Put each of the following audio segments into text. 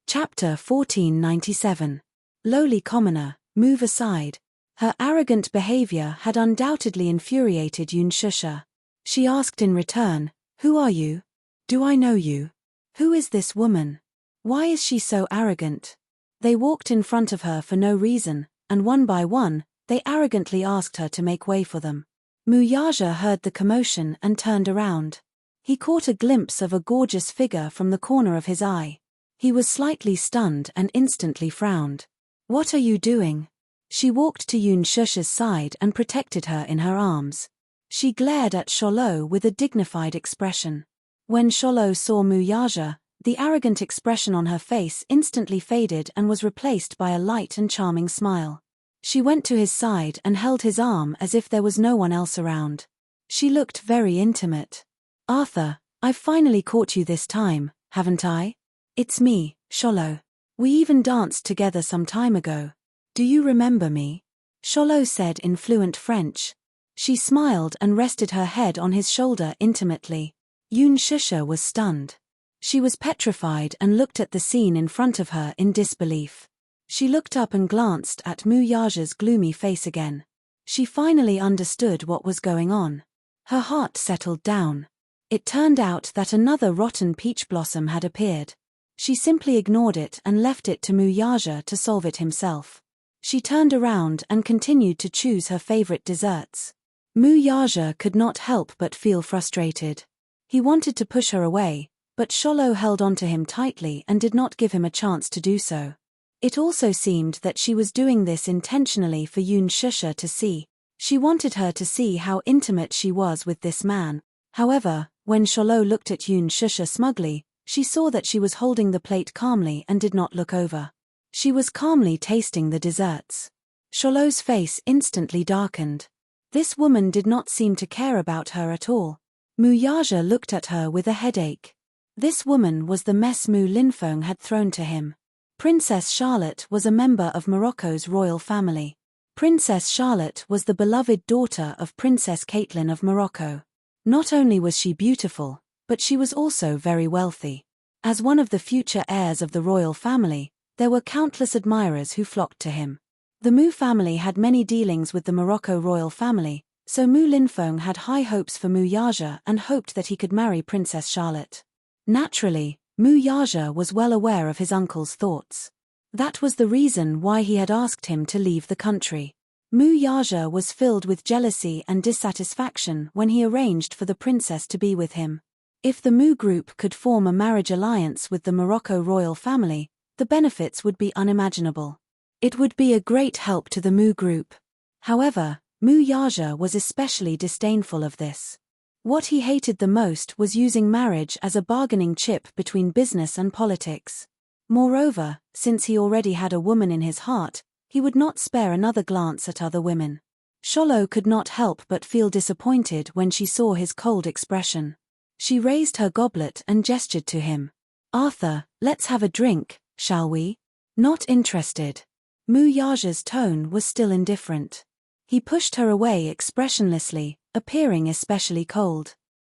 Chapter 1497. Lowly commoner, move aside. Her arrogant behavior had undoubtedly infuriated Yunshusha. She asked in return, "Who are you? Do I know you? Who is this woman? Why is she so arrogant?" They walked in front of her for no reason, and one by one, they arrogantly asked her to make way for them. Muyaja heard the commotion and turned around. He caught a glimpse of a gorgeous figure from the corner of his eye. He was slightly stunned and instantly frowned. "What are you doing?" She walked to Yunshusha's side and protected her in her arms. She glared at Sholo with a dignified expression. When Sholo saw Muyaja, the arrogant expression on her face instantly faded and was replaced by a light and charming smile. She went to his side and held his arm as if there was no one else around. She looked very intimate. "Arthur, I've finally caught you this time, haven't I? It's me, Sholo. We even danced together some time ago. Do you remember me?" Sholo said in fluent French. She smiled and rested her head on his shoulder intimately. Yunshusha was stunned. She was petrified and looked at the scene in front of her in disbelief. She looked up and glanced at Muyaja's gloomy face again. She finally understood what was going on. Her heart settled down. It turned out that another rotten peach blossom had appeared. She simply ignored it and left it to Muyaja to solve it himself. She turned around and continued to choose her favorite desserts. Muyaja could not help but feel frustrated. He wanted to push her away, but Sholo held onto him tightly and did not give him a chance to do so. It also seemed that she was doing this intentionally for Yunshusha to see. She wanted her to see how intimate she was with this man. However, when Sholo looked at Yunshusha smugly, she saw that she was holding the plate calmly and did not look over. She was calmly tasting the desserts. Sholo's face instantly darkened. This woman did not seem to care about her at all. Muyaja looked at her with a headache. This woman was the mess Mu Linfeng had thrown to him. Princess Charlotte was a member of Morocco's royal family. Princess Charlotte was the beloved daughter of Princess Caitlin of Morocco. Not only was she beautiful, but she was also very wealthy. As one of the future heirs of the royal family, there were countless admirers who flocked to him. The Mu family had many dealings with the Morocco royal family, so Mu Linfeng had high hopes for Muyaja and hoped that he could marry Princess Charlotte. Naturally, Muyaja was well aware of his uncle's thoughts. That was the reason why he had asked him to leave the country. Muyaja was filled with jealousy and dissatisfaction when he arranged for the princess to be with him. If the Mu group could form a marriage alliance with the Morocco royal family, the benefits would be unimaginable. It would be a great help to the Mu group. However, Muyaja was especially disdainful of this. What he hated the most was using marriage as a bargaining chip between business and politics. Moreover, since he already had a woman in his heart, he would not spare another glance at other women. Sholo could not help but feel disappointed when she saw his cold expression. She raised her goblet and gestured to him. "Arthur, let's have a drink, shall we?" "Not interested." Muyaja's tone was still indifferent. He pushed her away expressionlessly, appearing especially cold.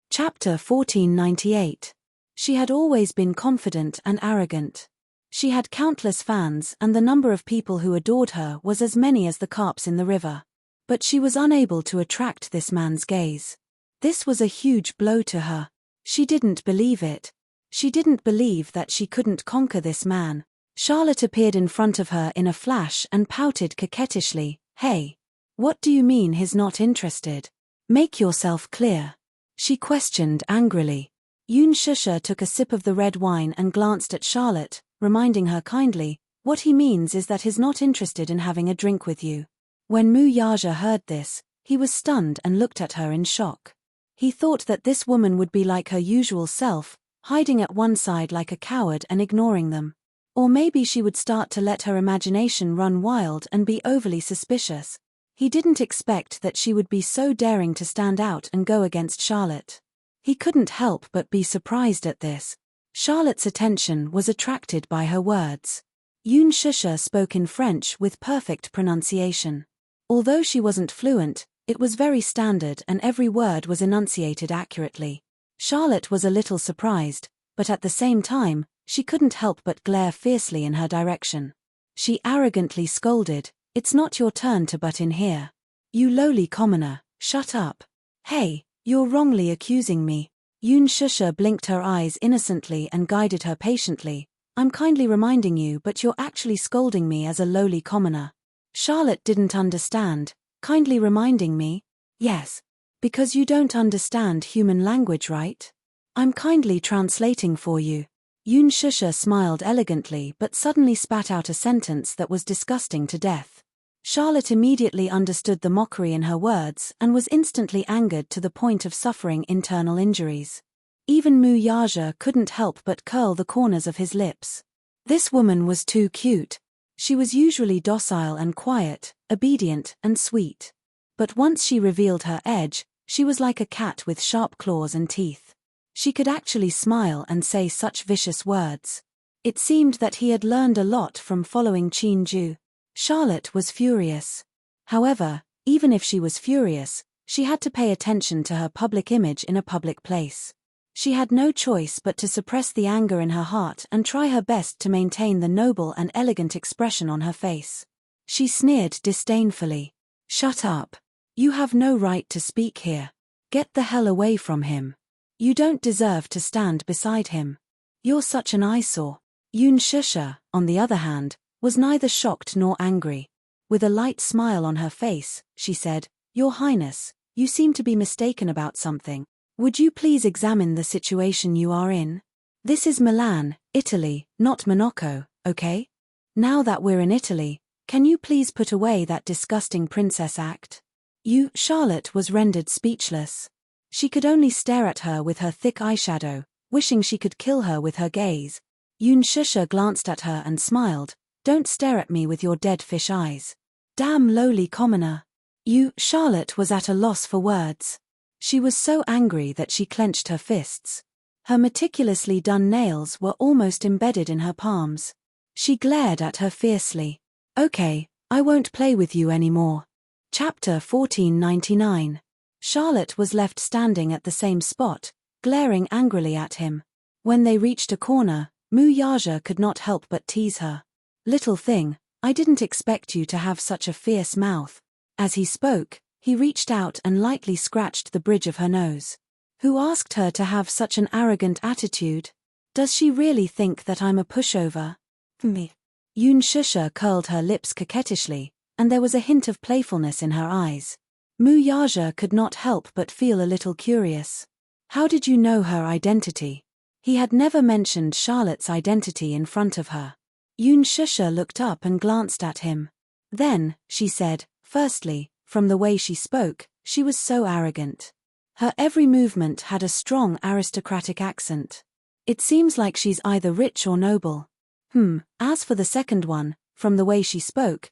Chapter 1498. She had always been confident and arrogant. She had countless fans and the number of people who adored her was as many as the carps in the river. But she was unable to attract this man's gaze. This was a huge blow to her. She didn't believe it. She didn't believe that she couldn't conquer this man. Charlotte appeared in front of her in a flash and pouted coquettishly. "Hey. What do you mean he's not interested? Make yourself clear." She questioned angrily. Yunshusha took a sip of the red wine and glanced at Charlotte, reminding her kindly, "What he means is that he's not interested in having a drink with you." When Muyaja heard this, he was stunned and looked at her in shock. He thought that this woman would be like her usual self, hiding at one side like a coward and ignoring them. Or maybe she would start to let her imagination run wild and be overly suspicious. He didn't expect that she would be so daring to stand out and go against Charlotte. He couldn't help but be surprised at this. Charlotte's attention was attracted by her words. Yunshusha spoke in French with perfect pronunciation. Although she wasn't fluent, it was very standard and every word was enunciated accurately. Charlotte was a little surprised, but at the same time, She couldn't help but glare fiercely in her direction. She arrogantly scolded, "It's not your turn to butt in here. You lowly commoner, shut up. Hey, you're wrongly accusing me." Yoon Shusha blinked her eyes innocently and guided her patiently. "I'm kindly reminding you, but you're actually scolding me as a lowly commoner." Charlotte didn't understand. "Kindly reminding me?" "Yes. Because you don't understand human language, right? I'm kindly translating for you." Yoon Shusha smiled elegantly but suddenly spat out a sentence that was disgusting to death. Charlotte immediately understood the mockery in her words and was instantly angered to the point of suffering internal injuries. Even Mu Yaja couldn't help but curl the corners of his lips. This woman was too cute. She was usually docile and quiet, obedient and sweet. But once she revealed her edge, she was like a cat with sharp claws and teeth. She could actually smile and say such vicious words. It seemed that he had learned a lot from following Qin Ju. Charlotte was furious. However, even if she was furious, she had to pay attention to her public image in a public place. She had no choice but to suppress the anger in her heart and try her best to maintain the noble and elegant expression on her face. She sneered disdainfully. "Shut up. You have no right to speak here. Get the hell away from him. You don't deserve to stand beside him. You're such an eyesore." Yoon Shusha, on the other hand, was neither shocked nor angry. With a light smile on her face, she said, "Your Highness, you seem to be mistaken about something. Would you please examine the situation you are in? This is Milan, Italy, not Monaco, okay? Now that we're in Italy, can you please put away that disgusting princess act?" Charlotte was rendered speechless. She could only stare at her with her thick eyeshadow, wishing she could kill her with her gaze. Yoon Shusha glanced at her and smiled. "Don't stare at me with your dead fish eyes. Damn lowly commoner." Charlotte was at a loss for words. She was so angry that she clenched her fists. Her meticulously done nails were almost embedded in her palms. She glared at her fiercely. "Okay, I won't play with you anymore." Chapter 1499. Charlotte was left standing at the same spot, glaring angrily at him. When they reached a corner, Mu Yaja could not help but tease her. "Little thing, I didn't expect you to have such a fierce mouth." As he spoke, he reached out and lightly scratched the bridge of her nose. "Who asked her to have such an arrogant attitude? Does she really think that I'm a pushover?" Me. Yoon Shusha curled her lips coquettishly, and there was a hint of playfulness in her eyes. Mu Yaja could not help but feel a little curious. How did you know her identity? He had never mentioned Charlotte's identity in front of her. Yoon Shusha looked up and glanced at him. Then, she said, "Firstly, from the way she spoke, she was so arrogant. Her every movement had a strong aristocratic accent. It seems like she's either rich or noble. As for the second one, from the way she spoke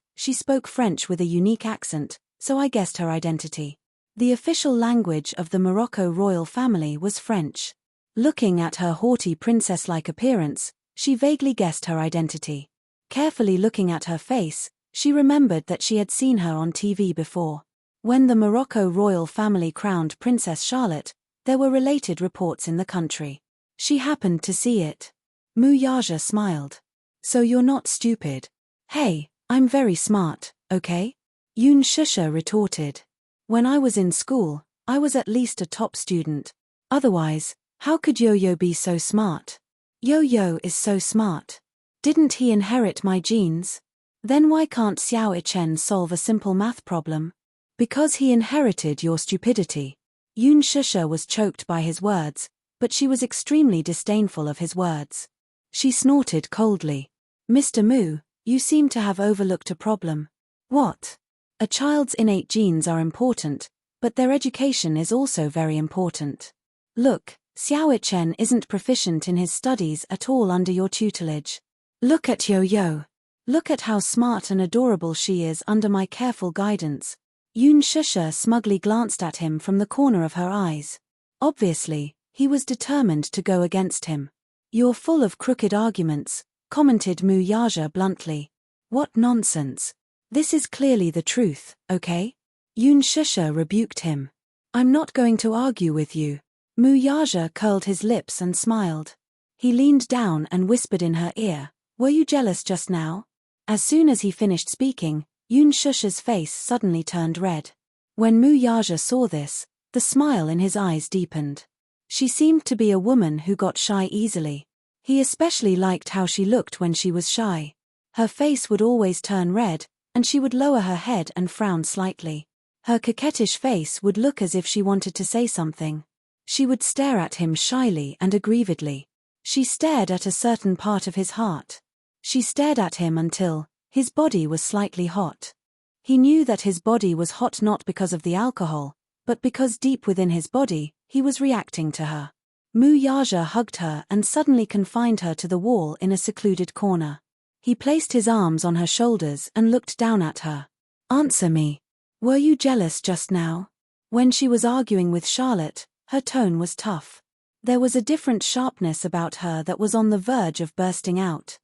French with a unique accent, so I guessed her identity. The official language of the Morocco royal family was French. Looking at her haughty princess-like appearance, she vaguely guessed her identity. Carefully looking at her face, she remembered that she had seen her on TV before. When the Morocco royal family crowned Princess Charlotte, there were related reports in the country. She happened to see it. Mu Yaja smiled. "So you're not stupid." "Hey, I'm very smart, okay?" Yoon Shusha retorted. "When I was in school, I was at least a top student. Otherwise, how could Yo-Yo be so smart?" "Yo-Yo is so smart. Didn't he inherit my genes? Then why can't Xiao Ichen solve a simple math problem?" "Because he inherited your stupidity." Yoon Shusha was choked by his words, but she was extremely disdainful of his words. She snorted coldly. "Mr. Mu, you seem to have overlooked a problem." "What?" "A child's innate genes are important, but their education is also very important. Look, Xiao Ichen isn't proficient in his studies at all under your tutelage. Look at Yo-Yo. Look at how smart and adorable she is under my careful guidance." Yoon Shusha smugly glanced at him from the corner of her eyes. Obviously, he was determined to go against him. "You're full of crooked arguments," commented Mu Yaja bluntly. "What nonsense. This is clearly the truth, okay?" Yoon Shusha rebuked him. "I'm not going to argue with you." Mu Yaja curled his lips and smiled. He leaned down and whispered in her ear, "Were you jealous just now?" As soon as he finished speaking, Yoon Shusha's face suddenly turned red. When Mu Yaja saw this, the smile in his eyes deepened. She seemed to be a woman who got shy easily. He especially liked how she looked when she was shy. Her face would always turn red, and she would lower her head and frown slightly. Her coquettish face would look as if she wanted to say something. She would stare at him shyly and aggrievedly. She stared at a certain part of his heart. She stared at him until his body was slightly hot. He knew that his body was hot not because of the alcohol, but because deep within his body, he was reacting to her. Mu Yaja hugged her and suddenly confined her to the wall in a secluded corner. He placed his arms on her shoulders and looked down at her. "Answer me. Were you jealous just now?" When she was arguing with Charlotte, her tone was tough. There was a different sharpness about her that was on the verge of bursting out.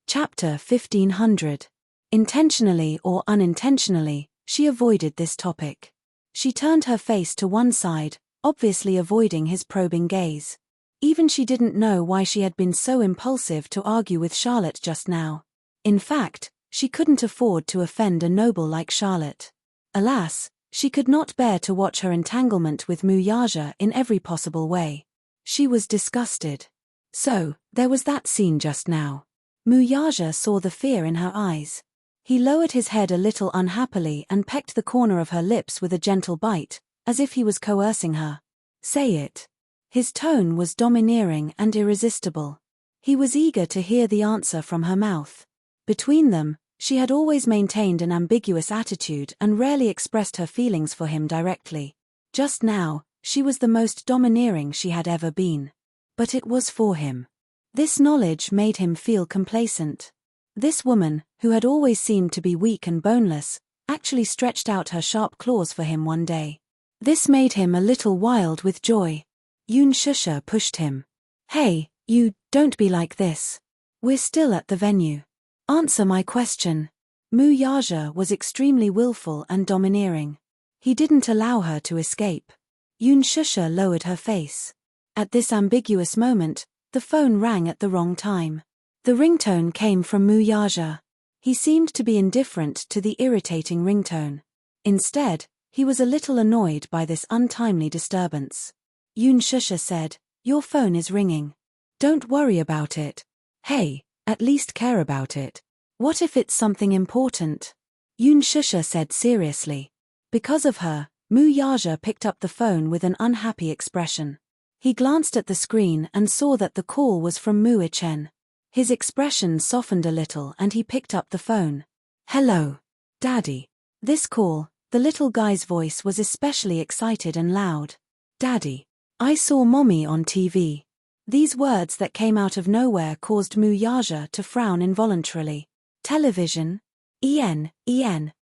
Chapter 1500. Intentionally or unintentionally, she avoided this topic. She turned her face to one side, obviously avoiding his probing gaze. Even she didn't know why she had been so impulsive to argue with Charlotte just now. In fact, she couldn't afford to offend a noble like Charlotte. Alas, she could not bear to watch her entanglement with Mu Yaja in every possible way. She was disgusted. So, there was that scene just now. Mu Yaja saw the fear in her eyes. He lowered his head a little unhappily and pecked the corner of her lips with a gentle bite, as if he was coercing her. "Say it." His tone was domineering and irresistible. He was eager to hear the answer from her mouth. Between them, she had always maintained an ambiguous attitude and rarely expressed her feelings for him directly. Just now, she was the most domineering she had ever been. But it was for him. This knowledge made him feel complacent. This woman, who had always seemed to be weak and boneless, actually stretched out her sharp claws for him one day. This made him a little wild with joy. Yoon Shusha pushed him. "Hey, you, don't be like this. We're still at the venue. Answer my question." Mu Yaja was extremely willful and domineering. He didn't allow her to escape. Yoon Shusha lowered her face. At this ambiguous moment, the phone rang at the wrong time. The ringtone came from Mu Yaja. He seemed to be indifferent to the irritating ringtone. Instead, he was a little annoyed by this untimely disturbance. Yoon Shusha said, "Your phone is ringing. Don't worry about it. Hey, at least care about it. What if it's something important?" Yoon Shusha said seriously. Because of her, Mu Yaja picked up the phone with an unhappy expression. He glanced at the screen and saw that the call was from Mu Chen. His expression softened a little and he picked up the phone. "Hello, Daddy." This call, the little guy's voice was especially excited and loud. "Daddy, I saw Mommy on TV." These words that came out of nowhere caused Mu Yaja to frown involuntarily. Television? En.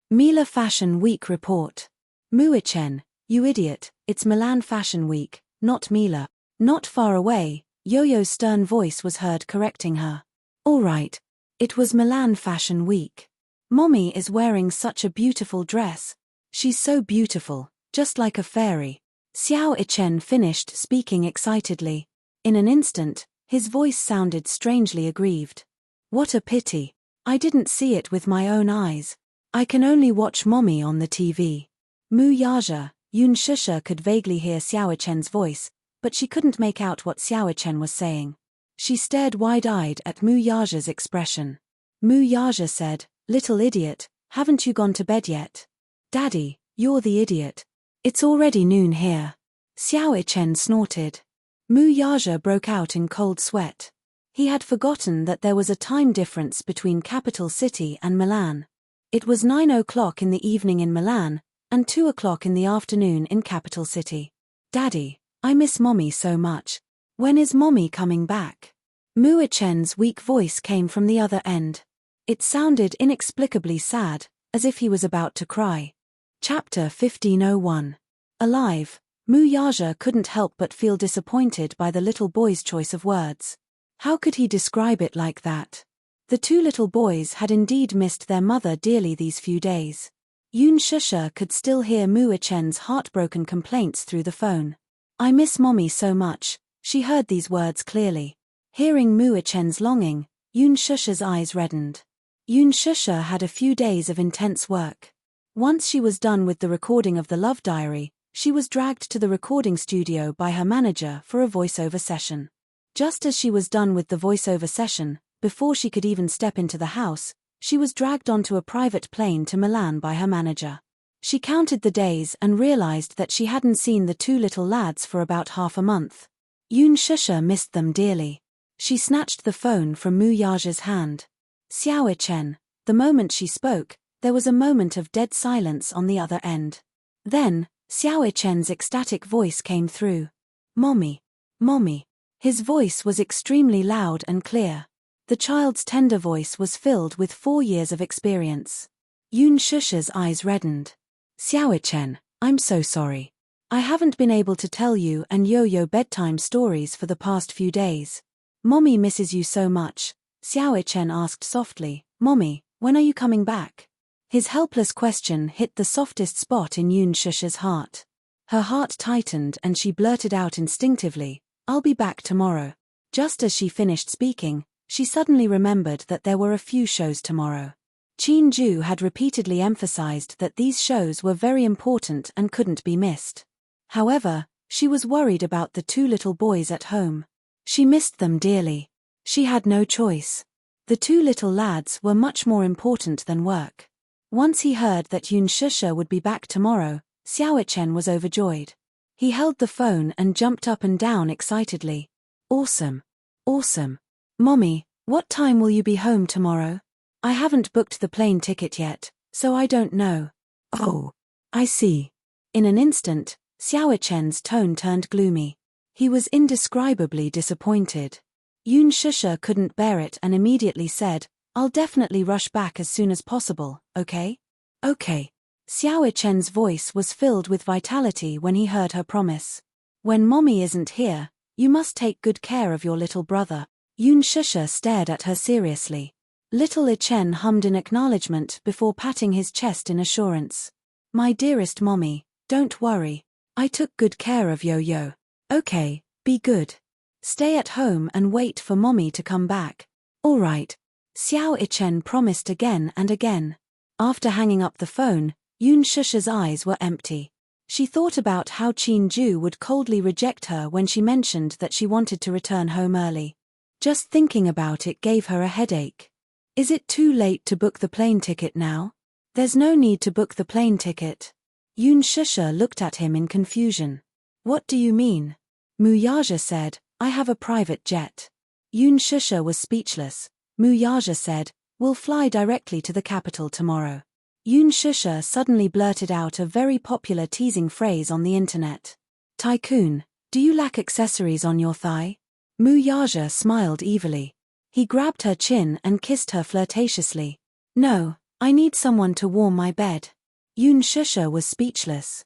Mila Fashion Week report. Mu Chen, you idiot, it's Milan Fashion Week, not Mila. Not far away, Yo-Yo's stern voice was heard correcting her. "All right. It was Milan Fashion Week. Mommy is wearing such a beautiful dress. She's so beautiful, just like a fairy." Xiao Ichen finished speaking excitedly. In an instant, his voice sounded strangely aggrieved. "What a pity. I didn't see it with my own eyes. I can only watch Mommy on the TV." Mu Yaja, Yoon Shusha could vaguely hear Xiao Ichen's voice, but she couldn't make out what Xiao Chen was saying. She stared wide-eyed at Mu Yaja's expression. Mu Yaja said, "Little idiot, haven't you gone to bed yet?" "Daddy, you're the idiot. It's already noon here." Xiao Chen snorted. Mu Yaja broke out in cold sweat. He had forgotten that there was a time difference between capital city and Milan. It was 9 o'clock in the evening in Milan, and 2 o'clock in the afternoon in capital city. "Daddy, I miss Mommy so much. When is Mommy coming back?" Mu Chen's weak voice came from the other end. It sounded inexplicably sad, as if he was about to cry. Chapter 1501. Alive, Mu Yaja couldn't help but feel disappointed by the little boy's choice of words. How could he describe it like that? The two little boys had indeed missed their mother dearly these few days. Yoon Shusha could still hear Mu Chen's heartbroken complaints through the phone. "I miss Mommy so much." She heard these words clearly. Hearing Mu-Chen's longing, Yun Shusha's eyes reddened. Yun Shusha had a few days of intense work. Once she was done with the recording of the love diary, she was dragged to the recording studio by her manager for a voiceover session. Just as she was done with the voiceover session, before she could even step into the house, she was dragged onto a private plane to Milan by her manager. She counted the days and realized that she hadn't seen the two little lads for about half a month. Yun Shusha missed them dearly. She snatched the phone from Mu Yaja's hand. Xiao Chen. The moment she spoke, there was a moment of dead silence on the other end. Then, Xiao Chen's ecstatic voice came through. Mommy. Mommy. His voice was extremely loud and clear. The child's tender voice was filled with 4 years of experience. Yun Shusha's eyes reddened. Xiao Chen, I'm so sorry. I haven't been able to tell you and Yo-Yo bedtime stories for the past few days. Mommy misses you so much, Xiao Chen asked softly. Mommy, when are you coming back? His helpless question hit the softest spot in Yun Shusha's heart. Her heart tightened and she blurted out instinctively, I'll be back tomorrow. Just as she finished speaking, she suddenly remembered that there were a few shows tomorrow. Qin Ju had repeatedly emphasized that these shows were very important and couldn't be missed. However, she was worried about the two little boys at home. She missed them dearly. She had no choice. The two little lads were much more important than work. Once he heard that Yun Shusha would be back tomorrow, Xiao Chen was overjoyed. He held the phone and jumped up and down excitedly. Awesome. Awesome. Mommy, what time will you be home tomorrow? I haven't booked the plane ticket yet, so I don't know. Oh, I see. In an instant, Xiao Chen's tone turned gloomy. He was indescribably disappointed. Yun Shusha couldn't bear it and immediately said, I'll definitely rush back as soon as possible, okay? Okay. Xiao Chen's voice was filled with vitality when he heard her promise. When Mommy isn't here, you must take good care of your little brother. Yun Shusha stared at her seriously. Little Chen hummed in acknowledgement before patting his chest in assurance. My dearest Mommy, don't worry. I took good care of Yo-Yo. Okay, be good. Stay at home and wait for Mommy to come back. All right. Xiao Chen promised again and again. After hanging up the phone, Yun Shusha's eyes were empty. She thought about how Qin Ju would coldly reject her when she mentioned that she wanted to return home early. Just thinking about it gave her a headache. Is it too late to book the plane ticket now? There's no need to book the plane ticket. Yun Shusha looked at him in confusion. What do you mean? Mu Yaja said, I have a private jet. Yun Shusha was speechless. Mu Yaja said, we'll fly directly to the capital tomorrow. Yun Shusha suddenly blurted out a very popular teasing phrase on the internet. Tycoon, do you lack accessories on your thigh? Mu Yaja smiled evilly. He grabbed her chin and kissed her flirtatiously. No, I need someone to warm my bed. Yun Shusha was speechless.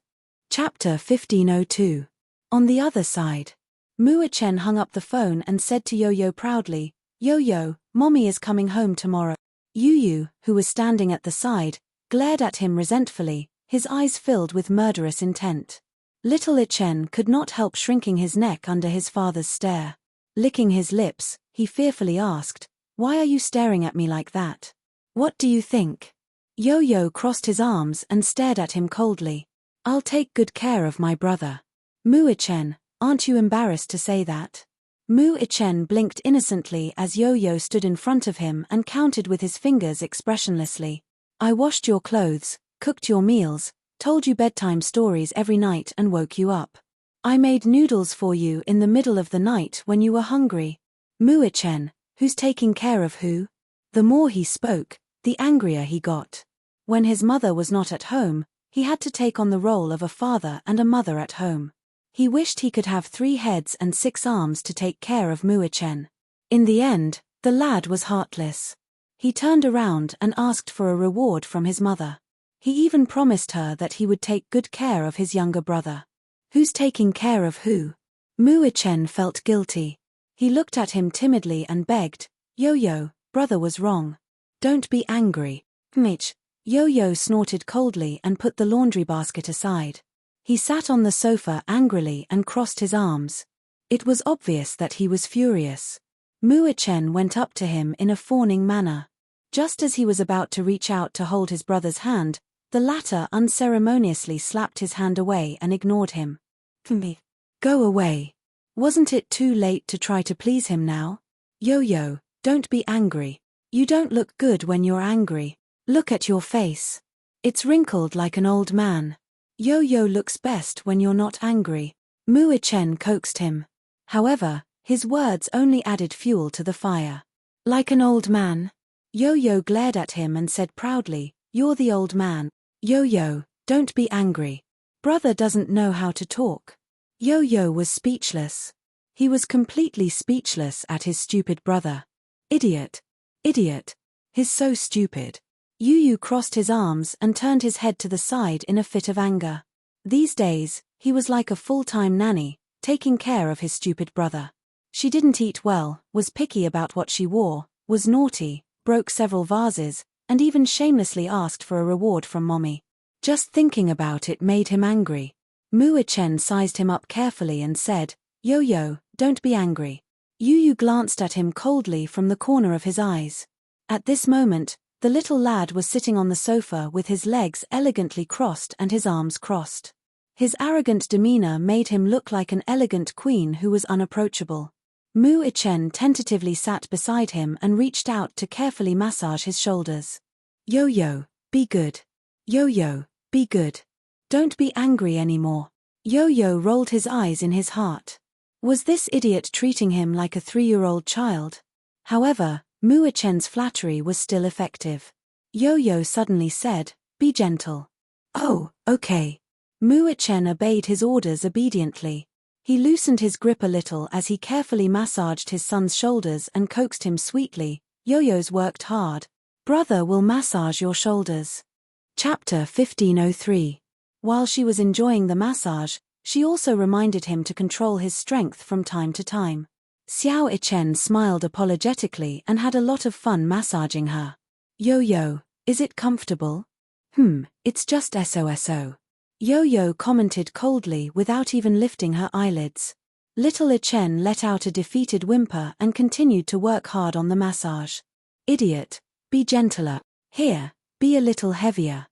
Chapter 1502. On the other side. Mu-Chen hung up the phone and said to Yo-Yo proudly, Yo-Yo, Mommy is coming home tomorrow. Yu-Yu, who was standing at the side, glared at him resentfully, his eyes filled with murderous intent. Little Chen could not help shrinking his neck under his father's stare. Licking his lips, he fearfully asked, Why are you staring at me like that? What do you think? Yo-Yo crossed his arms and stared at him coldly. I'll take good care of my brother. Mu-Chen, aren't you embarrassed to say that? Mu-Chen blinked innocently as Yo-Yo stood in front of him and counted with his fingers expressionlessly. I washed your clothes, cooked your meals, told you bedtime stories every night and woke you up. I made noodles for you in the middle of the night when you were hungry. Mu-Chen, who's taking care of who? The more he spoke, the angrier he got. When his mother was not at home, he had to take on the role of a father and a mother at home. He wished he could have 3 heads and 6 arms to take care of Mu-Chen. In the end, the lad was heartless. He turned around and asked for a reward from his mother. He even promised her that he would take good care of his younger brother. Who's taking care of who? Mu-Chen felt guilty. He looked at him timidly and begged, Yo-Yo, brother was wrong. Don't be angry. Mitch. Yo-Yo snorted coldly and put the laundry basket aside. He sat on the sofa angrily and crossed his arms. It was obvious that he was furious. Muichen went up to him in a fawning manner. Just as he was about to reach out to hold his brother's hand, the latter unceremoniously slapped his hand away and ignored him. Me. Go away. Wasn't it too late to try to please him now? Yo-yo, don't be angry. You don't look good when you're angry. Look at your face. It's wrinkled like an old man. Yo-yo looks best when you're not angry. Muichen coaxed him. However, his words only added fuel to the fire. Like an old man? Yo-yo glared at him and said proudly, "You're the old man." Yo-yo, don't be angry. Brother doesn't know how to talk. Yo-yo was speechless. He was completely speechless at his stupid brother. Idiot. Idiot. He's so stupid. Yu crossed his arms and turned his head to the side in a fit of anger. These days, he was like a full-time nanny, taking care of his stupid brother. She didn't eat well, was picky about what she wore, was naughty, broke several vases, and even shamelessly asked for a reward from mommy. Just thinking about it made him angry. Muichen sized him up carefully and said, "Yo-yo, don't be angry." Yu glanced at him coldly from the corner of his eyes. At this moment, the little lad was sitting on the sofa with his legs elegantly crossed and his arms crossed. His arrogant demeanor made him look like an elegant queen who was unapproachable. Muichen tentatively sat beside him and reached out to carefully massage his shoulders. Yo-yo, be good. Yo-yo, be good. Don't be angry anymore. Yo-yo rolled his eyes in his heart. Was this idiot treating him like a 3-year-old child? However, Muichen's flattery was still effective. Yo-yo suddenly said, "Be gentle." "Oh, okay." Muichen obeyed his orders obediently. He loosened his grip a little as he carefully massaged his son's shoulders and coaxed him sweetly. Yo-yo's worked hard. Brother will massage your shoulders. Chapter 1503. While she was enjoying the massage, she also reminded him to control his strength from time to time. Xiao Ichen smiled apologetically and had a lot of fun massaging her. Yo-yo, is it comfortable? It's just so. Yo-yo commented coldly without even lifting her eyelids. Little Ichen let out a defeated whimper and continued to work hard on the massage. Idiot, be gentler. Here, be a little heavier.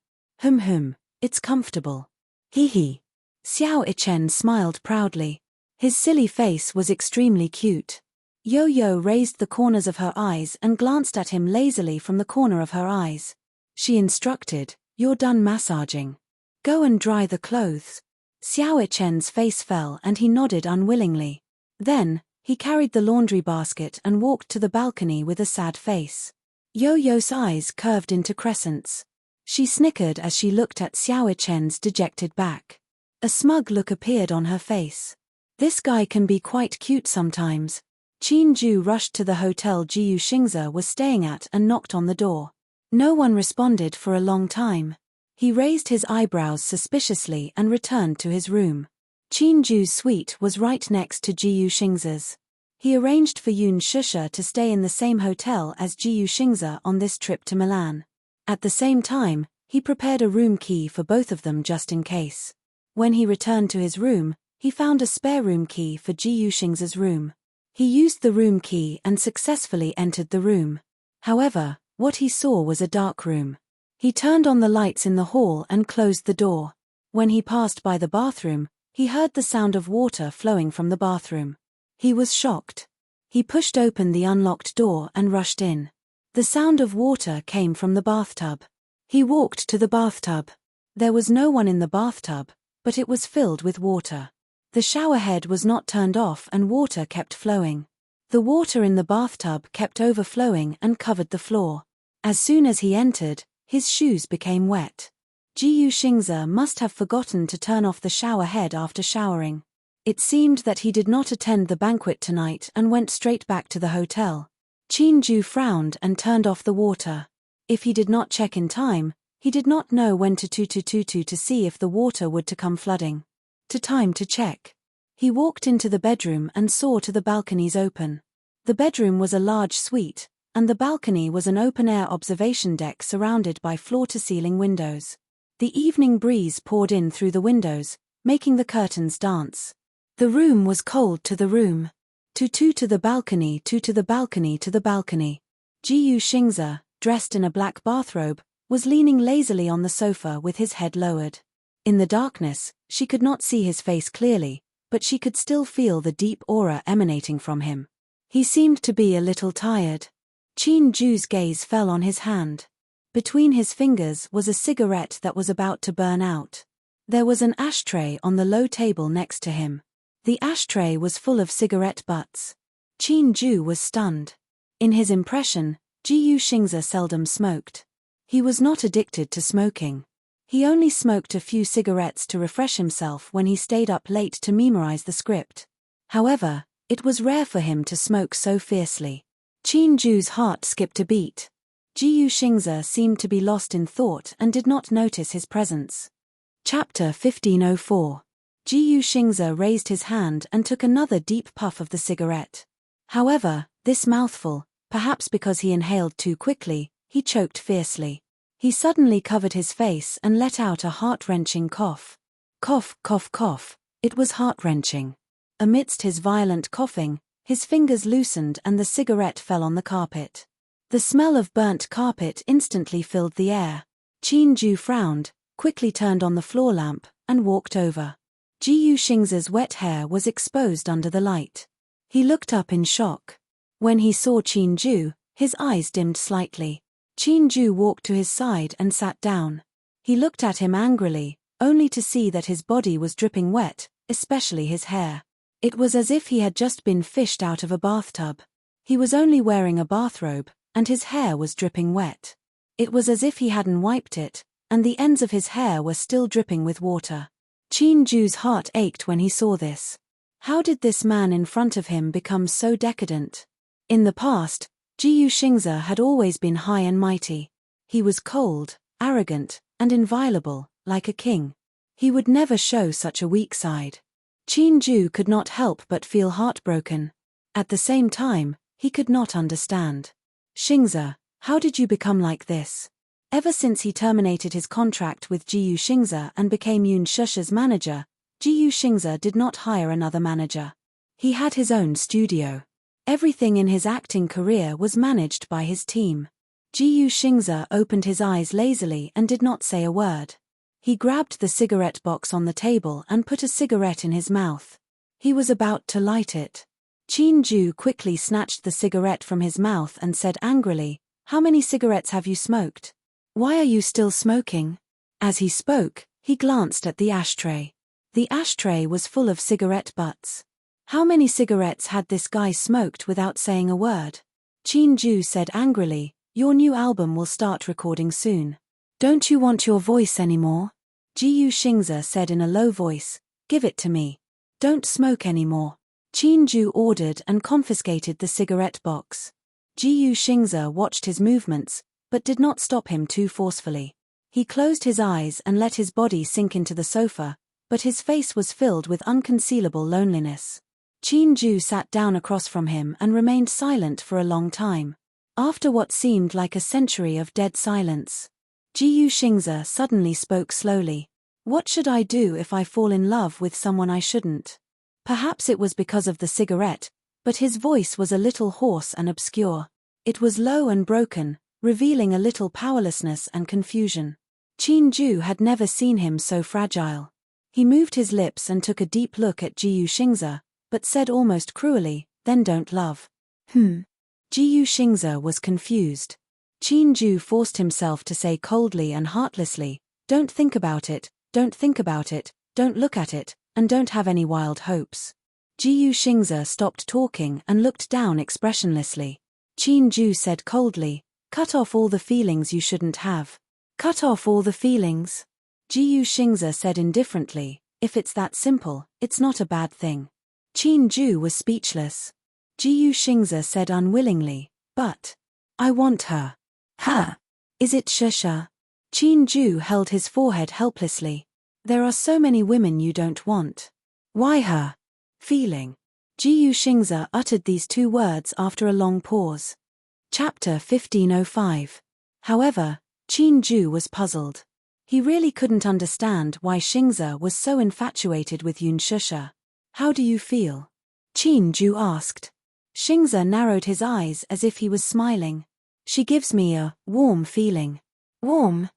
It's comfortable. Hee. Xiao Ichen smiled proudly. His silly face was extremely cute. Yo-yo raised the corners of her eyes and glanced at him lazily from the corner of her eyes. She instructed, "You're done massaging. Go and dry the clothes." Xiao Ichen's face fell and he nodded unwillingly. Then, he carried the laundry basket and walked to the balcony with a sad face. Yo-yo's eyes curved into crescents. She snickered as she looked at Xiao Ichen's dejected back. A smug look appeared on her face. This guy can be quite cute sometimes. Qin Ju rushed to the hotel Jiu Xingze was staying at and knocked on the door. No one responded for a long time. He raised his eyebrows suspiciously and returned to his room. Qin Ju's suite was right next to Jiu Xingze's. He arranged for Yun Shusha to stay in the same hotel as Jiu Xingze on this trip to Milan. At the same time, he prepared a room key for both of them just in case. When he returned to his room, he found a spare room key for Jiu Xingze's room. He used the room key and successfully entered the room. However, what he saw was a dark room. He turned on the lights in the hall and closed the door. When he passed by the bathroom, he heard the sound of water flowing from the bathroom. He was shocked. He pushed open the unlocked door and rushed in. The sound of water came from the bathtub. He walked to the bathtub. There was no one in the bathtub, but it was filled with water. The shower head was not turned off and water kept flowing. The water in the bathtub kept overflowing and covered the floor. As soon as he entered, his shoes became wet. Jiu Xingze must have forgotten to turn off the shower head after showering. It seemed that he did not attend the banquet tonight and went straight back to the hotel. Qin Ju frowned and turned off the water. If he did not check in time, he did not know when to see if the water would to come flooding. Time to check. He walked into the bedroom and saw to the balconies open. The bedroom was a large suite, and the balcony was an open-air observation deck surrounded by floor-to-ceiling windows. The evening breeze poured in through the windows, making the curtains dance. The room was cold to the room. To the balcony, to the balcony, to the balcony. Jiyu Xingze, dressed in a black bathrobe, was leaning lazily on the sofa with his head lowered. In the darkness, she could not see his face clearly, but she could still feel the deep aura emanating from him. He seemed to be a little tired. Qin Ju's gaze fell on his hand. Between his fingers was a cigarette that was about to burn out. There was an ashtray on the low table next to him. The ashtray was full of cigarette butts. Qin Ju was stunned. In his impression, Jiyu Xingze seldom smoked. He was not addicted to smoking. He only smoked a few cigarettes to refresh himself when he stayed up late to memorize the script. However, it was rare for him to smoke so fiercely. Qin Ju's heart skipped a beat. Jiyu Xingze seemed to be lost in thought and did not notice his presence. Chapter 1504. Jiyu Xingze raised his hand and took another deep puff of the cigarette. However, this mouthful, perhaps because he inhaled too quickly, he choked fiercely. He suddenly covered his face and let out a heart-wrenching cough. Cough, cough, cough. It was heart-wrenching. Amidst his violent coughing, his fingers loosened and the cigarette fell on the carpet. The smell of burnt carpet instantly filled the air. Qin Ju frowned, quickly turned on the floor lamp, and walked over. Jiyu Xingze's wet hair was exposed under the light. He looked up in shock. When he saw Qin Ju, his eyes dimmed slightly. Qin Ju walked to his side and sat down. He looked at him angrily, only to see that his body was dripping wet, especially his hair. It was as if he had just been fished out of a bathtub. He was only wearing a bathrobe, and his hair was dripping wet. It was as if he hadn't wiped it, and the ends of his hair were still dripping with water. Qin Ju's heart ached when he saw this. How did this man in front of him become so decadent? In the past, Jiyu Xingze had always been high and mighty. He was cold, arrogant, and inviolable, like a king. He would never show such a weak side. Qin Ju could not help but feel heartbroken. At the same time, he could not understand. Xingze, how did you become like this? Ever since he terminated his contract with Jiyu Xingze and became Yun Shusha's manager, Jiyu Xingze did not hire another manager. He had his own studio. Everything in his acting career was managed by his team. Jiyu Xingze opened his eyes lazily and did not say a word. He grabbed the cigarette box on the table and put a cigarette in his mouth. He was about to light it. Qin Ju quickly snatched the cigarette from his mouth and said angrily, "How many cigarettes have you smoked? Why are you still smoking?" As he spoke, he glanced at the ashtray. The ashtray was full of cigarette butts. How many cigarettes had this guy smoked without saying a word? Qin Ju said angrily, "Your new album will start recording soon. Don't you want your voice anymore?" Jiyu Xingze said in a low voice, "Give it to me. Don't smoke anymore." Qin Ju ordered and confiscated the cigarette box. Jiyu Xingze watched his movements, but did not stop him too forcefully. He closed his eyes and let his body sink into the sofa, but his face was filled with unconcealable loneliness. Qin Ju sat down across from him and remained silent for a long time. After what seemed like a century of dead silence, Jiyu Xingze suddenly spoke slowly. "What should I do if I fall in love with someone I shouldn't?" Perhaps it was because of the cigarette, but his voice was a little hoarse and obscure. It was low and broken, revealing a little powerlessness and confusion. Qin Ju had never seen him so fragile. He moved his lips and took a deep look at Jiyu Xingze, but said almost cruelly, "Then don't love." Jiyu Xingze was confused. Qin Ju forced himself to say coldly and heartlessly, "Don't think about it, don't think about it, don't look at it, and don't have any wild hopes." Jiyu Xingze stopped talking and looked down expressionlessly. Qin Ju said coldly, "Cut off all the feelings you shouldn't have." "Cut off all the feelings?" Jiyu Xingze said indifferently, "If it's that simple, it's not a bad thing." Qin Ju was speechless. Jiyu Xingze said unwillingly, "But I want her." "Her? Is it Shusha?" Qin Ju held his forehead helplessly. "There are so many women you don't want. Why her?" "Feeling." Jiyu Xingze uttered these two words after a long pause. Chapter 1505. However, Qin Ju was puzzled. He really couldn't understand why Xingze was so infatuated with Yun Shusha. "How do you feel?" Qin Ju asked. Xingze narrowed his eyes as if he was smiling. She gives me a warm feeling. Warm?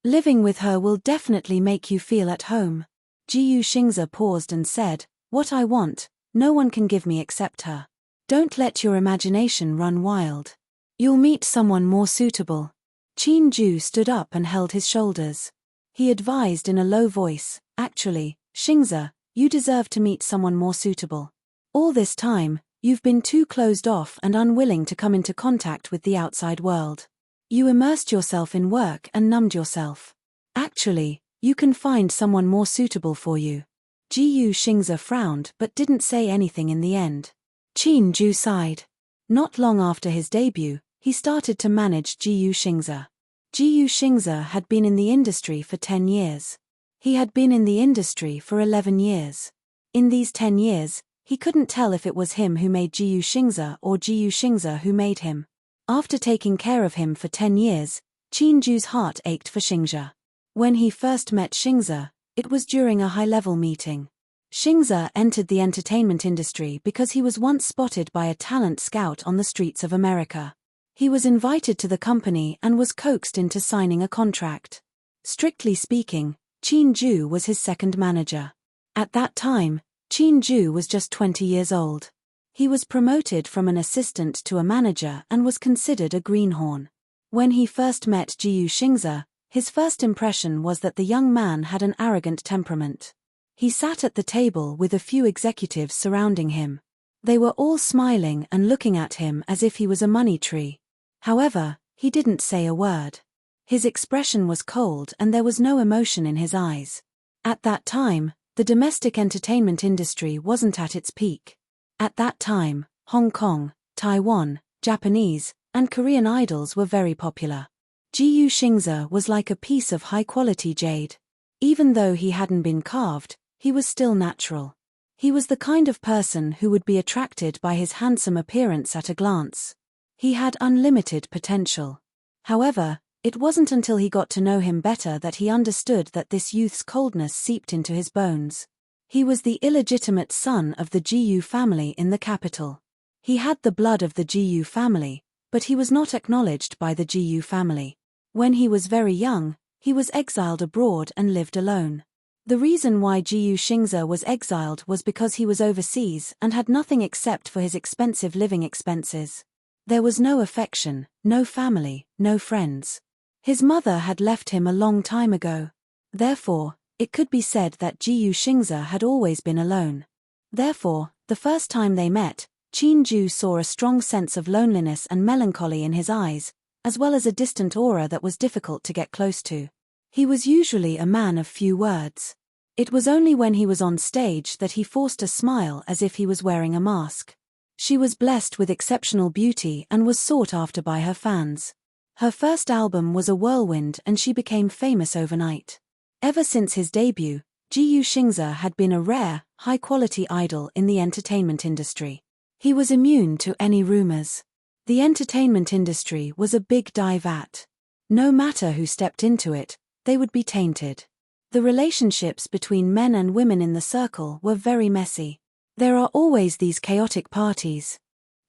Living with her will definitely make you feel at home. Jiyu Xingze paused and said, what I want, no one can give me except her. Don't let your imagination run wild. You'll meet someone more suitable. Qin Ju stood up and held his shoulders. He advised in a low voice, actually, Xingze, you deserve to meet someone more suitable. All this time, you've been too closed off and unwilling to come into contact with the outside world. You immersed yourself in work and numbed yourself. Actually, you can find someone more suitable for you. Jiyu Xingze frowned but didn't say anything in the end. Qin Ju sighed. Not long after his debut, he started to manage Jiyu Xingze. Jiyu Xingze had been in the industry for 10 years. He had been in the industry for 11 years. In these 10 years, he couldn't tell if it was him who made Jiyu Xingze or Jiyu Xingze who made him. After taking care of him for 10 years, Qin Ju's heart ached for Xingze. When he first met Xingze, it was during a high-level meeting. Xingze entered the entertainment industry because he was once spotted by a talent scout on the streets of America. He was invited to the company and was coaxed into signing a contract. Strictly speaking, Qin Ju was his second manager. At that time, Qin Ju was just 20 years old. He was promoted from an assistant to a manager and was considered a greenhorn. When he first met Jiyu Xingze, his first impression was that the young man had an arrogant temperament. He sat at the table with a few executives surrounding him. They were all smiling and looking at him as if he was a money tree. However, he didn't say a word. His expression was cold and there was no emotion in his eyes. At that time, the domestic entertainment industry wasn't at its peak. At that time, Hong Kong, Taiwan, Japanese, and Korean idols were very popular. Jiyu Xingze was like a piece of high-quality jade. Even though he hadn't been carved, he was still natural. He was the kind of person who would be attracted by his handsome appearance at a glance. He had unlimited potential. However, it wasn't until he got to know him better that he understood that this youth's coldness seeped into his bones. He was the illegitimate son of the Jiyu family in the capital. He had the blood of the Jiyu family, but he was not acknowledged by the Jiyu family. When he was very young, he was exiled abroad and lived alone. The reason why Jiyu Xingze was exiled was because he was overseas and had nothing except for his expensive living expenses. There was no affection, no family, no friends. His mother had left him a long time ago. Therefore, it could be said that Jiyu Xingze had always been alone. Therefore, the first time they met, Qin Ju saw a strong sense of loneliness and melancholy in his eyes, as well as a distant aura that was difficult to get close to. He was usually a man of few words. It was only when he was on stage that he forced a smile as if he was wearing a mask. She was blessed with exceptional beauty and was sought after by her fans. Her first album was a whirlwind and she became famous overnight. Ever since his debut, Jiyu Xingze had been a rare, high-quality idol in the entertainment industry. He was immune to any rumors. The entertainment industry was a big dye vat. No matter who stepped into it, they would be tainted. The relationships between men and women in the circle were very messy. There are always these chaotic parties.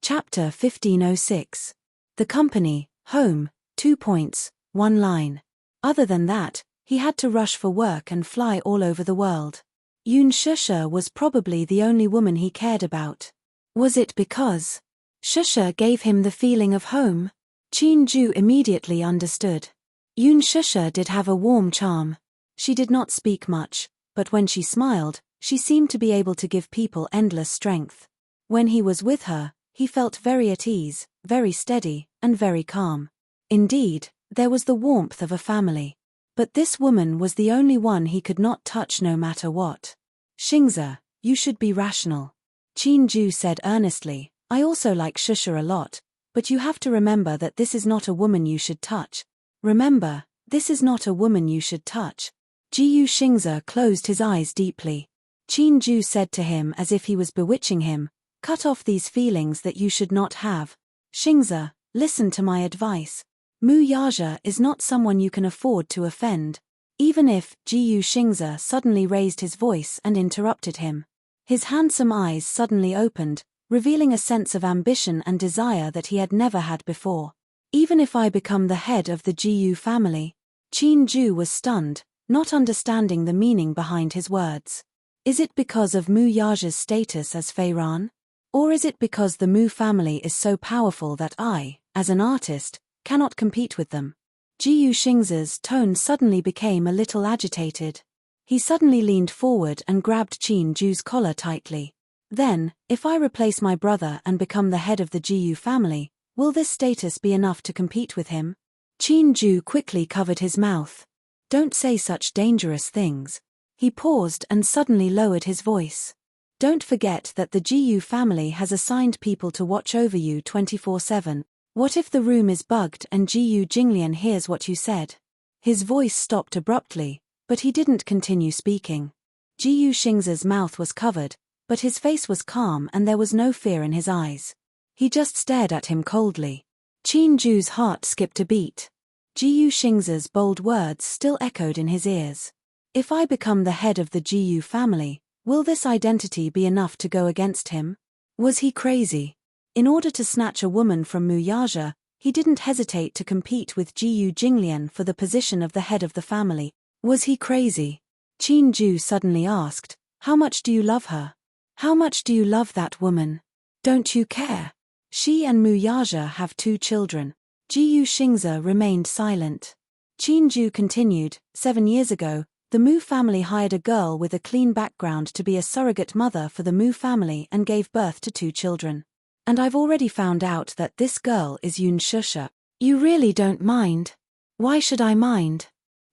Chapter 1506. The company, home, 2 points, 1 line. Other than that, he had to rush for work and fly all over the world. Yun Shusha was probably the only woman he cared about. Was it because Shusha gave him the feeling of home? Qin Ju immediately understood. Yun Shusha did have a warm charm. She did not speak much, but when she smiled, she seemed to be able to give people endless strength. When he was with her, he felt very at ease, very steady, and very calm. Indeed, there was the warmth of a family. But this woman was the only one he could not touch no matter what. Xingze, you should be rational. Qin Ju said earnestly, I also like Shusha a lot, but you have to remember that this is not a woman you should touch. Remember, this is not a woman you should touch. Jiyu Xingze closed his eyes deeply. Qin Ju said to him as if he was bewitching him, cut off these feelings that you should not have. Xingze, listen to my advice. Mu Yaja is not someone you can afford to offend. Even if Jiyu Xingze suddenly raised his voice and interrupted him. His handsome eyes suddenly opened, revealing a sense of ambition and desire that he had never had before. Even if I become the head of the Jiyu family? Qin-ju was stunned, not understanding the meaning behind his words. Is it because of Mu Yaja's status as Feiran? Or is it because the Mu family is so powerful that I, as an artist, cannot compete with them? Jiyu Xingze's tone suddenly became a little agitated. He suddenly leaned forward and grabbed Qin-ju's collar tightly. Then, if I replace my brother and become the head of the Jiyu family, will this status be enough to compete with him? Qin-ju quickly covered his mouth. Don't say such dangerous things. He paused and suddenly lowered his voice. Don't forget that the Jiyu family has assigned people to watch over you 24/7. What if the room is bugged and Jiyu Jinglian hears what you said? His voice stopped abruptly, but he didn't continue speaking. Jiyu Xingze's mouth was covered, but his face was calm and there was no fear in his eyes. He just stared at him coldly. Qin-ju's heart skipped a beat. Jiyu Xingze's bold words still echoed in his ears. If I become the head of the Jiyu family, will this identity be enough to go against him? Was he crazy? In order to snatch a woman from Mu Yaja, he didn't hesitate to compete with Jiyu Jinglian for the position of the head of the family. Was he crazy? Qin-ju suddenly asked, how much do you love her? How much do you love that woman? Don't you care? She and Mu Yaja have 2 children. Jiyu Xingze remained silent. Qin-ju continued, 7 years ago, the Mu family hired a girl with a clean background to be a surrogate mother for the Mu family and gave birth to 2 children. And I've already found out that this girl is Yunshisha. You really don't mind? Why should I mind?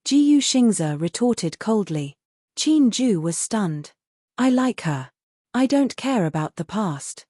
Jiyu Xingze retorted coldly. Qin-ju was stunned. I like her. I don't care about the past.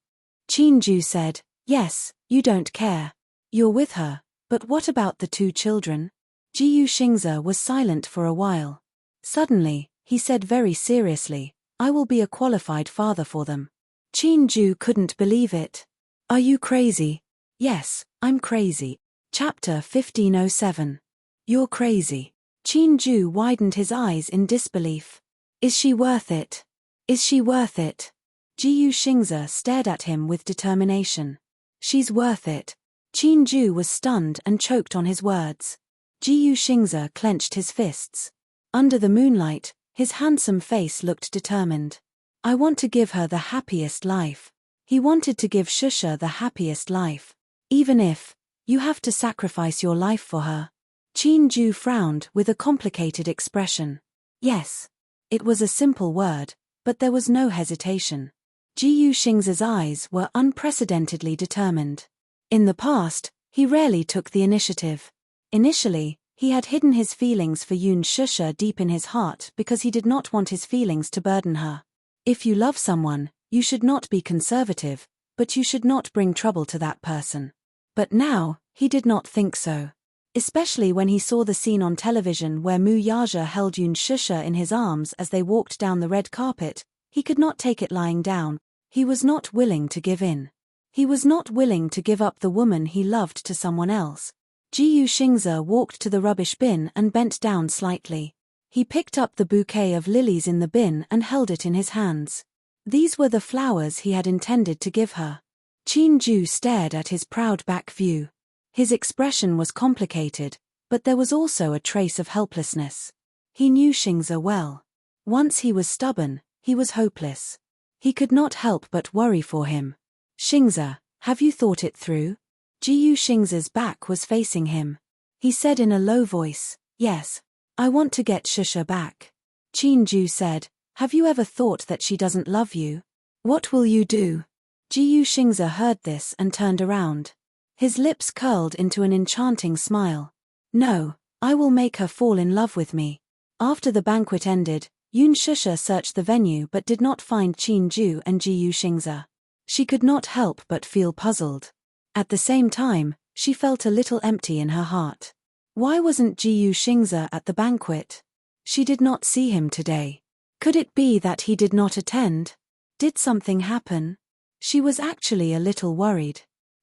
Qin-ju said, yes, you don't care. You're with her, but what about the 2 children? Jiyu Xingze was silent for a while. Suddenly, he said very seriously, I will be a qualified father for them. Qin-ju couldn't believe it. Are you crazy? Yes, I'm crazy. Chapter 1507. You're crazy. Qin-ju widened his eyes in disbelief. Is she worth it? Is she worth it? Jiyu Xingze stared at him with determination. She's worth it. Qin-ju was stunned and choked on his words. Jiyu Xingze clenched his fists. Under the moonlight, his handsome face looked determined. I want to give her the happiest life. He wanted to give Shusha the happiest life. Even if you have to sacrifice your life for her. Qin-ju frowned with a complicated expression. Yes. It was a simple word, but there was no hesitation. Jiyu Xingze's eyes were unprecedentedly determined. In the past, he rarely took the initiative. Initially, he had hidden his feelings for Yun Shusha deep in his heart because he did not want his feelings to burden her. If you love someone, you should not be conservative, but you should not bring trouble to that person. But now, he did not think so. Especially when he saw the scene on television where Mu Yaja held Yun Shusha in his arms as they walked down the red carpet, he could not take it lying down. He was not willing to give in. He was not willing to give up the woman he loved to someone else. Jiyu Xingze walked to the rubbish bin and bent down slightly. He picked up the bouquet of lilies in the bin and held it in his hands. These were the flowers he had intended to give her. Qin-ju stared at his proud back view. His expression was complicated, but there was also a trace of helplessness. He knew Xingze well. Once he was stubborn, he was hopeless. He could not help but worry for him. Xingze, have you thought it through? Jiyu Xingze's back was facing him. He said in a low voice, yes, I want to get Shusha back. Qin-ju said, have you ever thought that she doesn't love you? What will you do? Jiyu Xingze heard this and turned around. His lips curled into an enchanting smile. No, I will make her fall in love with me. After the banquet ended, Yun Shusha searched the venue but did not find Qin-ju and Jiyu Xingze. She could not help but feel puzzled. At the same time, she felt a little empty in her heart. Why wasn't Jiyu Xingze at the banquet? She did not see him today. Could it be that he did not attend? Did something happen? She was actually a little worried.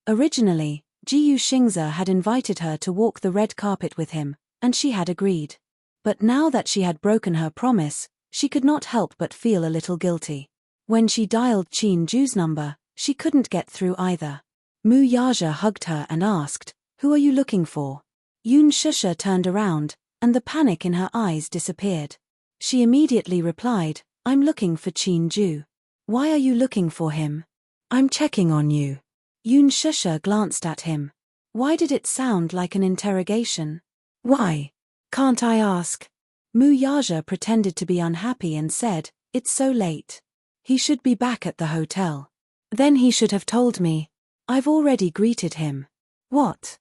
Originally, Jiyu Xingze had invited her to walk the red carpet with him, and she had agreed. But now that she had broken her promise, she could not help but feel a little guilty. When she dialed Qin Ju's number, she couldn't get through either. Mu Yaja hugged her and asked, "Who are you looking for?" Yun Shusha turned around, and the panic in her eyes disappeared. She immediately replied, "I'm looking for Qin Ju." "Why are you looking for him?" "I'm checking on you." Yun Shusha glanced at him. Why did it sound like an interrogation? "Why? Can't I ask?" Mu Yaja pretended to be unhappy and said, "It's so late. He should be back at the hotel. Then he should have told me. I've already greeted him." "What?"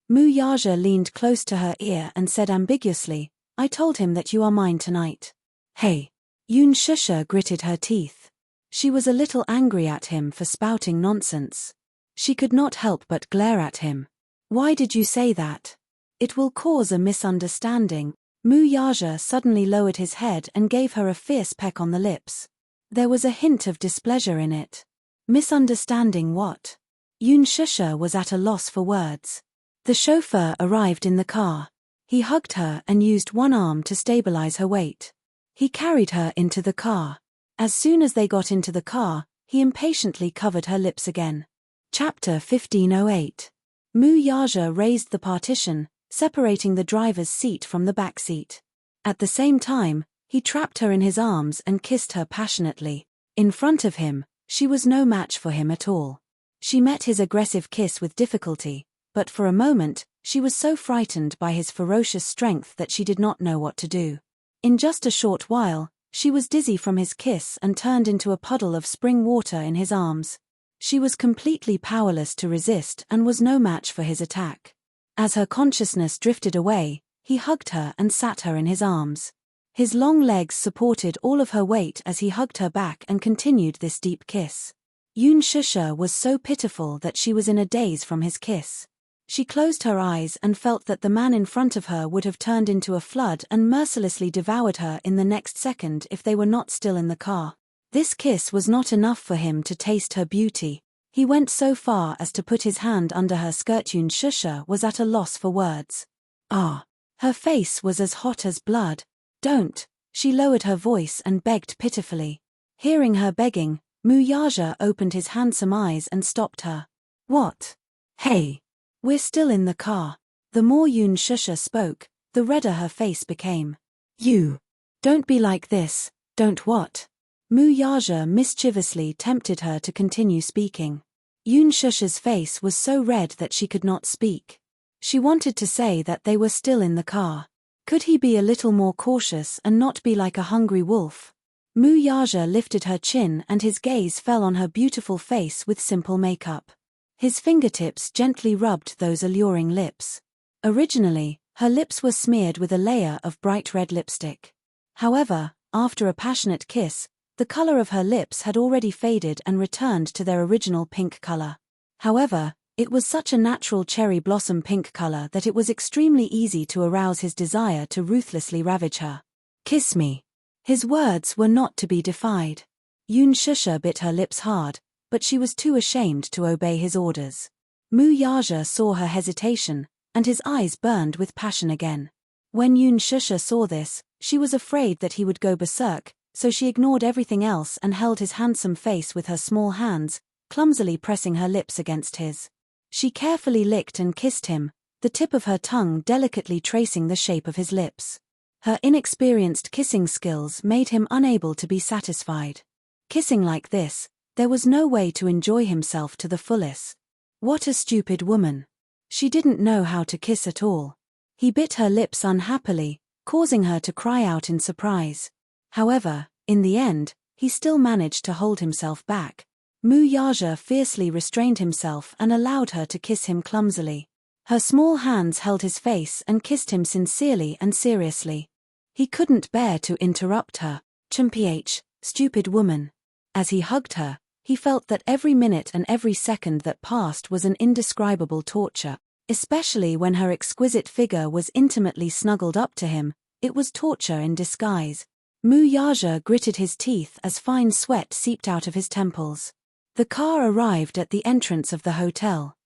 Mu Yaja leaned close to her ear and said ambiguously, "I told him that you are mine tonight." "Hey." Yun Shusha gritted her teeth. She was a little angry at him for spouting nonsense. She could not help but glare at him. "Why did you say that? It will cause a misunderstanding." Mu Yaja suddenly lowered his head and gave her a fierce peck on the lips. There was a hint of displeasure in it. Misunderstanding what? Yun Shusha was at a loss for words. The chauffeur arrived in the car. He hugged her and used one arm to stabilize her weight. He carried her into the car. As soon as they got into the car, he impatiently covered her lips again. Chapter 1508. Mu Yaja raised the partition, separating the driver's seat from the back seat. At the same time, he trapped her in his arms and kissed her passionately. In front of him, she was no match for him at all. She met his aggressive kiss with difficulty, but for a moment, she was so frightened by his ferocious strength that she did not know what to do. In just a short while, she was dizzy from his kiss and turned into a puddle of spring water in his arms. She was completely powerless to resist and was no match for his attack. As her consciousness drifted away, he hugged her and sat her in his arms. His long legs supported all of her weight as he hugged her back and continued this deep kiss. Yun Shusha was so pitiful that she was in a daze from his kiss. She closed her eyes and felt that the man in front of her would have turned into a flood and mercilessly devoured her in the next second if they were not still in the car. This kiss was not enough for him to taste her beauty. He went so far as to put his hand under her skirt. Yun Shusha was at a loss for words. "Ah." Her face was as hot as blood. "Don't." She lowered her voice and begged pitifully. Hearing her begging, Mu Yaja opened his handsome eyes and stopped her. "What?" "Hey. We're still in the car." The more Yun Shusha spoke, the redder her face became. "You. Don't be like this." "Don't what?" Mu Yaja mischievously tempted her to continue speaking. Yun Shusha's face was so red that she could not speak. She wanted to say that they were still in the car. Could he be a little more cautious and not be like a hungry wolf? Mu Yaja lifted her chin and his gaze fell on her beautiful face with simple makeup. His fingertips gently rubbed those alluring lips. Originally, her lips were smeared with a layer of bright red lipstick. However, after a passionate kiss, the color of her lips had already faded and returned to their original pink color. However, it was such a natural cherry blossom pink color that it was extremely easy to arouse his desire to ruthlessly ravage her. "Kiss me." His words were not to be defied. Yun Shusha bit her lips hard, but she was too ashamed to obey his orders. Mu Yaja saw her hesitation, and his eyes burned with passion again. When Yun Shusha saw this, she was afraid that he would go berserk, so she ignored everything else and held his handsome face with her small hands, clumsily pressing her lips against his. She carefully licked and kissed him, the tip of her tongue delicately tracing the shape of his lips. Her inexperienced kissing skills made him unable to be satisfied. Kissing like this, there was no way to enjoy himself to the fullest. What a stupid woman. She didn't know how to kiss at all. He bit her lips unhappily, causing her to cry out in surprise. However, in the end, he still managed to hold himself back. Mu Yaja fiercely restrained himself and allowed her to kiss him clumsily. Her small hands held his face and kissed him sincerely and seriously. He couldn't bear to interrupt her. "Chumph, stupid woman." As he hugged her, he felt that every minute and every second that passed was an indescribable torture. Especially when her exquisite figure was intimately snuggled up to him, it was torture in disguise. Mu Yaja gritted his teeth as fine sweat seeped out of his temples. The car arrived at the entrance of the hotel.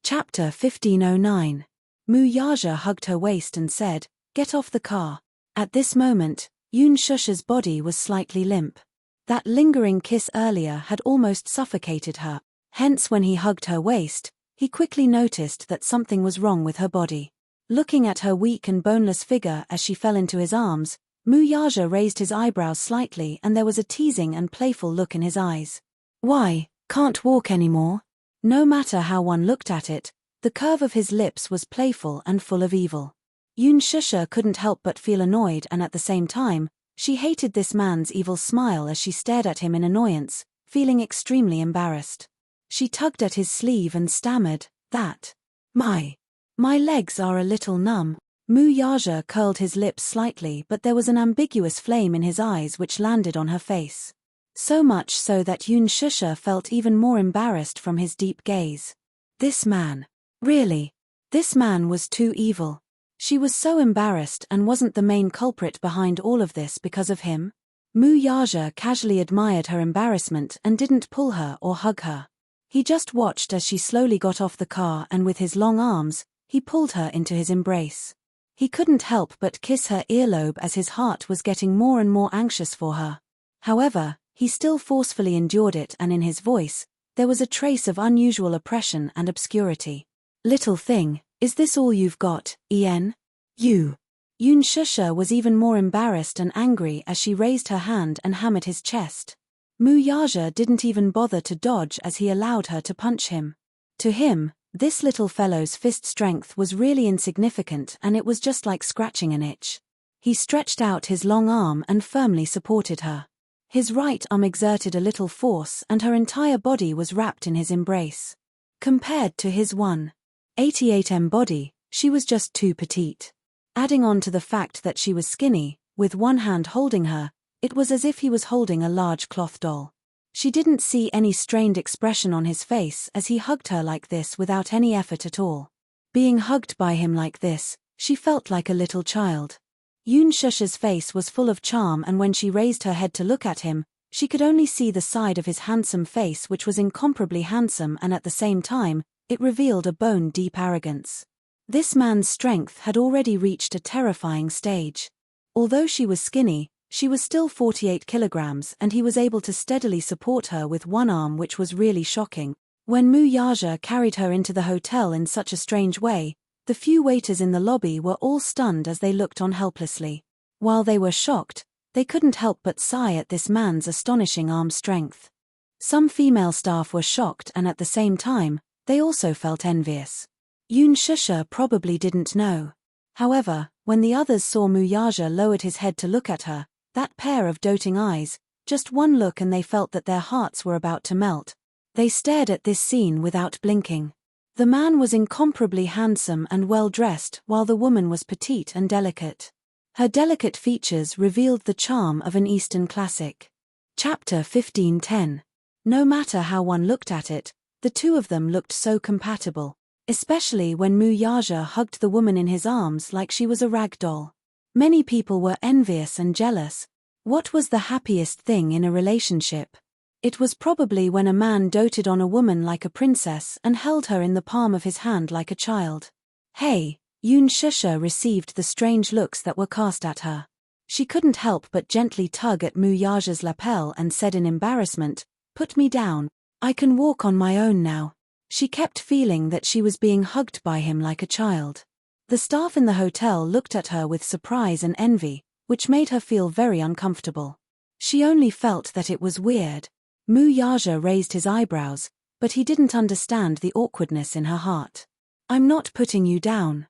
Chapter 1509. Mu Yaja hugged her waist and said, "Get off the car." At this moment, Yun Shusha's body was slightly limp. That lingering kiss earlier had almost suffocated her. Hence when he hugged her waist, he quickly noticed that something was wrong with her body. Looking at her weak and boneless figure as she fell into his arms, Muyaja raised his eyebrows slightly and there was a teasing and playful look in his eyes. Why, can't walk anymore? No matter how one looked at it, the curve of his lips was playful and full of evil. Shusha couldn't help but feel annoyed and at the same time, she hated this man's evil smile as she stared at him in annoyance, feeling extremely embarrassed. She tugged at his sleeve and stammered, My legs are a little numb. Muyaja curled his lips slightly but there was an ambiguous flame in his eyes which landed on her face. So much so that Shusha felt even more embarrassed from his deep gaze. This man. Really? This man was too evil. She was so embarrassed and wasn't the main culprit behind all of this because of him? Muyaja casually admired her embarrassment and didn't pull her or hug her. He just watched as she slowly got off the car and with his long arms, he pulled her into his embrace. He couldn't help but kiss her earlobe as his heart was getting more and more anxious for her. However, he still forcefully endured it and in his voice, there was a trace of unusual oppression and obscurity. Little thing, is this all you've got, Ian? Shusha was even more embarrassed and angry as she raised her hand and hammered his chest. Muyaja didn't even bother to dodge as he allowed her to punch him. To him, this little fellow's fist strength was really insignificant and it was just like scratching an itch. He stretched out his long arm and firmly supported her. His right arm exerted a little force and her entire body was wrapped in his embrace. Compared to his 188 body, she was just too petite. Adding on to the fact that she was skinny, with one hand holding her, it was as if he was holding a large cloth doll. She didn't see any strained expression on his face as he hugged her like this without any effort at all. Being hugged by him like this, she felt like a little child. Shusha's face was full of charm and when she raised her head to look at him, she could only see the side of his handsome face which was incomparably handsome and at the same time, it revealed a bone-deep arrogance. This man's strength had already reached a terrifying stage. Although she was skinny, she was still 48 kilograms and he was able to steadily support her with one arm which was really shocking. When Muyaja carried her into the hotel in such a strange way, the few waiters in the lobby were all stunned as they looked on helplessly. While they were shocked, they couldn't help but sigh at this man's astonishing arm strength. Some female staff were shocked and at the same time, they also felt envious. Shusha probably didn't know. However, when the others saw Muyaja lowered his head to look at her, that pair of doting eyes, just one look and they felt that their hearts were about to melt. They stared at this scene without blinking. The man was incomparably handsome and well-dressed while the woman was petite and delicate. Her delicate features revealed the charm of an Eastern classic. Chapter 15:10. No matter how one looked at it, the two of them looked so compatible, especially when Muyaja hugged the woman in his arms like she was a rag doll. Many people were envious and jealous. What was the happiest thing in a relationship? It was probably when a man doted on a woman like a princess and held her in the palm of his hand like a child. Hey, Shusha received the strange looks that were cast at her. She couldn't help but gently tug at Muyaja's lapel and said in embarrassment, "Put me down, I can walk on my own now." She kept feeling that she was being hugged by him like a child. The staff in the hotel looked at her with surprise and envy, which made her feel very uncomfortable. She only felt that it was weird. Muyaja raised his eyebrows, but he didn't understand the awkwardness in her heart. "I'm not putting you down."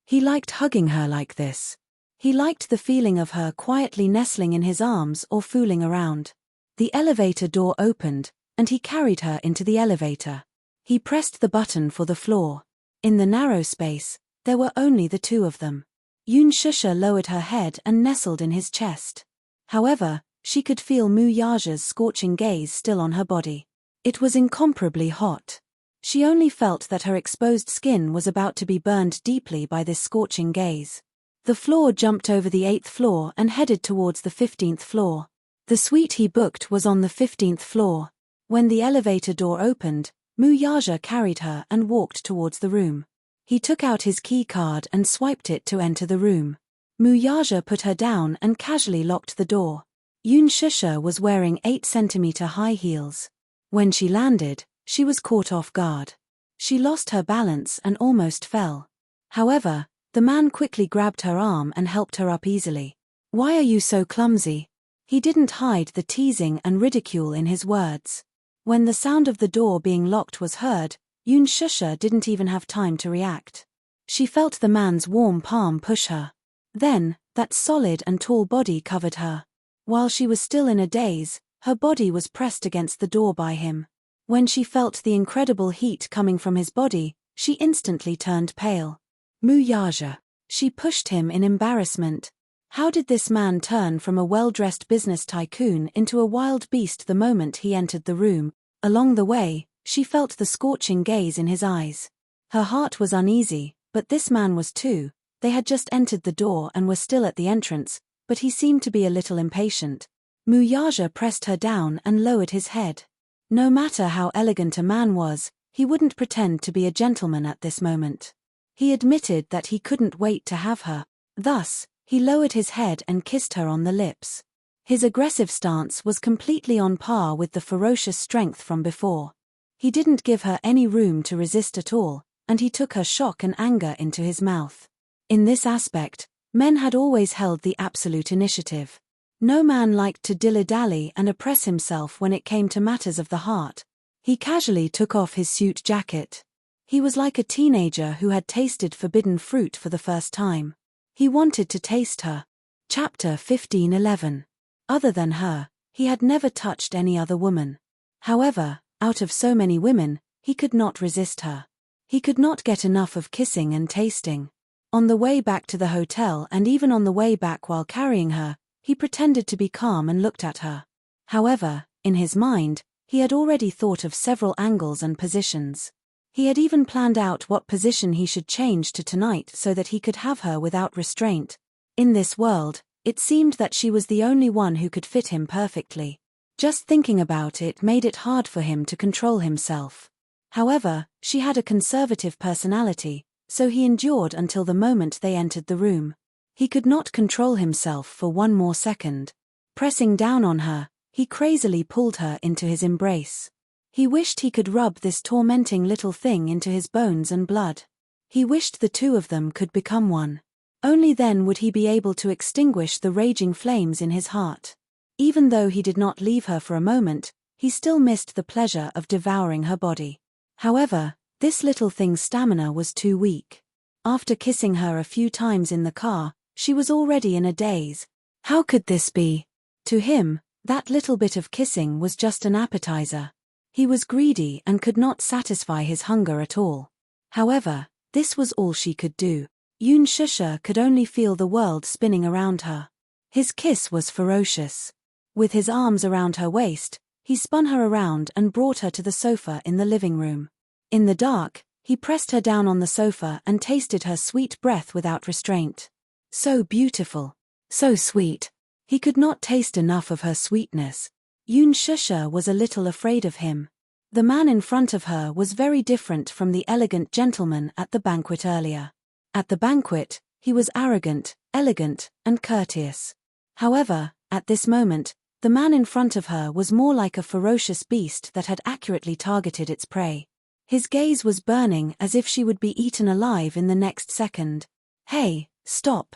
He liked hugging her like this. He liked the feeling of her quietly nestling in his arms or fooling around. The elevator door opened, and he carried her into the elevator. He pressed the button for the floor. In the narrow space, there were only the two of them. Shusha lowered her head and nestled in his chest. However, she could feel Muyaja's scorching gaze still on her body. It was incomparably hot. She only felt that her exposed skin was about to be burned deeply by this scorching gaze. The floor jumped over the 8th floor and headed towards the 15th floor. The suite he booked was on the 15th floor. When the elevator door opened, Muyaja carried her and walked towards the room. He took out his key card and swiped it to enter the room. Muyaja put her down and casually locked the door. Shusha was wearing 8-centimeter high heels. When she landed, she was caught off guard. She lost her balance and almost fell. However, the man quickly grabbed her arm and helped her up easily. "Why are you so clumsy?" He didn't hide the teasing and ridicule in his words. When the sound of the door being locked was heard, Shusha didn't even have time to react. She felt the man's warm palm push her. Then, that solid and tall body covered her. While she was still in a daze, her body was pressed against the door by him. When she felt the incredible heat coming from his body, she instantly turned pale. "Muyaja." She pushed him in embarrassment. How did this man turn from a well-dressed business tycoon into a wild beast the moment he entered the room? Along the way, she felt the scorching gaze in his eyes. Her heart was uneasy, but this man was too. They had just entered the door and were still at the entrance, but he seemed to be a little impatient. Muyaja pressed her down and lowered his head. No matter how elegant a man was, he wouldn't pretend to be a gentleman at this moment. He admitted that he couldn't wait to have her. Thus, he lowered his head and kissed her on the lips. His aggressive stance was completely on par with the ferocious strength from before. He didn't give her any room to resist at all, and he took her shock and anger into his mouth. In this aspect, men had always held the absolute initiative. No man liked to dilly-dally and oppress himself when it came to matters of the heart. He casually took off his suit jacket. He was like a teenager who had tasted forbidden fruit for the first time. He wanted to taste her. Chapter 15:11. Other than her, he had never touched any other woman. However, out of so many women, he could not resist her. He could not get enough of kissing and tasting. On the way back to the hotel and even on the way back while carrying her, he pretended to be calm and looked at her. However, in his mind, he had already thought of several angles and positions. He had even planned out what position he should change to tonight so that he could have her without restraint. In this world, it seemed that she was the only one who could fit him perfectly. Just thinking about it made it hard for him to control himself. However, she had a conservative personality, so he endured until the moment they entered the room. He could not control himself for one more second. Pressing down on her, he crazily pulled her into his embrace. He wished he could rub this tormenting little thing into his bones and blood. He wished the two of them could become one. Only then would he be able to extinguish the raging flames in his heart. Even though he did not leave her for a moment, he still missed the pleasure of devouring her body. However, this little thing's stamina was too weak. After kissing her a few times in the car, she was already in a daze. How could this be? To him, that little bit of kissing was just an appetizer. He was greedy and could not satisfy his hunger at all. However, this was all she could do. Shusha could only feel the world spinning around her. His kiss was ferocious. With his arms around her waist, he spun her around and brought her to the sofa in the living room. In the dark, he pressed her down on the sofa and tasted her sweet breath without restraint. So beautiful. So sweet. He could not taste enough of her sweetness. Shusha was a little afraid of him. The man in front of her was very different from the elegant gentleman at the banquet earlier. At the banquet, he was arrogant, elegant, and courteous. However, at this moment, the man in front of her was more like a ferocious beast that had accurately targeted its prey. His gaze was burning as if she would be eaten alive in the next second. "Hey, stop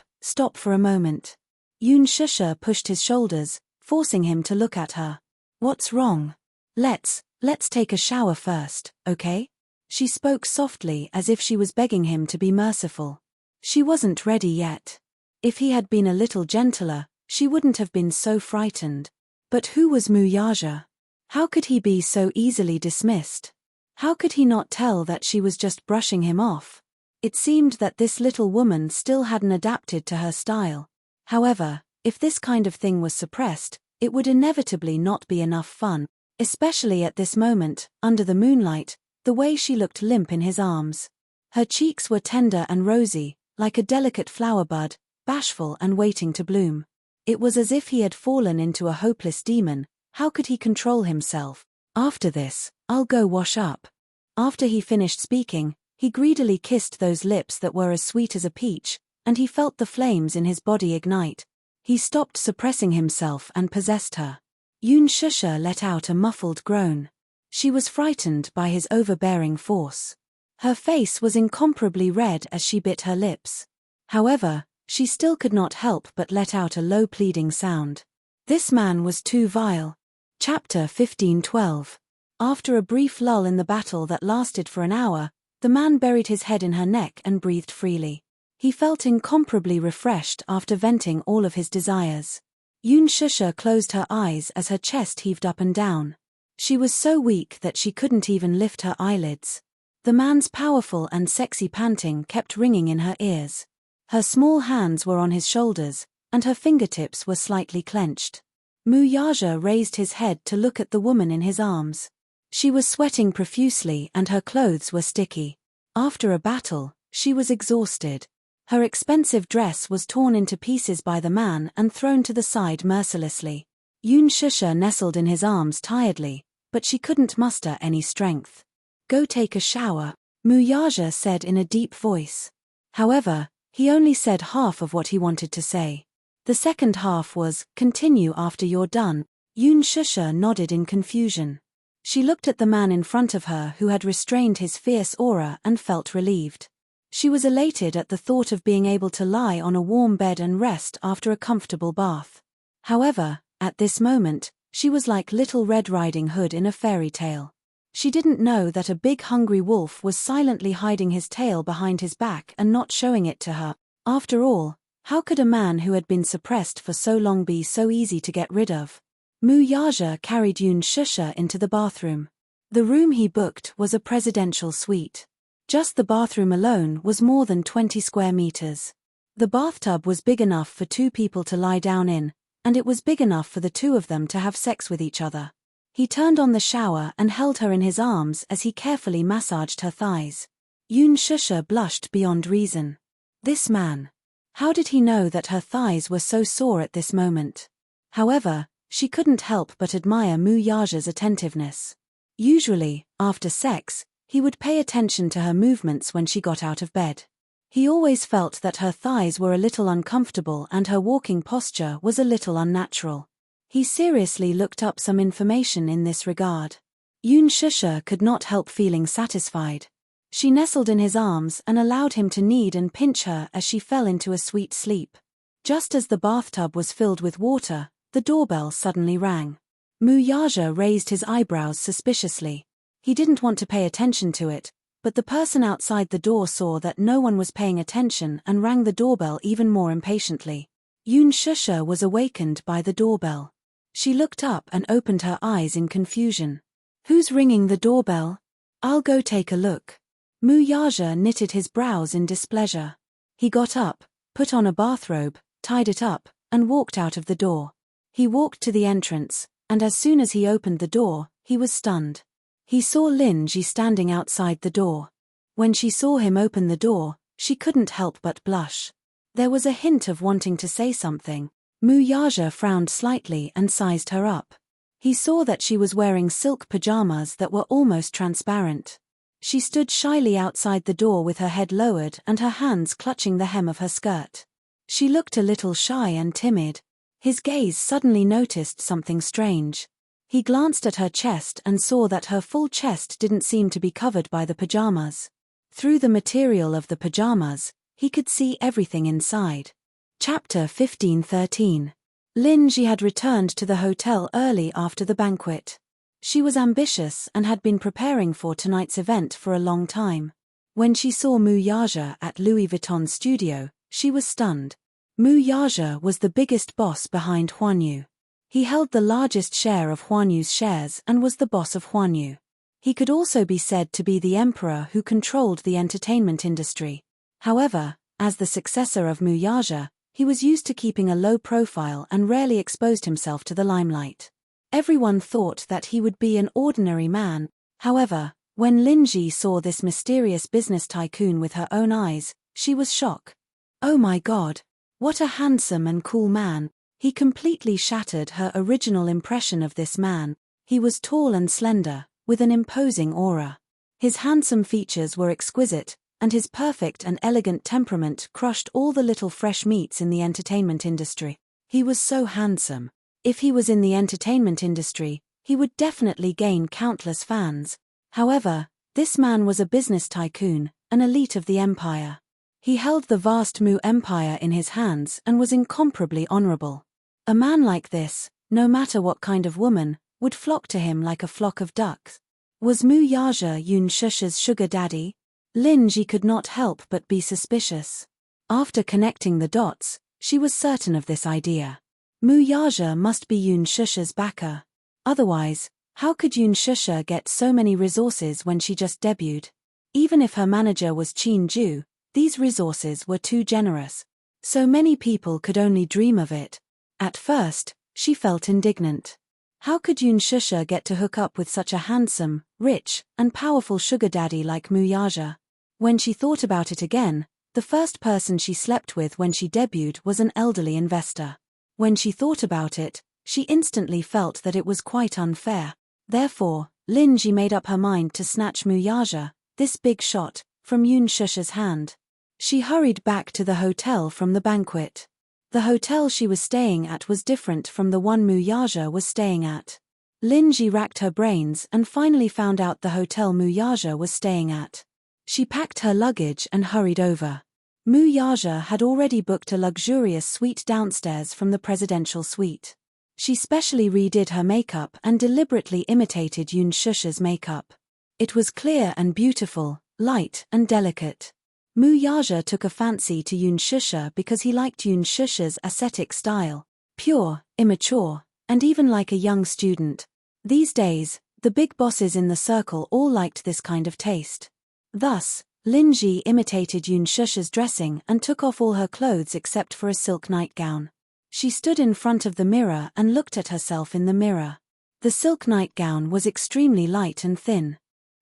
for a moment." Shusha pushed his shoulders, forcing him to look at her. "What's wrong? Let's take a shower first, okay?" She spoke softly as if she was begging him to be merciful. She wasn't ready yet. If he had been a little gentler, she wouldn't have been so frightened. But who was Muyaja? How could he be so easily dismissed? How could he not tell that she was just brushing him off? It seemed that this little woman still hadn't adapted to her style. However, if this kind of thing was suppressed, it would inevitably not be enough fun, especially at this moment, under the moonlight, the way she looked limp in his arms. Her cheeks were tender and rosy, like a delicate flower bud, bashful and waiting to bloom. It was as if he had fallen into a hopeless demon. How could he control himself? "After this, I'll go wash up." After he finished speaking, he greedily kissed those lips that were as sweet as a peach, and he felt the flames in his body ignite. He stopped suppressing himself and possessed her. Yoon Shusha let out a muffled groan. She was frightened by his overbearing force. Her face was incomparably red as she bit her lips. However, she still could not help but let out a low pleading sound. This man was too vile. Chapter 15:12. After a brief lull in the battle that lasted for an hour, the man buried his head in her neck and breathed freely. He felt incomparably refreshed after venting all of his desires. Yoon Shusha closed her eyes as her chest heaved up and down. She was so weak that she couldn't even lift her eyelids. The man's powerful and sexy panting kept ringing in her ears. Her small hands were on his shoulders, and her fingertips were slightly clenched. Muyaja raised his head to look at the woman in his arms. She was sweating profusely and her clothes were sticky. After a battle, she was exhausted. Her expensive dress was torn into pieces by the man and thrown to the side mercilessly. Yoon Shusha nestled in his arms tiredly, but she couldn't muster any strength. "Go take a shower," Muyaja said in a deep voice. However, he only said half of what he wanted to say. The second half was, "Continue after you're done." Yoon Shusha nodded in confusion. She looked at the man in front of her who had restrained his fierce aura and felt relieved. She was elated at the thought of being able to lie on a warm bed and rest after a comfortable bath. However, at this moment, she was like Little Red Riding Hood in a fairy tale. She didn't know that a big hungry wolf was silently hiding his tail behind his back and not showing it to her. After all, how could a man who had been suppressed for so long be so easy to get rid of? Muyaja carried Yoon Shusha into the bathroom. The room he booked was a presidential suite. Just the bathroom alone was more than 20 square meters. The bathtub was big enough for 2 people to lie down in, and it was big enough for the 2 of them to have sex with each other. He turned on the shower and held her in his arms as he carefully massaged her thighs. Yoon Shusha blushed beyond reason. This man. How did he know that her thighs were so sore at this moment? However, she couldn't help but admire Muyaja's attentiveness. Usually, after sex, he would pay attention to her movements when she got out of bed. He always felt that her thighs were a little uncomfortable and her walking posture was a little unnatural. He seriously looked up some information in this regard. Yoon Shusha could not help feeling satisfied. She nestled in his arms and allowed him to knead and pinch her as she fell into a sweet sleep. Just as the bathtub was filled with water, the doorbell suddenly rang. Muyaja raised his eyebrows suspiciously. He didn't want to pay attention to it, but the person outside the door saw that no one was paying attention and rang the doorbell even more impatiently. Yoon Shusha was awakened by the doorbell. She looked up and opened her eyes in confusion. "Who's ringing the doorbell? I'll go take a look." Muyaja knitted his brows in displeasure. He got up, put on a bathrobe, tied it up, and walked out of the door. He walked to the entrance, and as soon as he opened the door, he was stunned. He saw Lin Ji standing outside the door. When she saw him open the door, she couldn't help but blush. There was a hint of wanting to say something. Muyaja frowned slightly and sized her up. He saw that she was wearing silk pajamas that were almost transparent. She stood shyly outside the door with her head lowered and her hands clutching the hem of her skirt. She looked a little shy and timid. His gaze suddenly noticed something strange. He glanced at her chest and saw that her full chest didn't seem to be covered by the pajamas. Through the material of the pajamas, he could see everything inside. Chapter 15:13. Lin Ji had returned to the hotel early after the banquet. She was ambitious and had been preparing for tonight's event for a long time. When she saw Muyaja at Louis Vuitton's studio, she was stunned. Muyaja was the biggest boss behind Huanyu. He held the largest share of Huanyu's shares and was the boss of Huanyu. He could also be said to be the emperor who controlled the entertainment industry. However, as the successor of Muyaja, he was used to keeping a low profile and rarely exposed himself to the limelight. Everyone thought that he would be an ordinary man. However, when Lin Ji saw this mysterious business tycoon with her own eyes, she was shocked. Oh my God! What a handsome and cool man. He completely shattered her original impression of this man. He was tall and slender, with an imposing aura. His handsome features were exquisite, and his perfect and elegant temperament crushed all the little fresh meats in the entertainment industry. He was so handsome. If he was in the entertainment industry, he would definitely gain countless fans. However, this man was a business tycoon, an elite of the empire. He held the vast Mu Empire in his hands and was incomparably honorable. A man like this, no matter what kind of woman, would flock to him like a flock of ducks. Was Mu Yaja Yun Shusha's sugar daddy? Lin Ji could not help but be suspicious. After connecting the dots, she was certain of this idea. Mu Yaja must be Yun Shusha's backer. Otherwise, how could Yun Shusha get so many resources when she just debuted? Even if her manager was Qin Ju, these resources were too generous. So many people could only dream of it. At first, she felt indignant. How could Yun Shusha get to hook up with such a handsome, rich, and powerful sugar daddy like Mu Yaja? When she thought about it again, the first person she slept with when she debuted was an elderly investor. When she thought about it, she instantly felt that it was quite unfair. Therefore, Lin Ji made up her mind to snatch Mu Yaja, this big shot, from Yun Shusha's hand. She hurried back to the hotel from the banquet. The hotel she was staying at was different from the one Mu Yaja was staying at. Lin Ji racked her brains and finally found out the hotel Mu Yaja was staying at. She packed her luggage and hurried over. Mu Yaja had already booked a luxurious suite downstairs from the presidential suite. She specially redid her makeup and deliberately imitated Yun Shusha's makeup. It was clear and beautiful, light and delicate. Mu Yaja took a fancy to Yun Shusha because he liked Yun Shusha's aesthetic style, pure, immature, and even like a young student. These days, the big bosses in the circle all liked this kind of taste. Thus, Lin Ji imitated Yun Shusha's dressing and took off all her clothes except for a silk nightgown. She stood in front of the mirror and looked at herself in the mirror. The silk nightgown was extremely light and thin.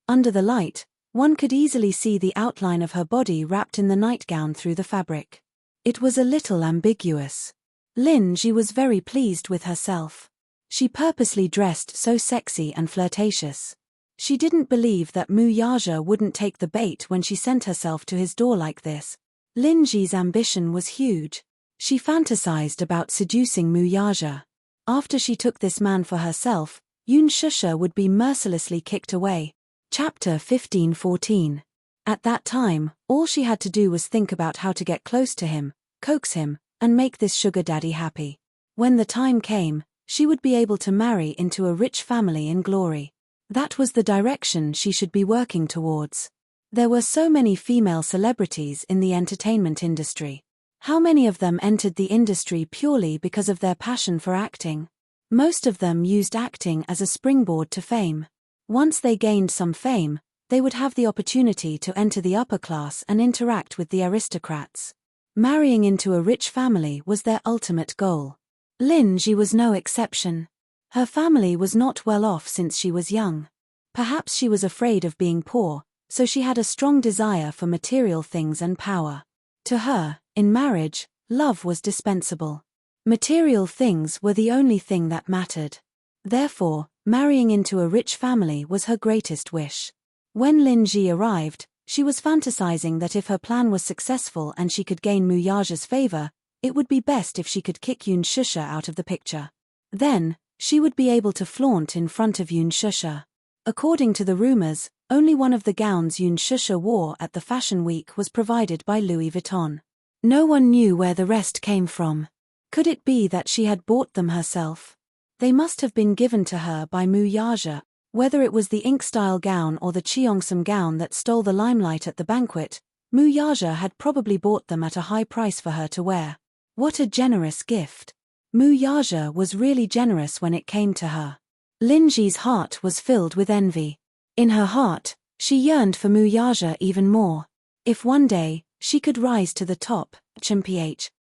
Under the light, one could easily see the outline of her body wrapped in the nightgown through the fabric. It was a little ambiguous. Lin Ji was very pleased with herself. She purposely dressed so sexy and flirtatious. She didn't believe that Mu Yaja wouldn't take the bait when she sent herself to his door like this. Lin Ji's ambition was huge. She fantasized about seducing Mu Yaja. After she took this man for herself, Yun Shusha would be mercilessly kicked away. Chapter 15-14. At that time, all she had to do was think about how to get close to him, coax him, and make this sugar daddy happy. When the time came, she would be able to marry into a rich family in glory. That was the direction she should be working towards. There were so many female celebrities in the entertainment industry. How many of them entered the industry purely because of their passion for acting? Most of them used acting as a springboard to fame. Once they gained some fame, they would have the opportunity to enter the upper class and interact with the aristocrats. Marrying into a rich family was their ultimate goal. Lin Ji was no exception. Her family was not well off since she was young. Perhaps she was afraid of being poor, so she had a strong desire for material things and power. To her, in marriage, love was dispensable. Material things were the only thing that mattered. Therefore, marrying into a rich family was her greatest wish. When Lin Ji arrived, she was fantasizing that if her plan was successful and she could gain Mu Yaja's favor, it would be best if she could kick Yun Shusha out of the picture. Then, she would be able to flaunt in front of Yun Shusha. According to the rumors, only one of the gowns Yun Shusha wore at the Fashion Week was provided by Louis Vuitton. No one knew where the rest came from. Could it be that she had bought them herself? They must have been given to her by Mu Yaja. Whether it was the ink-style gown or the Cheongsam gown that stole the limelight at the banquet, Mu Yaja had probably bought them at a high price for her to wear. What a generous gift. Mu Yaja was really generous when it came to her. Lin Ji's heart was filled with envy. In her heart, she yearned for Mu Yaja even more. If one day, she could rise to the top,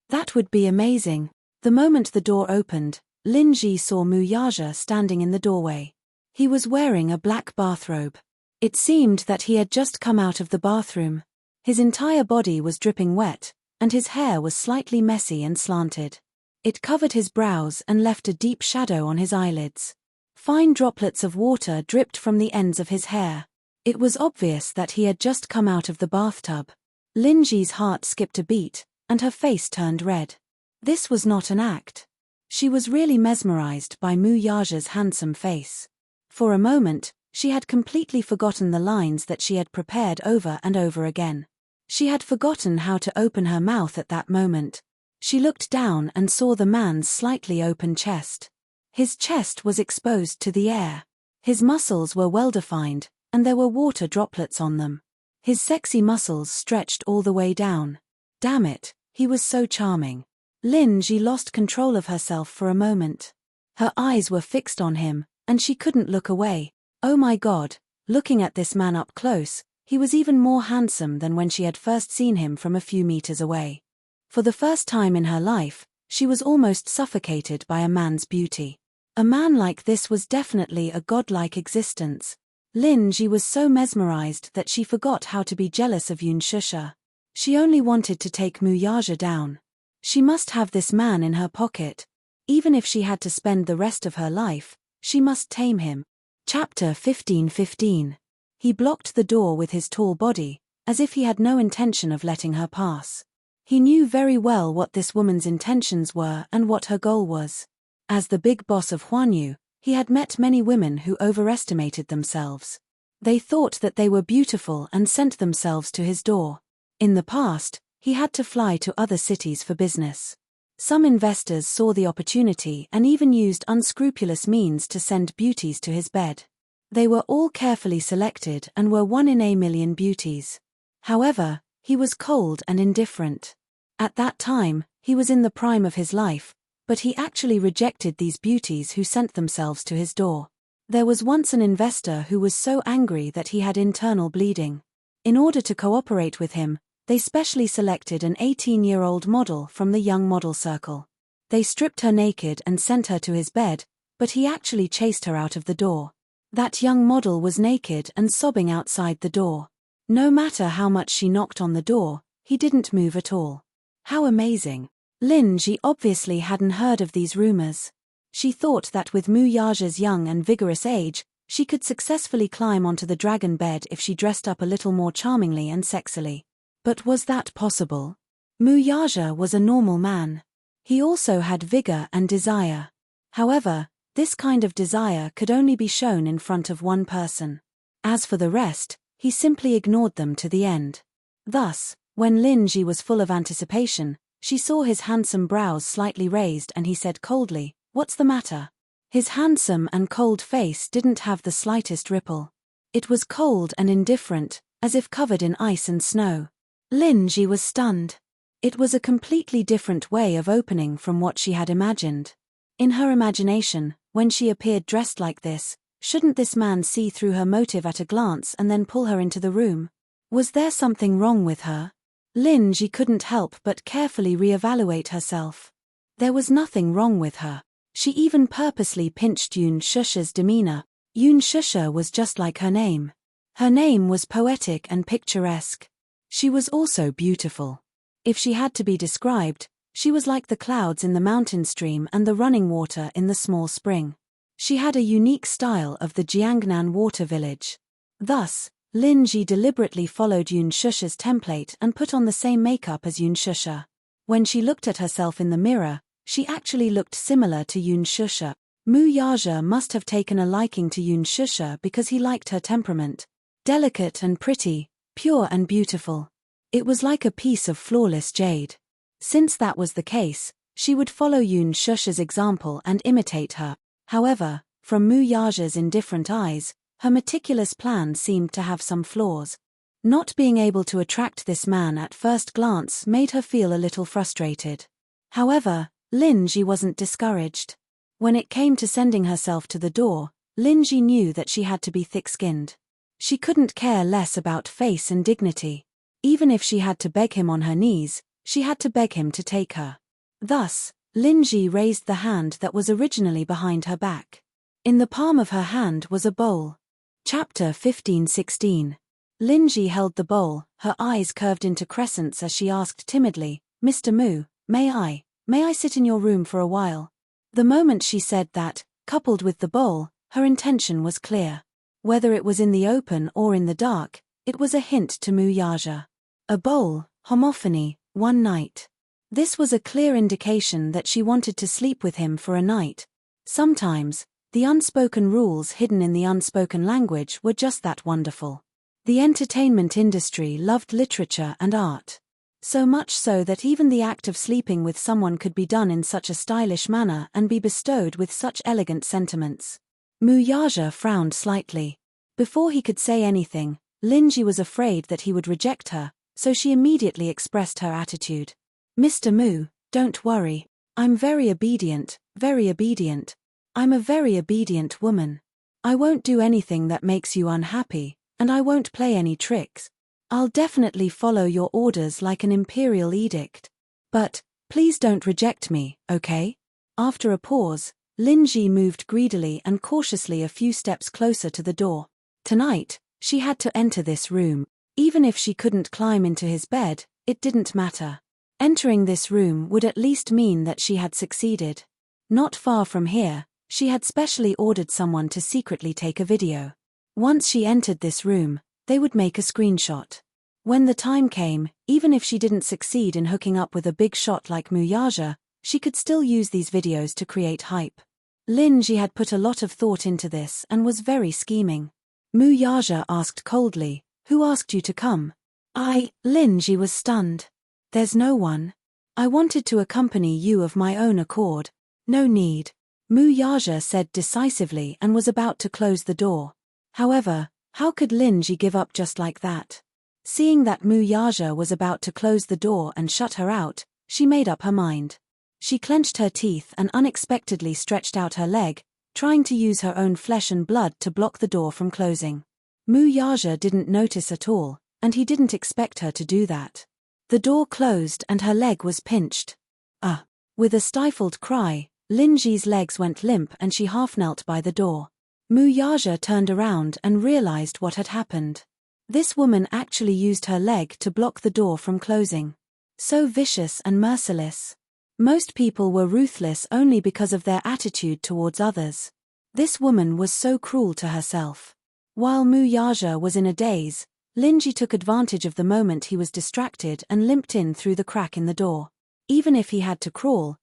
that would be amazing. The moment the door opened, Lin Ji saw Mu Yaja standing in the doorway. He was wearing a black bathrobe. It seemed that he had just come out of the bathroom. His entire body was dripping wet, and his hair was slightly messy and slanted. It covered his brows and left a deep shadow on his eyelids. Fine droplets of water dripped from the ends of his hair. It was obvious that he had just come out of the bathtub. Lin Ji's heart skipped a beat, and her face turned red. This was not an act. She was really mesmerized by Mu Yaja's handsome face. For a moment, she had completely forgotten the lines that she had prepared over and over again. She had forgotten how to open her mouth at that moment. She looked down and saw the man's slightly open chest. His chest was exposed to the air. His muscles were well-defined, and there were water droplets on them. His sexy muscles stretched all the way down. Damn it, he was so charming. Lin Ji lost control of herself for a moment. Her eyes were fixed on him, and she couldn't look away. Oh my God, looking at this man up close, he was even more handsome than when she had first seen him from a few meters away. For the first time in her life, she was almost suffocated by a man's beauty. A man like this was definitely a godlike existence. Lin Ji was so mesmerized that she forgot how to be jealous of Shusha. She only wanted to take Mu Yaja down. She must have this man in her pocket. Even if she had to spend the rest of her life, she must tame him. Chapter 15:15. He blocked the door with his tall body, as if he had no intention of letting her pass. He knew very well what this woman's intentions were and what her goal was. As the big boss of Huanyu, he had met many women who overestimated themselves. They thought that they were beautiful and sent themselves to his door. In the past, he had to fly to other cities for business. Some investors saw the opportunity and even used unscrupulous means to send beauties to his bed. They were all carefully selected and were 1 in a million beauties. However, he was cold and indifferent. At that time, he was in the prime of his life, but he actually rejected these beauties who sent themselves to his door. There was once an investor who was so angry that he had internal bleeding. In order to cooperate with him, they specially selected an 18-year-old model from the young model circle. They stripped her naked and sent her to his bed, but he actually chased her out of the door. That young model was naked and sobbing outside the door. No matter how much she knocked on the door, he didn't move at all. How amazing. Lin Ji obviously hadn't heard of these rumors. She thought that with Mu Yaja's young and vigorous age, she could successfully climb onto the dragon bed if she dressed up a little more charmingly and sexily. But was that possible? Mu Yaja was a normal man. He also had vigor and desire. However, this kind of desire could only be shown in front of one person. As for the rest, he simply ignored them to the end. Thus, when Lin Ji was full of anticipation, she saw his handsome brows slightly raised and he said coldly, "What's the matter?" His handsome and cold face didn't have the slightest ripple. It was cold and indifferent, as if covered in ice and snow. Lin Ji was stunned. It was a completely different way of opening from what she had imagined. In her imagination, when she appeared dressed like this, shouldn't this man see through her motive at a glance and then pull her into the room? Was there something wrong with her? Lin Ji couldn't help but carefully re-evaluate herself. There was nothing wrong with her. She even purposely pinched Shusha's demeanor. Shusha was just like her name. Her name was poetic and picturesque. She was also beautiful. If she had to be described, she was like the clouds in the mountain stream and the running water in the small spring. She had a unique style of the Jiangnan water village. Thus, Lin Ji deliberately followed Shusha's template and put on the same makeup as Shusha. When she looked at herself in the mirror, she actually looked similar to Shusha. Mu Yaja must have taken a liking to Shusha because he liked her temperament. Delicate and pretty, pure and beautiful. It was like a piece of flawless jade. Since that was the case, she would follow Shusha's example and imitate her. However, from Mu Yaja's indifferent eyes, her meticulous plan seemed to have some flaws. Not being able to attract this man at first glance made her feel a little frustrated. However, Lin Ji wasn't discouraged. When it came to sending herself to the door, Lin Ji knew that she had to be thick-skinned. She couldn't care less about face and dignity. Even if she had to beg him on her knees, she had to beg him to take her. Thus, Lin Ji raised the hand that was originally behind her back. In the palm of her hand was a bowl. Chapter 15:16. Lin Ji held the bowl, her eyes curved into crescents as she asked timidly, "Mr. Mu, may I sit in your room for a while?" The moment she said that, coupled with the bowl, her intention was clear. Whether it was in the open or in the dark, it was a hint to Mu Yaja. A bowl, homophony, one night. This was a clear indication that she wanted to sleep with him for a night. Sometimes, the unspoken rules hidden in the unspoken language were just that wonderful. The entertainment industry loved literature and art. So much so that even the act of sleeping with someone could be done in such a stylish manner and be bestowed with such elegant sentiments. Muyaja frowned slightly. Before he could say anything, Linji was afraid that he would reject her, so she immediately expressed her attitude. Mr. Mu, don't worry. I'm very obedient, very obedient. I'm a very obedient woman. I won't do anything that makes you unhappy, and I won't play any tricks. I'll definitely follow your orders like an imperial edict. But, please don't reject me, okay? After a pause, Linji moved greedily and cautiously a few steps closer to the door. Tonight, she had to enter this room. Even if she couldn't climb into his bed, it didn't matter. Entering this room would at least mean that she had succeeded. Not far from here, she had specially ordered someone to secretly take a video. Once she entered this room, they would make a screenshot. When the time came, even if she didn't succeed in hooking up with a big shot like Muyaja, she could still use these videos to create hype. Linji had put a lot of thought into this and was very scheming. Muyaja asked coldly, "Who asked you to come?" Linji was stunned. "There's no one. I wanted to accompany you of my own accord. No need," Muyaja said decisively and was about to close the door. However, how could Linji give up just like that? Seeing that Muyaja was about to close the door and shut her out, she made up her mind. She clenched her teeth and unexpectedly stretched out her leg, trying to use her own flesh and blood to block the door from closing. Muyaja didn't notice at all, and he didn't expect her to do that. The door closed and her leg was pinched. With a stifled cry, Linji's legs went limp and she half knelt by the door. Muyaja turned around and realized what had happened. This woman actually used her leg to block the door from closing. So vicious and merciless. Most people were ruthless only because of their attitude towards others. This woman was so cruel to herself. While Muyaja was in a daze, Linji took advantage of the moment he was distracted and limped in through the crack in the door. Even if he had to crawl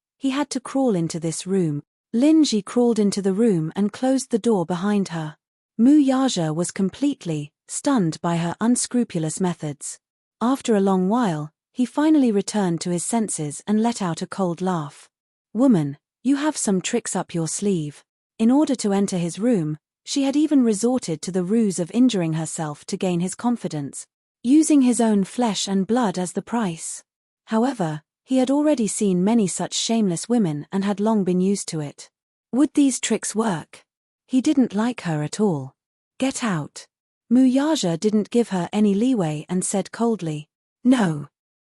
into this room. Linji crawled into the room and closed the door behind her. Muyaja was completely stunned by her unscrupulous methods. After a long while, he finally returned to his senses and let out a cold laugh. "Woman, you have some tricks up your sleeve." In order to enter his room, she had even resorted to the ruse of injuring herself to gain his confidence, using his own flesh and blood as the price. However, he had already seen many such shameless women and had long been used to it. Would these tricks work? He didn't like her at all. "Get out." Muyaja didn't give her any leeway and said coldly, "No."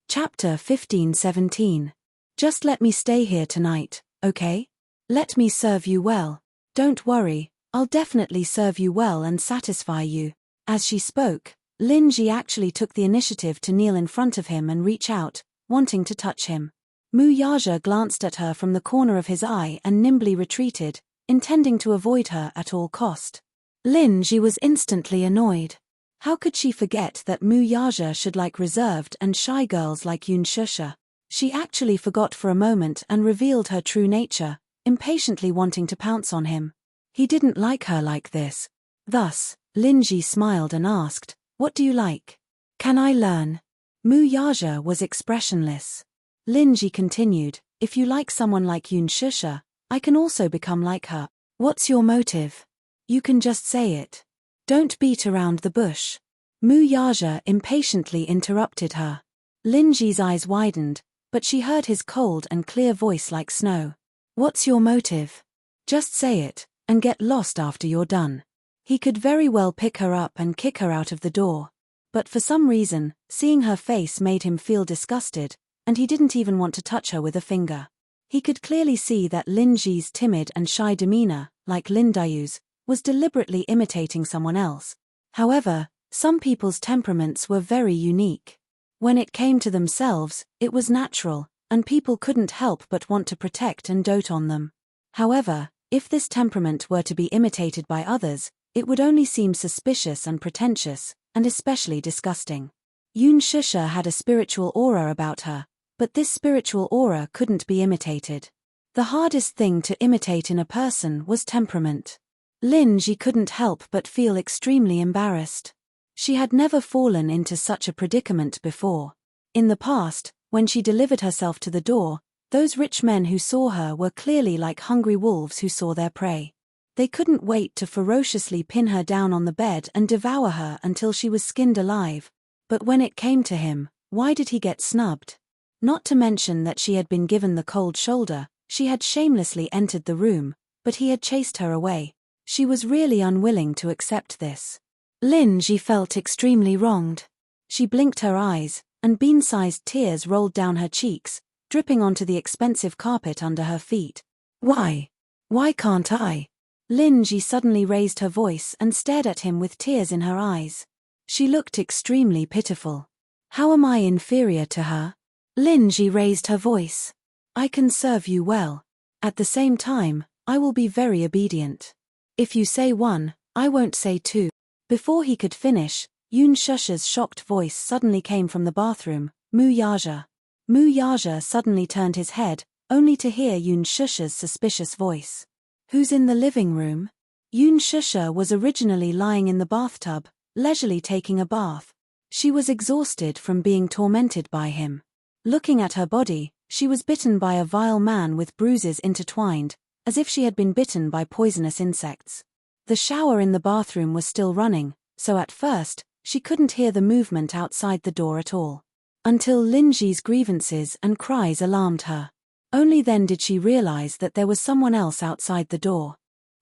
Chapter 15:17. Just let me stay here tonight, okay? Let me serve you well. Don't worry, I'll definitely serve you well and satisfy you. As she spoke, Linji actually took the initiative to kneel in front of him and reach out, wanting to touch him. Muyaja glanced at her from the corner of his eye and nimbly retreated, intending to avoid her at all cost. Linji was instantly annoyed. How could she forget that Muyaja should like reserved and shy girls like Yunshusha? She actually forgot for a moment and revealed her true nature, impatiently wanting to pounce on him. He didn't like her like this. Thus, Linji smiled and asked, "What do you like? Can I learn?" Muyaja was expressionless. Linji continued, "If you like someone like Yunshusha, I can also become like her. What's your motive? You can just say it. Don't beat around the bush." Muyaja impatiently interrupted her. Linji's eyes widened, but she heard his cold and clear voice like snow. "What's your motive? Just say it, and get lost after you're done." He could very well pick her up and kick her out of the door. But for some reason, seeing her face made him feel disgusted, and he didn't even want to touch her with a finger. He could clearly see that Linji's timid and shy demeanor, like Lindayu's, was deliberately imitating someone else. However, some people's temperaments were very unique. When it came to themselves, it was natural, and people couldn't help but want to protect and dote on them. However, if this temperament were to be imitated by others, it would only seem suspicious and pretentious, and especially disgusting. Yunshusha had a spiritual aura about her, But this spiritual aura couldn't be imitated. The hardest thing to imitate in a person was temperament. Lin Ji couldn't help but feel extremely embarrassed. She had never fallen into such a predicament before. In the past, when she delivered herself to the door, those rich men who saw her were clearly like hungry wolves who saw their prey. They couldn't wait to ferociously pin her down on the bed and devour her until she was skinned alive. But when it came to him, why did he get snubbed? Not to mention that she had been given the cold shoulder, she had shamelessly entered the room, but he had chased her away. She was really unwilling to accept this. Lin Ji felt extremely wronged. She blinked her eyes, and bean-sized tears rolled down her cheeks, dripping onto the expensive carpet under her feet. Why? Why can't I? Lin Ji suddenly raised her voice and stared at him with tears in her eyes. She looked extremely pitiful. How am I inferior to her? Lin Ji raised her voice. I can serve you well. At the same time, I will be very obedient. If you say one, I won't say two. Before he could finish, Yun Shusha's shocked voice suddenly came from the bathroom. Mu Yaja. Mu Yaja suddenly turned his head, only to hear Yun Shusha's suspicious voice. Who's in the living room? Yun Shusha was originally lying in the bathtub, leisurely taking a bath. She was exhausted from being tormented by him. Looking at her body, she was bitten by a vile man with bruises intertwined, as if she had been bitten by poisonous insects. The shower in the bathroom was still running, so at first, she couldn't hear the movement outside the door at all. Until Lin Ji's grievances and cries alarmed her. Only then did she realize that there was someone else outside the door.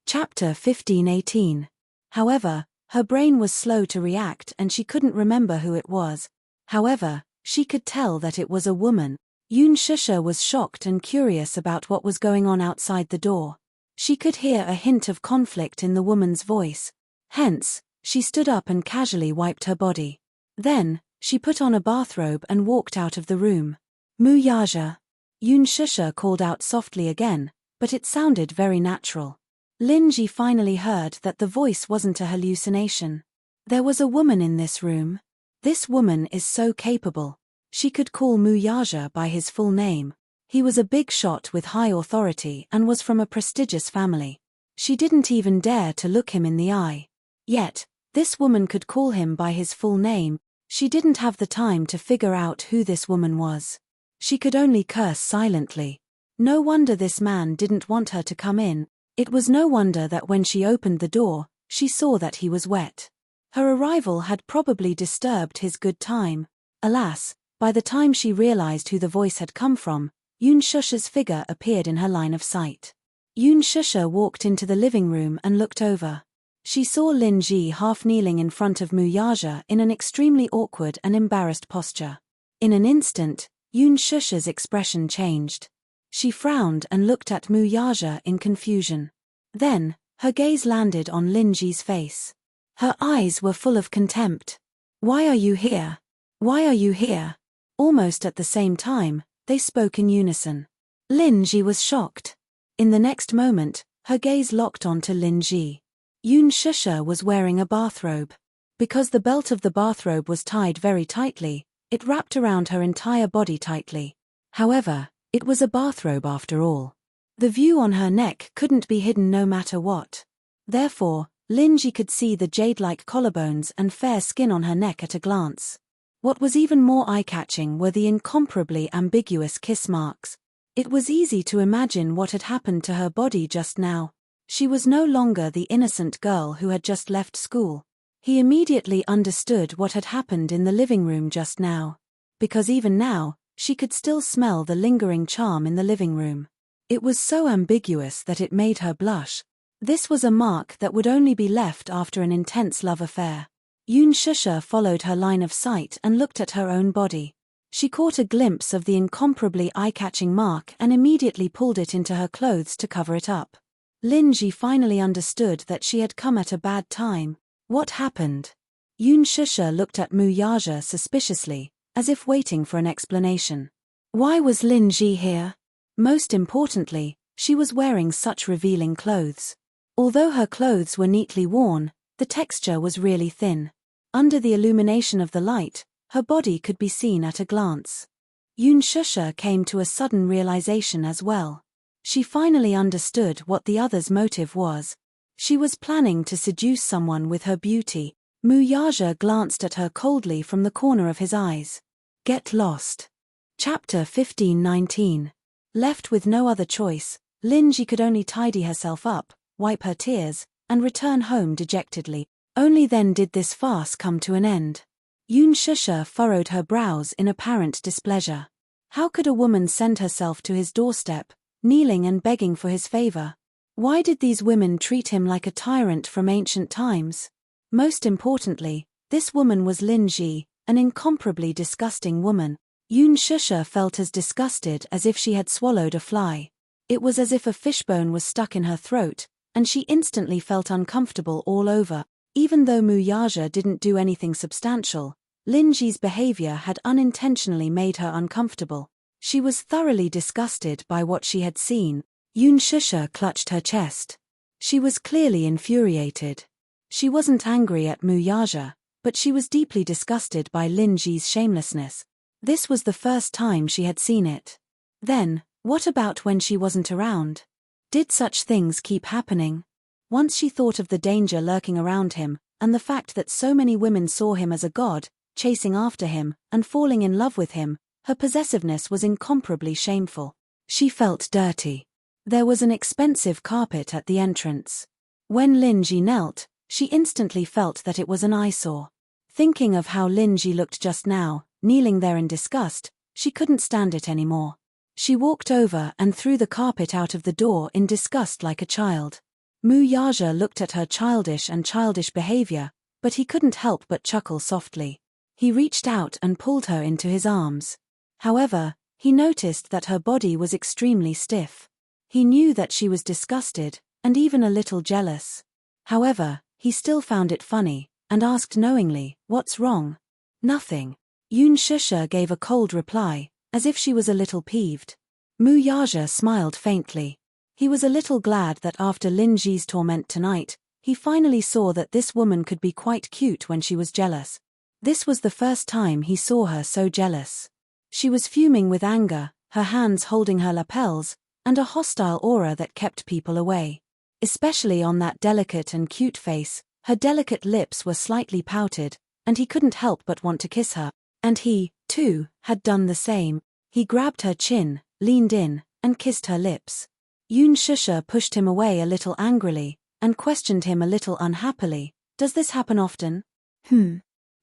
Chapter 15:18. However, her brain was slow to react and she couldn't remember who it was. However, she could tell that it was a woman. Yun Shusha was shocked and curious about what was going on outside the door. She could hear a hint of conflict in the woman's voice. Hence, she stood up and casually wiped her body. Then, she put on a bathrobe and walked out of the room. Mu Yaja. Yun Shusha called out softly again, but it sounded very natural. Lin Ji finally heard that the voice wasn't a hallucination. There was a woman in this room. This woman is so capable. She could call Mu Yaja by his full name. He was a big shot with high authority and was from a prestigious family. She didn't even dare to look him in the eye. Yet, this woman could call him by his full name. She didn't have the time to figure out who this woman was. She could only curse silently. No wonder this man didn't want her to come in. It was no wonder that when she opened the door, she saw that he was wet. Her arrival had probably disturbed his good time. Alas, by the time she realized who the voice had come from, Yun Shusha's figure appeared in her line of sight. Yun Shusha walked into the living room and looked over. She saw Lin Ji half kneeling in front of Mu Yaja in an extremely awkward and embarrassed posture. In an instant, Yun Shusha's expression changed. She frowned and looked at Mu Yaja in confusion. Then, her gaze landed on Lin Ji's face. Her eyes were full of contempt. Why are you here? Why are you here? Almost at the same time, they spoke in unison. Lin Ji was shocked. In the next moment, her gaze locked onto Lin Ji. Yun Shusha was wearing a bathrobe. Because the belt of the bathrobe was tied very tightly, it wrapped around her entire body tightly. However, it was a bathrobe after all. The view on her neck couldn't be hidden no matter what. Therefore, Lin Ji could see the jade-like collarbones and fair skin on her neck at a glance. What was even more eye-catching were the incomparably ambiguous kiss marks. It was easy to imagine what had happened to her body just now. She was no longer the innocent girl who had just left school. He immediately understood what had happened in the living room just now. Because even now, she could still smell the lingering charm in the living room. It was so ambiguous that it made her blush. This was a mark that would only be left after an intense love affair. Yun Shusha followed her line of sight and looked at her own body. She caught a glimpse of the incomparably eye-catching mark and immediately pulled it into her clothes to cover it up. Lin Ji finally understood that she had come at a bad time. What happened? Yun Shusha looked at Mu Yaja suspiciously, as if waiting for an explanation. Why was Lin Ji here? Most importantly, she was wearing such revealing clothes. Although her clothes were neatly worn, the texture was really thin. Under the illumination of the light, her body could be seen at a glance. Yun Shusha came to a sudden realization as well. She finally understood what the other's motive was. She was planning to seduce someone with her beauty. Mu Yaja glanced at her coldly from the corner of his eyes. Get lost. Chapter 15:19. Left with no other choice, Lin Ji could only tidy herself up, wipe her tears, and return home dejectedly. Only then did this farce come to an end. Yun Shusha furrowed her brows in apparent displeasure. How could a woman send herself to his doorstep, kneeling and begging for his favor? Why did these women treat him like a tyrant from ancient times? Most importantly, this woman was Lin Ji, an incomparably disgusting woman. Yun Shusha felt as disgusted as if she had swallowed a fly. It was as if a fishbone was stuck in her throat, and she instantly felt uncomfortable all over. Even though Mu Yaja didn't do anything substantial, Lin Ji's behavior had unintentionally made her uncomfortable. She was thoroughly disgusted by what she had seen. Yun Shusha clutched her chest. She was clearly infuriated. She wasn't angry at Mu Yaja, but she was deeply disgusted by Lin Ji's shamelessness. This was the first time she had seen it. Then, what about when she wasn't around? Did such things keep happening? Once she thought of the danger lurking around him, and the fact that so many women saw him as a god, chasing after him, and falling in love with him, her possessiveness was incomparably shameful. She felt dirty. There was an expensive carpet at the entrance. When Lin Ji knelt, she instantly felt that it was an eyesore. Thinking of how Lin Ji looked just now, kneeling there in disgust, she couldn't stand it anymore. She walked over and threw the carpet out of the door in disgust like a child. Mu Yaja looked at her childish behavior, but he couldn't help but chuckle softly. He reached out and pulled her into his arms. However, he noticed that her body was extremely stiff. He knew that she was disgusted, and even a little jealous. However, he still found it funny, and asked knowingly, "What's wrong?" "Nothing." Yun Shusha gave a cold reply, as if she was a little peeved. Mu Yaja smiled faintly. He was a little glad that after Lin Ji's torment tonight, he finally saw that this woman could be quite cute when she was jealous. This was the first time he saw her so jealous. She was fuming with anger, her hands holding her lapels, and a hostile aura that kept people away. Especially on that delicate and cute face, her delicate lips were slightly pouted, and he couldn't help but want to kiss her. And he, too, had done the same. He grabbed her chin, leaned in, and kissed her lips. Yun Shusha pushed him away a little angrily, and questioned him a little unhappily, "Does this happen often?"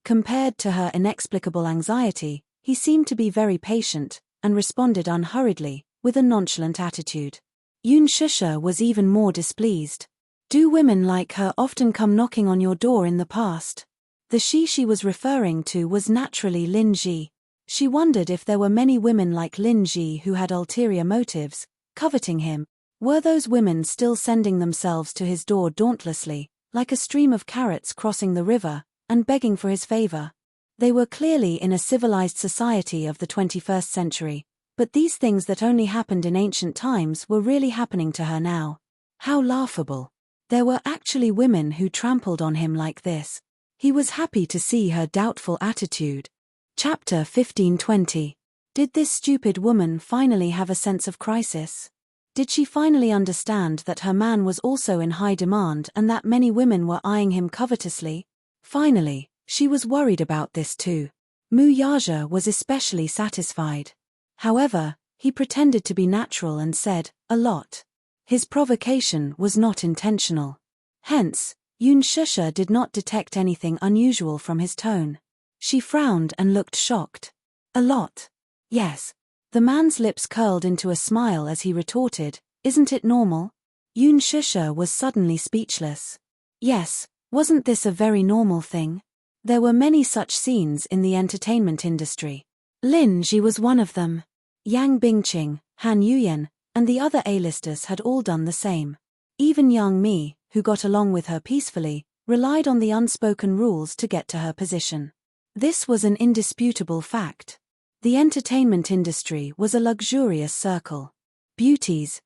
Compared to her inexplicable anxiety, he seemed to be very patient, and responded unhurriedly, with a nonchalant attitude. Yun Shusha was even more displeased. Do women like her often come knocking on your door in the past? The she was referring to was naturally Lin Ji. She wondered if there were many women like Lin Ji who had ulterior motives, coveting him. Were those women still sending themselves to his door dauntlessly, like a stream of carrots crossing the river, and begging for his favor? They were clearly in a civilized society of the 21st century, but these things that only happened in ancient times were really happening to her now. How laughable. There were actually women who trampled on him like this. He was happy to see her doubtful attitude. Chapter 15:20. Did this stupid woman finally have a sense of crisis? Did she finally understand that her man was also in high demand and that many women were eyeing him covetously? Finally, she was worried about this too. Mu Yaja was especially satisfied. However, he pretended to be natural and said, "A lot." His provocation was not intentional. Hence, Yun Shusha did not detect anything unusual from his tone. She frowned and looked shocked. "A lot?" "Yes." The man's lips curled into a smile as he retorted, "Isn't it normal?" Yun Shusha was suddenly speechless. Yes, wasn't this a very normal thing? There were many such scenes in the entertainment industry. Lin Ji was one of them. Yang Bingqing, Han Yuyan, and the other A-listers had all done the same. Even Yang Mi, who got along with her peacefully, relied on the unspoken rules to get to her position. This was an indisputable fact. The entertainment industry was a luxurious circle. Beauties,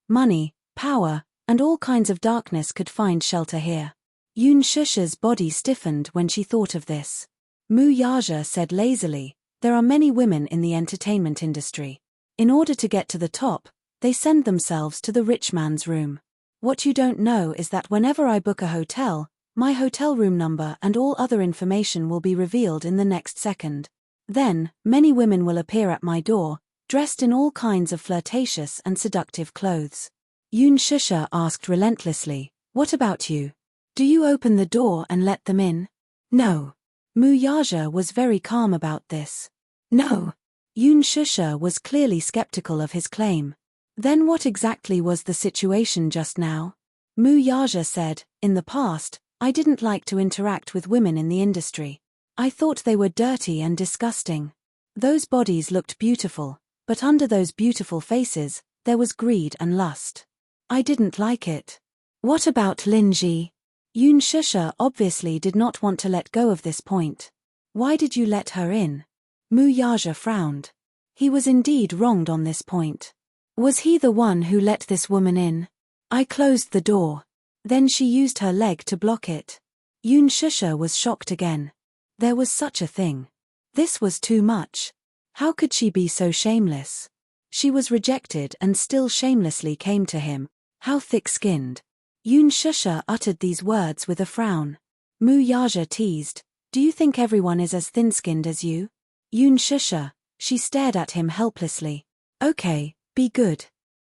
money, power, and all kinds of darkness could find shelter here. Yun Shusha's body stiffened when she thought of this. Mu Yaja said lazily, There are many women in the entertainment industry. In order to get to the top, they send themselves to the rich man's room. What you don't know is that whenever I book a hotel, my hotel room number and all other information will be revealed in the next second. Then, many women will appear at my door, dressed in all kinds of flirtatious and seductive clothes. Yoon Shusha asked relentlessly, "What about you? Do you open the door and let them in?" "No." Mu Yaja was very calm about this. "No." Yoon Shusha was clearly skeptical of his claim. Then what exactly was the situation just now? Mu Yaja said, "In the past, I didn't like to interact with women in the industry. I thought they were dirty and disgusting. Those bodies looked beautiful, but under those beautiful faces, there was greed and lust. I didn't like it." "What about Linji?" Yoon Shusha obviously did not want to let go of this point. "Why did you let her in?" Mu Yaja frowned. He was indeed wronged on this point. Was he the one who let this woman in? "I closed the door. Then she used her leg to block it." Yoon Shusha was shocked again. There was such a thing. This was too much. How could she be so shameless? She was rejected and still shamelessly came to him. How thick-skinned. Yoon Shusha uttered these words with a frown. Mu Yaja teased, "Do you think everyone is as thin-skinned as you?" Yoon Shusha, she stared at him helplessly. "Okay, be good.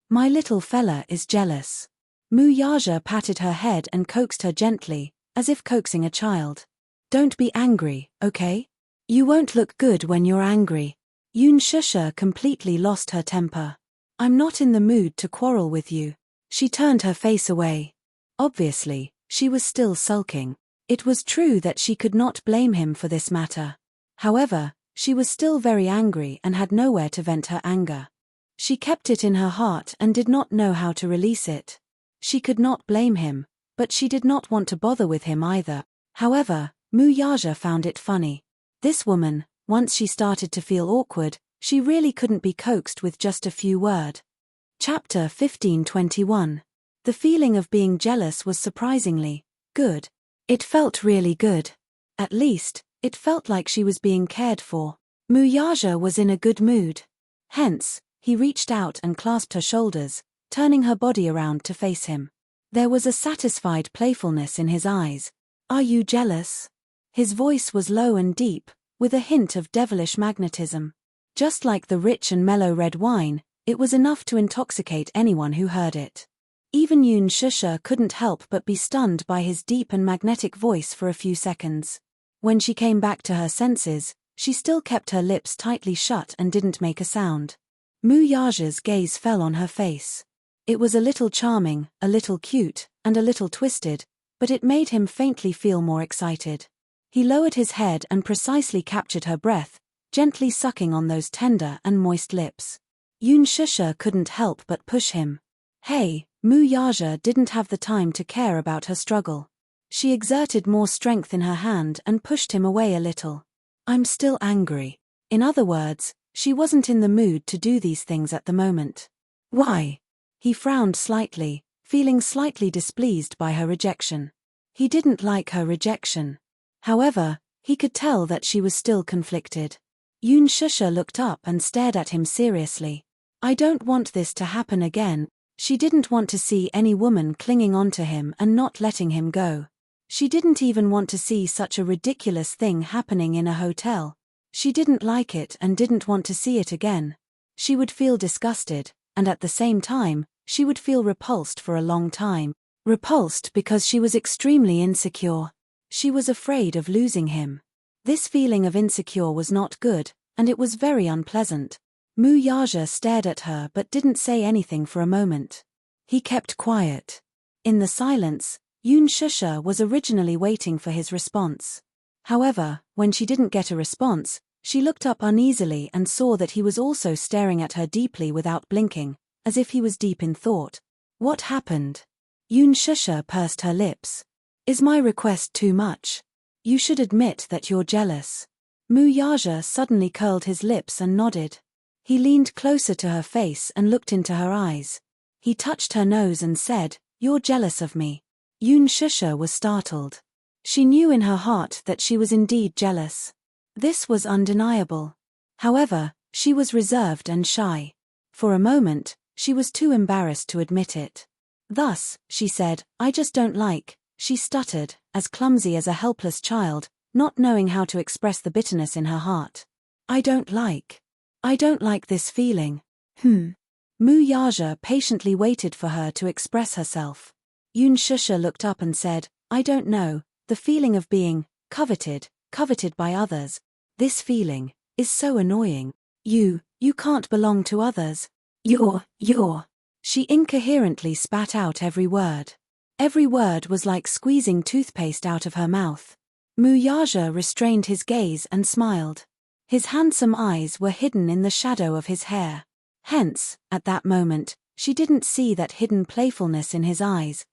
My little fella is jealous." Mu Yaja patted her head and coaxed her gently, as if coaxing a child. "Don't be angry, okay? You won't look good when you're angry." Yoon Shusha completely lost her temper. "I'm not in the mood to quarrel with you." She turned her face away. Obviously, she was still sulking. It was true that she could not blame him for this matter. However, she was still very angry and had nowhere to vent her anger. She kept it in her heart and did not know how to release it. She could not blame him, but she did not want to bother with him either. However, Mu Yaja found it funny. This woman, once she started to feel awkward, she really couldn't be coaxed with just a few words. Chapter 15:21. The feeling of being jealous was surprisingly good. It felt really good. At least, it felt like she was being cared for. Mu Yaja was in a good mood. Hence, he reached out and clasped her shoulders, turning her body around to face him. There was a satisfied playfulness in his eyes. "Are you jealous?" His voice was low and deep, with a hint of devilish magnetism. Just like the rich and mellow red wine, it was enough to intoxicate anyone who heard it. Even Yoon Shusha couldn't help but be stunned by his deep and magnetic voice for a few seconds. When she came back to her senses, she still kept her lips tightly shut and didn't make a sound. Mu Yaja's gaze fell on her face. It was a little charming, a little cute, and a little twisted, but it made him faintly feel more excited. He lowered his head and precisely captured her breath, gently sucking on those tender and moist lips. Yoon Shusha couldn't help but push him. Hey, Mu Yaja didn't have the time to care about her struggle. She exerted more strength in her hand and pushed him away a little. "I'm still angry." In other words, she wasn't in the mood to do these things at the moment. "Why?" He frowned slightly, feeling slightly displeased by her rejection. He didn't like her rejection. However, he could tell that she was still conflicted. Yoon Shusha looked up and stared at him seriously. "I don't want this to happen again." She didn't want to see any woman clinging onto him and not letting him go. She didn't even want to see such a ridiculous thing happening in a hotel. She didn't like it and didn't want to see it again. She would feel disgusted, and at the same time, she would feel repulsed for a long time. Repulsed because she was extremely insecure. She was afraid of losing him. This feeling of insecure was not good, and it was very unpleasant. Mu Yaja stared at her but didn't say anything for a moment. He kept quiet. In the silence, Yoon Shusha was originally waiting for his response. However, when she didn't get a response, she looked up uneasily and saw that he was also staring at her deeply without blinking, as if he was deep in thought. What happened? Yoon Shusha pursed her lips. "Is my request too much? You should admit that you're jealous." Mu Yaja suddenly curled his lips and nodded. He leaned closer to her face and looked into her eyes. He touched her nose and said, "You're jealous of me." Yoon Shusha was startled. She knew in her heart that she was indeed jealous. This was undeniable. However, she was reserved and shy. For a moment, she was too embarrassed to admit it. Thus, she said, "I just don't like," she stuttered, as clumsy as a helpless child, not knowing how to express the bitterness in her heart. I don't like this feeling." Mu Yaja patiently waited for her to express herself. Shusha looked up and said, "I don't know, the feeling of being coveted by others. This feeling is so annoying. You can't belong to others. You're. She incoherently spat out every word. Every word was like squeezing toothpaste out of her mouth. Mu Yaja restrained his gaze and smiled. His handsome eyes were hidden in the shadow of his hair. Hence, at that moment, she didn't see that hidden playfulness in his eyes.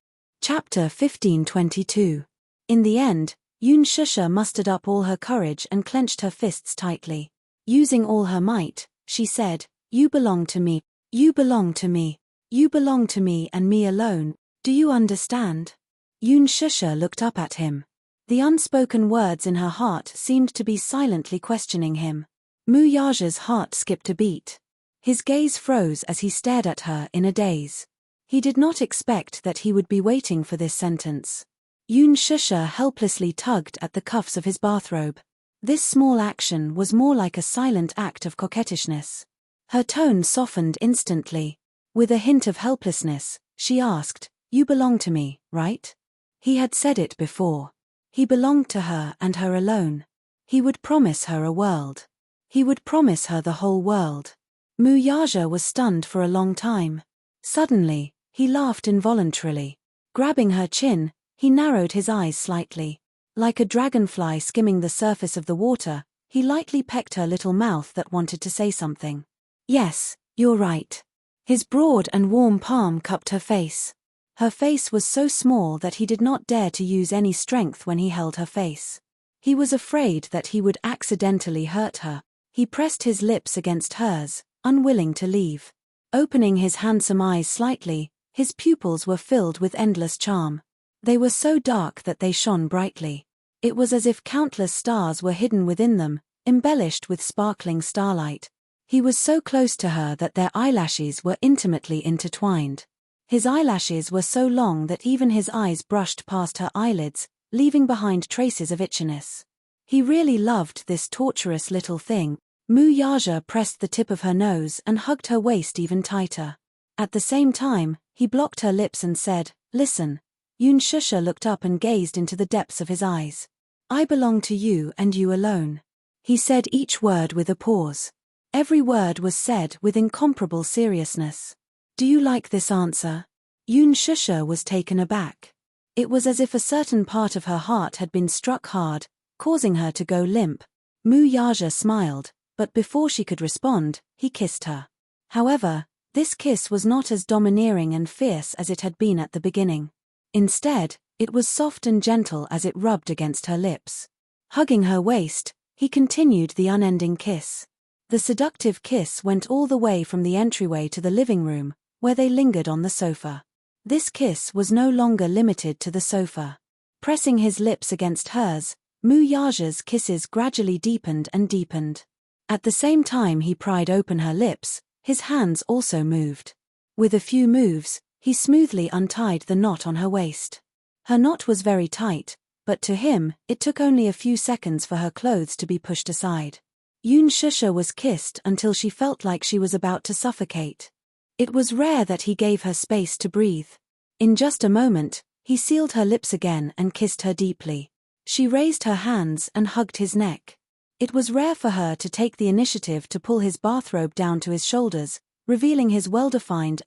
Chapter 15:22. In the end, Shusha mustered up all her courage and clenched her fists tightly. Using all her might, she said, "You belong to me. You belong to me. You belong to me and me alone. Do you understand?" Shusha looked up at him. The unspoken words in her heart seemed to be silently questioning him. Mu Yaja's heart skipped a beat. His gaze froze as he stared at her in a daze. He did not expect that he would be waiting for this sentence. Shusha helplessly tugged at the cuffs of his bathrobe. This small action was more like a silent act of coquettishness. Her tone softened instantly. With a hint of helplessness, she asked, "You belong to me, right?" He had said it before. He belonged to her and her alone. He would promise her a world. He would promise her the whole world. Mu Yaja was stunned for a long time. Suddenly, he laughed involuntarily. Grabbing her chin, he narrowed his eyes slightly. Like a dragonfly skimming the surface of the water, he lightly pecked her little mouth that wanted to say something. "Yes, you're right." His broad and warm palm cupped her face. Her face was so small that he did not dare to use any strength when he held her face. He was afraid that he would accidentally hurt her. He pressed his lips against hers, unwilling to leave. Opening his handsome eyes slightly, his pupils were filled with endless charm. They were so dark that they shone brightly. It was as if countless stars were hidden within them, embellished with sparkling starlight. He was so close to her that their eyelashes were intimately intertwined. His eyelashes were so long that even his eyes brushed past her eyelids, leaving behind traces of itchiness. He really loved this torturous little thing. Mu Yaja pressed the tip of her nose and hugged her waist even tighter. At the same time, he blocked her lips and said, "Listen." Shusha looked up and gazed into the depths of his eyes. "I belong to you and you alone." He said each word with a pause. Every word was said with incomparable seriousness. "Do you like this answer?" Shusha was taken aback. It was as if a certain part of her heart had been struck hard, causing her to go limp. Mu Yaja smiled, but before she could respond, he kissed her. However, this kiss was not as domineering and fierce as it had been at the beginning. Instead, it was soft and gentle as it rubbed against her lips. Hugging her waist, he continued the unending kiss. The seductive kiss went all the way from the entryway to the living room, where they lingered on the sofa. This kiss was no longer limited to the sofa. Pressing his lips against hers, Mu Yaja's kisses gradually deepened and deepened. At the same time he pried open her lips, his hands also moved. With a few moves, he smoothly untied the knot on her waist. Her knot was very tight, but to him, it took only a few seconds for her clothes to be pushed aside. Shusha was kissed until she felt like she was about to suffocate. It was rare that he gave her space to breathe. In just a moment, he sealed her lips again and kissed her deeply. She raised her hands and hugged his neck. It was rare for her to take the initiative to pull his bathrobe down to his shoulders, revealing his well-defined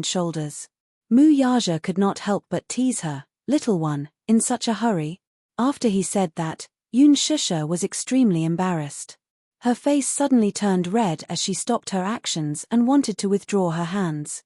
shoulders. Mu Yaja could not help but tease her, "Little one, in such a hurry?" After he said that, Shusha was extremely embarrassed. Her face suddenly turned red as she stopped her actions and wanted to withdraw her hands.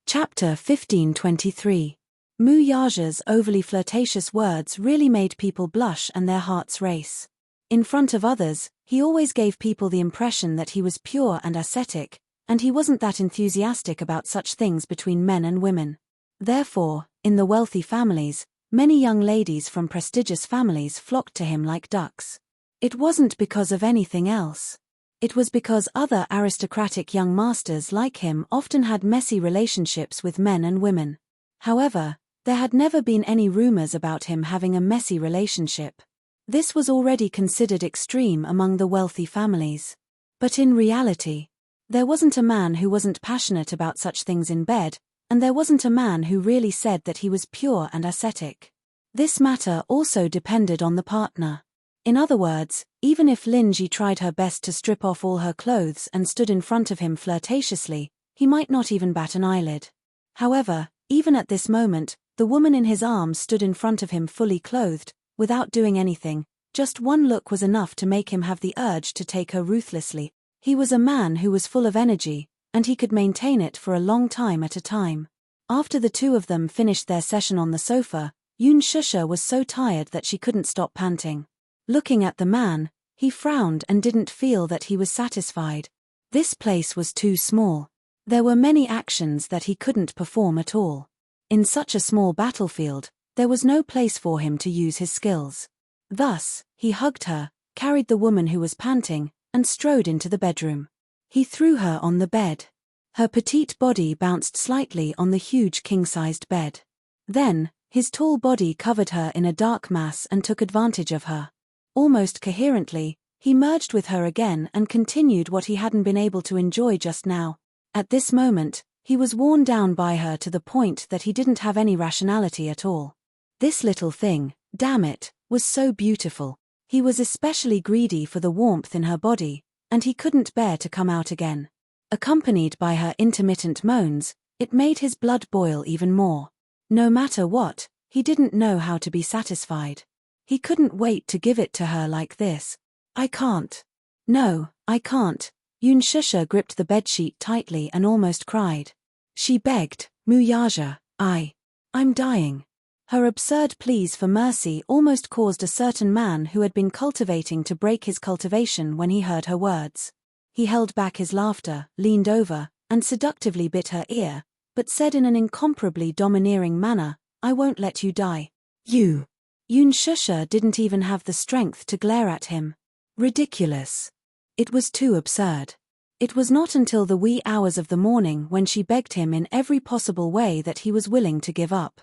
Chapter 15:23. Mu Yaja's overly flirtatious words really made people blush and their hearts race. In front of others, he always gave people the impression that he was pure and ascetic, and he wasn't that enthusiastic about such things between men and women. Therefore, in the wealthy families, many young ladies from prestigious families flocked to him like ducks. It wasn't because of anything else. It was because other aristocratic young masters like him often had messy relationships with men and women. However, there had never been any rumors about him having a messy relationship. This was already considered extreme among the wealthy families. But in reality, there wasn't a man who wasn't passionate about such things in bed, and there wasn't a man who really said that he was pure and ascetic. This matter also depended on the partner. In other words, even if Lin Ji tried her best to strip off all her clothes and stood in front of him flirtatiously, he might not even bat an eyelid. However, even at this moment, the woman in his arms stood in front of him fully clothed, without doing anything. Just one look was enough to make him have the urge to take her ruthlessly. He was a man who was full of energy, and he could maintain it for a long time at a time. After the two of them finished their session on the sofa, Yun Shusha was so tired that she couldn't stop panting. Looking at the man, he frowned and didn't feel that he was satisfied. This place was too small. There were many actions that he couldn't perform at all. In such a small battlefield, there was no place for him to use his skills. Thus, he hugged her, carried the woman who was panting, and strode into the bedroom. He threw her on the bed. Her petite body bounced slightly on the huge king-sized bed. Then, his tall body covered her in a dark mass and took advantage of her. Almost coherently, he merged with her again and continued what he hadn't been able to enjoy just now. At this moment, he was worn down by her to the point that he didn't have any rationality at all. This little thing, damn it, was so beautiful. He was especially greedy for the warmth in her body, and he couldn't bear to come out again. Accompanied by her intermittent moans, it made his blood boil even more. No matter what, he didn't know how to be satisfied. He couldn't wait to give it to her like this. I can't. No, I can't. Yun Shusha gripped the bedsheet tightly and almost cried. She begged, Muyaja, I'm dying. Her absurd pleas for mercy almost caused a certain man who had been cultivating to break his cultivation when he heard her words. He held back his laughter, leaned over, and seductively bit her ear, but said in an incomparably domineering manner, I won't let you die. You. Yun Shusha didn't even have the strength to glare at him. Ridiculous. It was too absurd. It was not until the wee hours of the morning when she begged him in every possible way that he was willing to give up.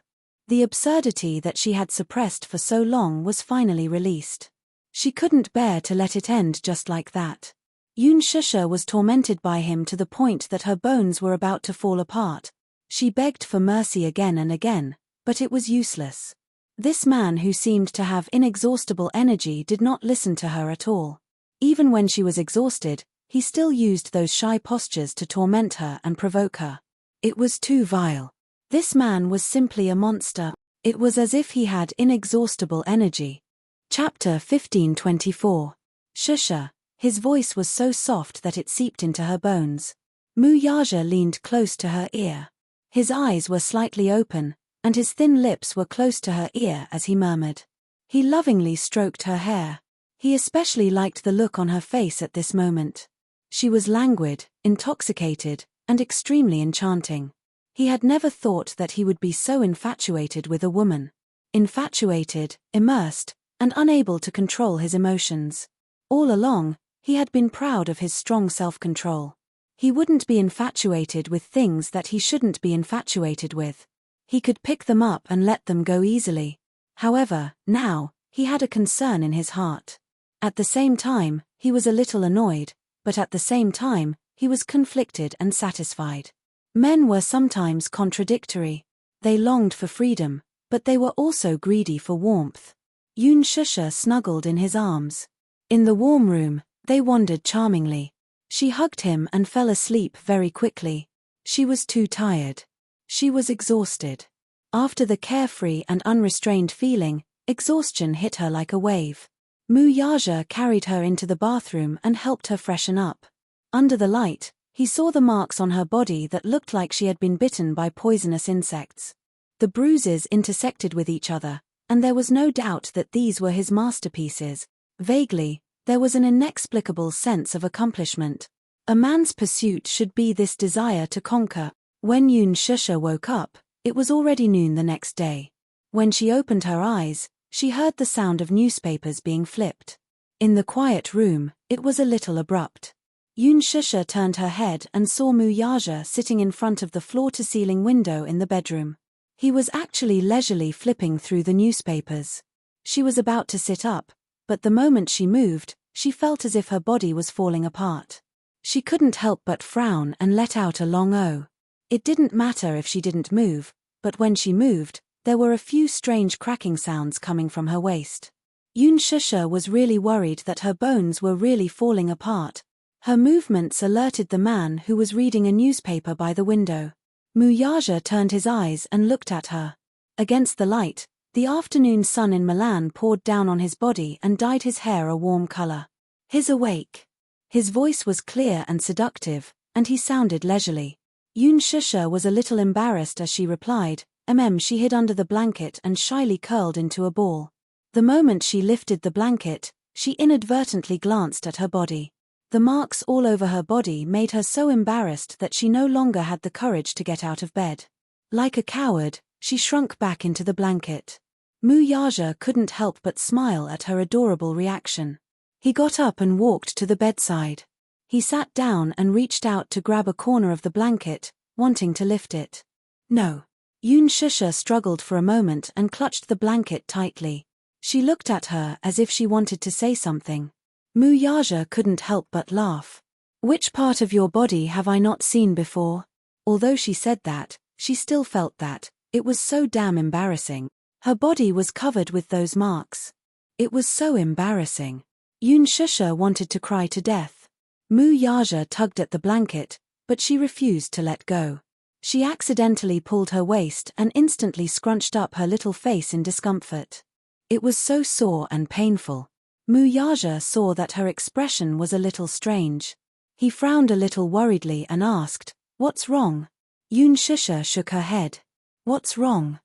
The absurdity that she had suppressed for so long was finally released. She couldn't bear to let it end just like that. Yun Shusha was tormented by him to the point that her bones were about to fall apart. She begged for mercy again and again, but it was useless. This man who seemed to have inexhaustible energy did not listen to her at all. Even when she was exhausted, he still used those shy postures to torment her and provoke her. It was too vile. This man was simply a monster. It was as if he had inexhaustible energy. Chapter 1524. Shusha. His voice was so soft that it seeped into her bones. Muyaja leaned close to her ear. His eyes were slightly open, and his thin lips were close to her ear as he murmured. He lovingly stroked her hair. He especially liked the look on her face at this moment. She was languid, intoxicated, and extremely enchanting. He had never thought that he would be so infatuated with a woman. Infatuated, immersed, and unable to control his emotions. All along, he had been proud of his strong self-control. He wouldn't be infatuated with things that he shouldn't be infatuated with. He could pick them up and let them go easily. However, now, he had a concern in his heart. At the same time, he was a little annoyed, but at the same time, he was conflicted and satisfied. Men were sometimes contradictory. They longed for freedom, but they were also greedy for warmth. Yun Shusha snuggled in his arms. In the warm room, they wandered charmingly. She hugged him and fell asleep very quickly. She was too tired. She was exhausted. After the carefree and unrestrained feeling, exhaustion hit her like a wave. Muyaja carried her into the bathroom and helped her freshen up. Under the light, he saw the marks on her body that looked like she had been bitten by poisonous insects. The bruises intersected with each other, and there was no doubt that these were his masterpieces. Vaguely, there was an inexplicable sense of accomplishment. A man's pursuit should be this desire to conquer. When Yun Shusha woke up, it was already noon the next day. When she opened her eyes, she heard the sound of newspapers being flipped. In the quiet room, it was a little abrupt. Yoon Shusha turned her head and saw Mu Yaja sitting in front of the floor-to-ceiling window in the bedroom. He was actually leisurely flipping through the newspapers. She was about to sit up, but the moment she moved, she felt as if her body was falling apart. She couldn't help but frown and let out a long "oh." It didn't matter if she didn't move, but when she moved, there were a few strange cracking sounds coming from her waist. Yoon Shusha was really worried that her bones were really falling apart. Her movements alerted the man who was reading a newspaper by the window. Mu Yaja turned his eyes and looked at her. Against the light, the afternoon sun in Milan poured down on his body and dyed his hair a warm color. "He's awake." His voice was clear and seductive, and he sounded leisurely. Yoon Shusha was a little embarrassed as she replied, She hid under the blanket and shyly curled into a ball. The moment she lifted the blanket, she inadvertently glanced at her body. The marks all over her body made her so embarrassed that she no longer had the courage to get out of bed. Like a coward, she shrunk back into the blanket. Mu Yaja couldn't help but smile at her adorable reaction. He got up and walked to the bedside. He sat down and reached out to grab a corner of the blanket, wanting to lift it. No. Yoon Shusha struggled for a moment and clutched the blanket tightly. She looked at her as if she wanted to say something. Mu Yaja couldn't help but laugh. "Which part of your body have I not seen before?" Although she said that, she still felt that it was so damn embarrassing. Her body was covered with those marks. It was so embarrassing. Yoon Shusha wanted to cry to death. Mu Yaja tugged at the blanket, but she refused to let go. She accidentally pulled her waist and instantly scrunched up her little face in discomfort. It was so sore and painful. Mu Yaja saw that her expression was a little strange. He frowned a little worriedly and asked, "What's wrong?" Yoon Shusha shook her head. "What's wrong?"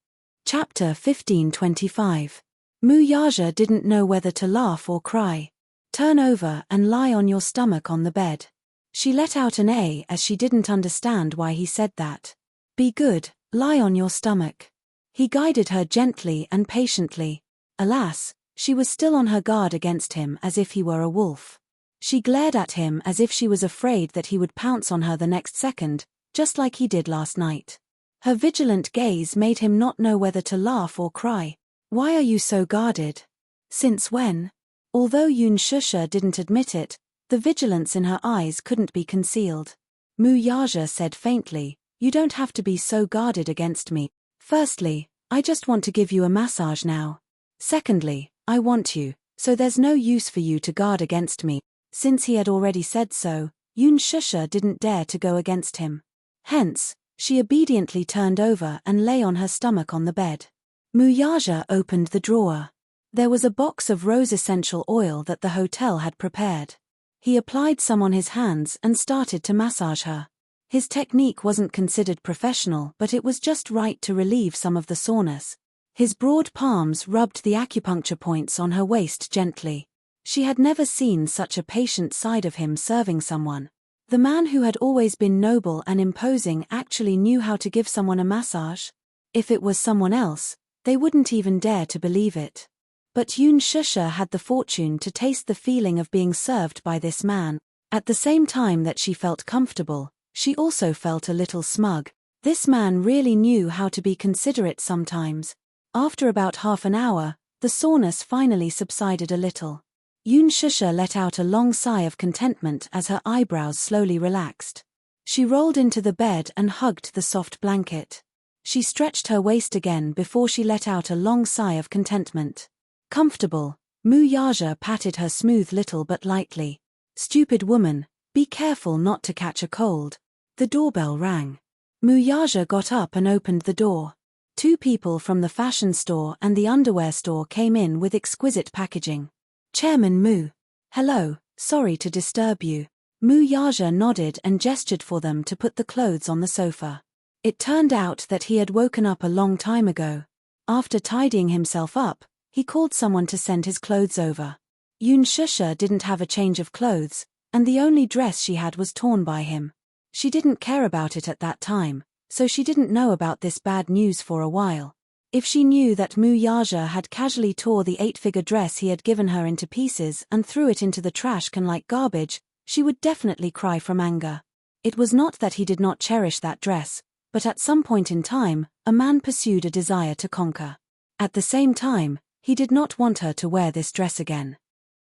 Chapter 15:25. Mu Yaja didn't know whether to laugh or cry. "Turn over and lie on your stomach on the bed." She let out an "A" as she didn't understand why he said that. "Be good, lie on your stomach." He guided her gently and patiently. Alas, she was still on her guard against him as if he were a wolf. She glared at him as if she was afraid that he would pounce on her the next second, just like he did last night. Her vigilant gaze made him not know whether to laugh or cry. "Why are you so guarded? Since when?" Although Yoon Shusha didn't admit it, the vigilance in her eyes couldn't be concealed. Mu Yaja said faintly, "You don't have to be so guarded against me. Firstly, I just want to give you a massage now. Secondly, I want you, so there's no use for you to guard against me." Since he had already said so, Yoon Shusha didn't dare to go against him. Hence, she obediently turned over and lay on her stomach on the bed. Mu Yaja opened the drawer. There was a box of rose essential oil that the hotel had prepared. He applied some on his hands and started to massage her. His technique wasn't considered professional, but it was just right to relieve some of the soreness. His broad palms rubbed the acupuncture points on her waist gently. She had never seen such a patient side of him serving someone. The man who had always been noble and imposing actually knew how to give someone a massage. If it was someone else, they wouldn't even dare to believe it. But Yoon Shusha had the fortune to taste the feeling of being served by this man. At the same time that she felt comfortable, she also felt a little smug. This man really knew how to be considerate sometimes. After about half an hour, the soreness finally subsided a little. Yoon Shusha let out a long sigh of contentment as her eyebrows slowly relaxed. She rolled into the bed and hugged the soft blanket. She stretched her waist again before she let out a long sigh of contentment. Comfortable, Mu Yaja patted her smooth little butt lightly. "Stupid woman, be careful not to catch a cold." The doorbell rang. Mu Yaja got up and opened the door. Two people from the fashion store and the underwear store came in with exquisite packaging. "Chairman Mu. Hello, sorry to disturb you." Mu Yaja nodded and gestured for them to put the clothes on the sofa. It turned out that he had woken up a long time ago. After tidying himself up, he called someone to send his clothes over. Yoon Shusha didn't have a change of clothes, and the only dress she had was torn by him. She didn't care about it at that time, so she didn't know about this bad news for a while. If she knew that Mu Yaja had casually tore the 8-figure dress he had given her into pieces and threw it into the trash can like garbage, she would definitely cry from anger. It was not that he did not cherish that dress, but at some point in time, a man pursued a desire to conquer. At the same time, he did not want her to wear this dress again.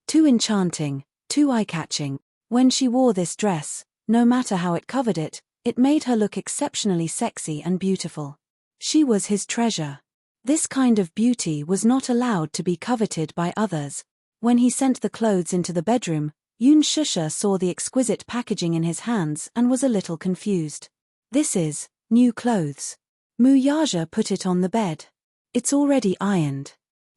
Too enchanting, too eye-catching. When she wore this dress, no matter how it covered it, it made her look exceptionally sexy and beautiful. She was his treasure. This kind of beauty was not allowed to be coveted by others. When he sent the clothes into the bedroom, Yoon Shusha saw the exquisite packaging in his hands and was a little confused. This is new clothes. Muyaja put it on the bed. It's already ironed.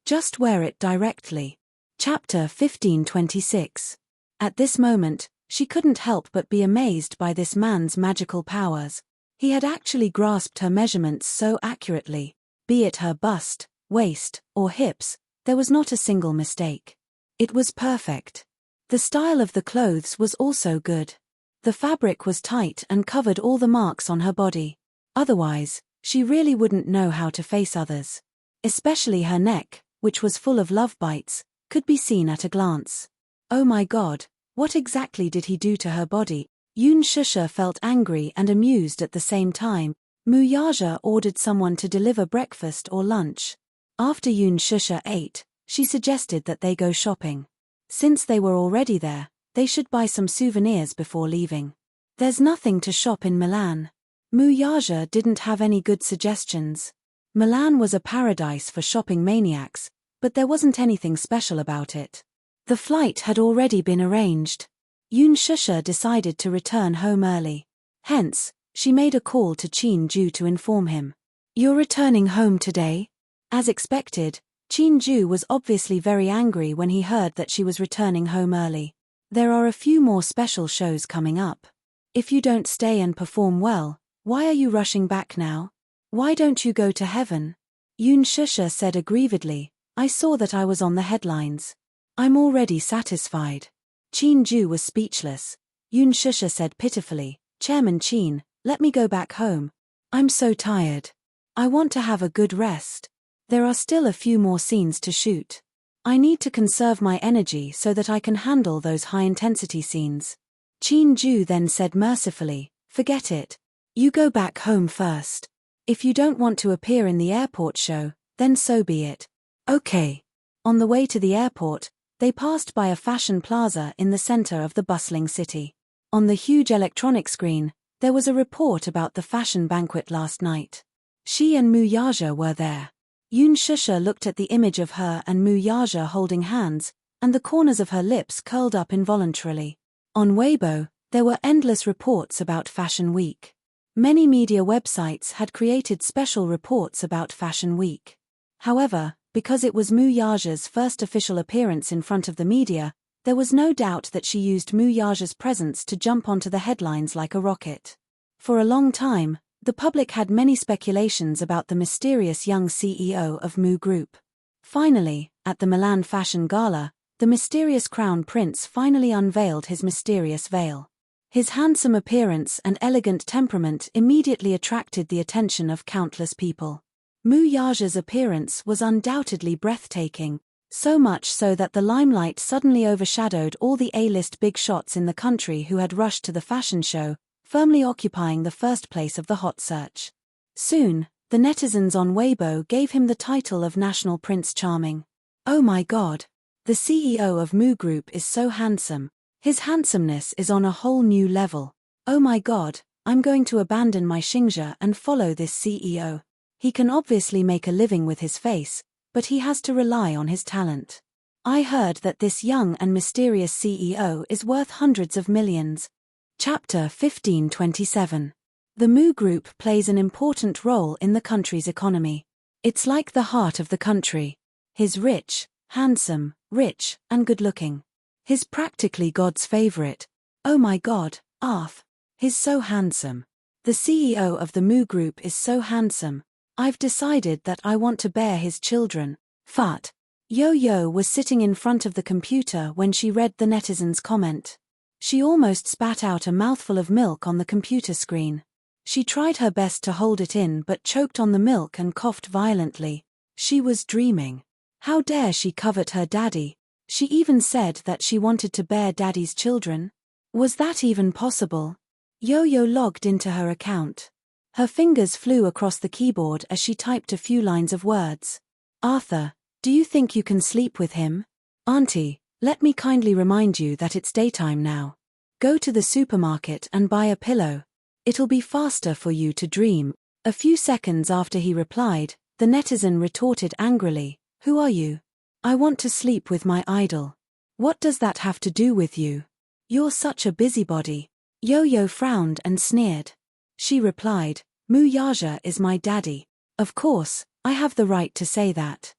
Just wear it directly. Chapter 1526. At this moment, she couldn't help but be amazed by this man's magical powers. He had actually grasped her measurements so accurately. Be it her bust, waist, or hips, there was not a single mistake. It was perfect. The style of the clothes was also good. The fabric was tight and covered all the marks on her body. Otherwise, she really wouldn't know how to face others. Especially her neck, which was full of love bites, could be seen at a glance. Oh my God, what exactly did he do to her body? Yoon Shusha felt angry and amused at the same time. Muyaja ordered someone to deliver breakfast or lunch. After Yoon Shusha ate, she suggested that they go shopping. Since they were already there, they should buy some souvenirs before leaving. There's nothing to shop in Milan. Muyaja didn't have any good suggestions. Milan was a paradise for shopping maniacs, but there wasn't anything special about it. The flight had already been arranged. Yoon Shusha decided to return home early. Hence, she made a call to Chin-ju to inform him. You're returning home today? As expected, Chin-ju was obviously very angry when he heard that she was returning home early. There are a few more special shows coming up. If you don't stay and perform well, why are you rushing back now? Why don't you go to heaven? Yoon Shusha said aggrievedly, I saw that I was on the headlines. I'm already satisfied. Chin-ju was speechless. Yoon Shusha said pitifully, Chairman Chin, let me go back home. I'm so tired. I want to have a good rest. There are still a few more scenes to shoot. I need to conserve my energy so that I can handle those high-intensity scenes. Chin-ju then said mercifully, forget it. You go back home first. If you don't want to appear in the airport show, then so be it. Okay. On the way to the airport, they passed by a fashion plaza in the center of the bustling city. On the huge electronic screen, there was a report about the fashion banquet last night. She and Muyaja were there. Yoon Shusha looked at the image of her and Muyaja holding hands, and the corners of her lips curled up involuntarily. On Weibo, there were endless reports about Fashion Week. Many media websites had created special reports about Fashion Week. However, because it was Muyaja's first official appearance in front of the media, there was no doubt that she used Muyaja's presence to jump onto the headlines like a rocket. For a long time, the public had many speculations about the mysterious young CEO of Mu Group. Finally, at the Milan Fashion Gala, the mysterious crown prince finally unveiled his mysterious veil. His handsome appearance and elegant temperament immediately attracted the attention of countless people. Muyaja's appearance was undoubtedly breathtaking, so much so that the limelight suddenly overshadowed all the A-list big shots in the country who had rushed to the fashion show, firmly occupying the first place of the hot search. Soon, the netizens on Weibo gave him the title of National Prince Charming. Oh my God! The CEO of Mu Group is so handsome. His handsomeness is on a whole new level. Oh my God, I'm going to abandon my Xingzhe and follow this CEO. He can obviously make a living with his face, but he has to rely on his talent. I heard that this young and mysterious CEO is worth hundreds of millions. Chapter 1527. The Mu Group plays an important role in the country's economy. It's like the heart of the country. He's rich, handsome, rich, and good-looking. He's practically God's favorite. Oh my God, Arth. He's so handsome. The CEO of the Mu Group is so handsome. I've decided that I want to bear his children. Fat. Yo-Yo was sitting in front of the computer when she read the netizen's comment. She almost spat out a mouthful of milk on the computer screen. She tried her best to hold it in but choked on the milk and coughed violently. She was dreaming. How dare she covet her daddy? She even said that she wanted to bear daddy's children. Was that even possible? Yo-Yo logged into her account. Her fingers flew across the keyboard as she typed a few lines of words. Arthur, do you think you can sleep with him? Auntie, let me kindly remind you that it's daytime now. Go to the supermarket and buy a pillow. It'll be faster for you to dream. A few seconds after he replied, the netizen retorted angrily, who are you? I want to sleep with my idol. What does that have to do with you? You're such a busybody. Yo-Yo frowned and sneered. She replied, Muyaja is my daddy. Of course, I have the right to say that.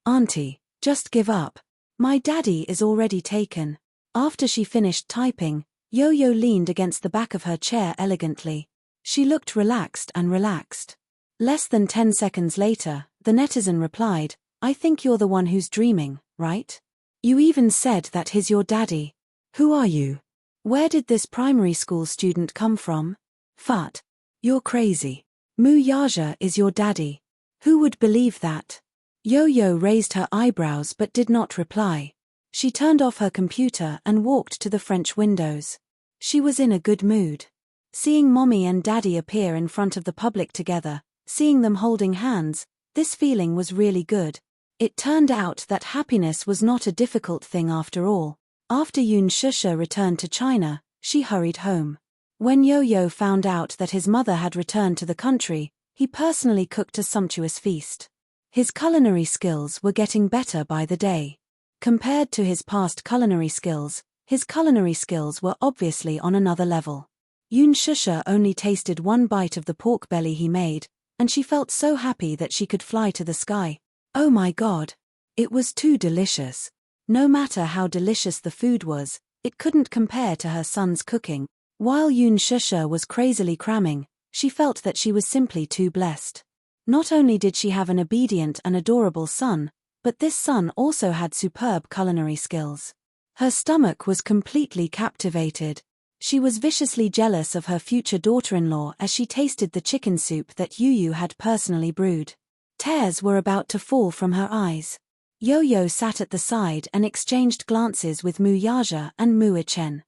Auntie, just give up. My daddy is already taken. After she finished typing, Yo-Yo leaned against the back of her chair elegantly. She looked relaxed and relaxed. Less than 10 seconds later, the netizen replied, I think you're the one who's dreaming, right? You even said that he's your daddy. Who are you? Where did this primary school student come from? Fat. You're crazy. Muyaja is your daddy. Who would believe that? Yo-Yo raised her eyebrows but did not reply. She turned off her computer and walked to the French windows. She was in a good mood. Seeing Mommy and Daddy appear in front of the public together, seeing them holding hands, this feeling was really good. It turned out that happiness was not a difficult thing after all. After Yun Shusha returned to China, she hurried home. When Yo-Yo found out that his mother had returned to the country, he personally cooked a sumptuous feast. His culinary skills were getting better by the day. Compared to his past culinary skills, his culinary skills were obviously on another level. Yun Shusha only tasted one bite of the pork belly he made, and she felt so happy that she could fly to the sky. Oh my God! It was too delicious. No matter how delicious the food was, it couldn't compare to her son's cooking. While Yun Shusha was crazily cramming, she felt that she was simply too blessed. Not only did she have an obedient and adorable son, but this son also had superb culinary skills. Her stomach was completely captivated. She was viciously jealous of her future daughter-in-law as she tasted the chicken soup that Yu had personally brewed. Tears were about to fall from her eyes. Yo-Yo sat at the side and exchanged glances with Muyaja and Muichen.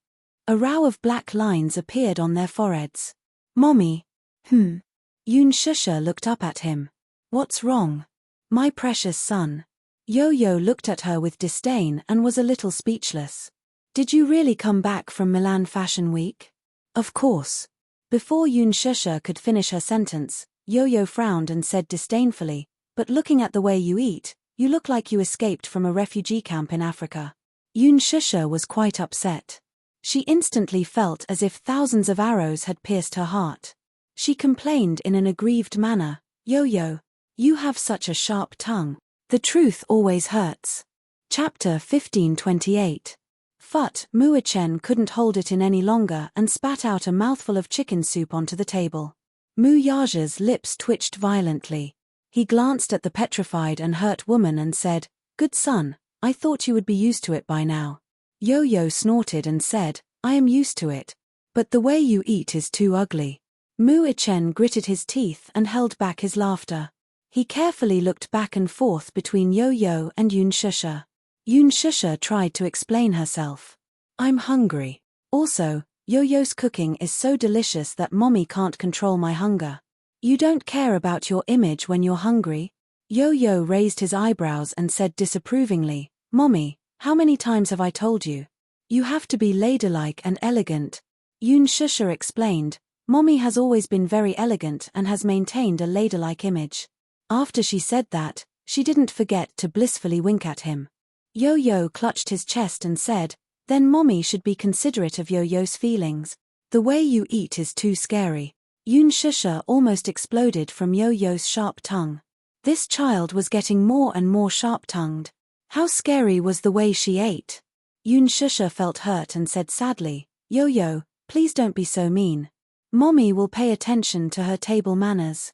A row of black lines appeared on their foreheads. Mommy. Yun Shusha looked up at him. What's wrong? My precious son. Yo-Yo looked at her with disdain and was a little speechless. Did you really come back from Milan Fashion Week? Of course. Before Yun Shusha could finish her sentence, Yo-Yo frowned and said disdainfully, but looking at the way you eat, you look like you escaped from a refugee camp in Africa. Yun Shusha was quite upset. She instantly felt as if thousands of arrows had pierced her heart. She complained in an aggrieved manner, Yo-Yo, you have such a sharp tongue. The truth always hurts. Chapter 1528. Phut Muichen couldn't hold it in any longer and spat out a mouthful of chicken soup onto the table. Muyaja's lips twitched violently. He glanced at the petrified and hurt woman and said, Good son, I thought you would be used to it by now. Yo-Yo snorted and said, I am used to it. But the way you eat is too ugly. Muichen gritted his teeth and held back his laughter. He carefully looked back and forth between Yo-Yo and Yun Shusha. Yun Shusha tried to explain herself. I'm hungry. Also, Yo-Yo's cooking is so delicious that Mommy can't control my hunger. You don't care about your image when you're hungry? Yo-Yo raised his eyebrows and said disapprovingly, Mommy, how many times have I told you? You have to be ladylike and elegant. Yun Shusha explained, Mommy has always been very elegant and has maintained a ladylike image. After she said that, she didn't forget to blissfully wink at him. Yo-Yo clutched his chest and said, Then Mommy should be considerate of Yo-Yo's feelings. The way you eat is too scary. Yun Shusha almost exploded from Yo-Yo's sharp tongue. This child was getting more and more sharp-tongued. How scary was the way she ate? Yun Shusha felt hurt and said sadly, Yo-Yo, please don't be so mean. Mommy will pay attention to her table manners.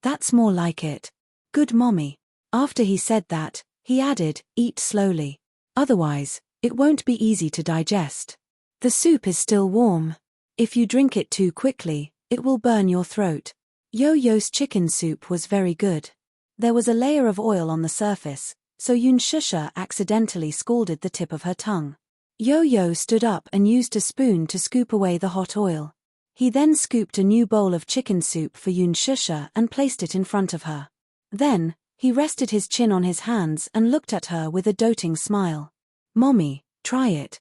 That's more like it. Good Mommy. After he said that, he added, Eat slowly. Otherwise, it won't be easy to digest. The soup is still warm. If you drink it too quickly, it will burn your throat. Yo-Yo's chicken soup was very good. There was a layer of oil on the surface, so Yun Shusha accidentally scalded the tip of her tongue. Yo-Yo stood up and used a spoon to scoop away the hot oil. He then scooped a new bowl of chicken soup for Shusha and placed it in front of her. Then, he rested his chin on his hands and looked at her with a doting smile. "Mommy, try it.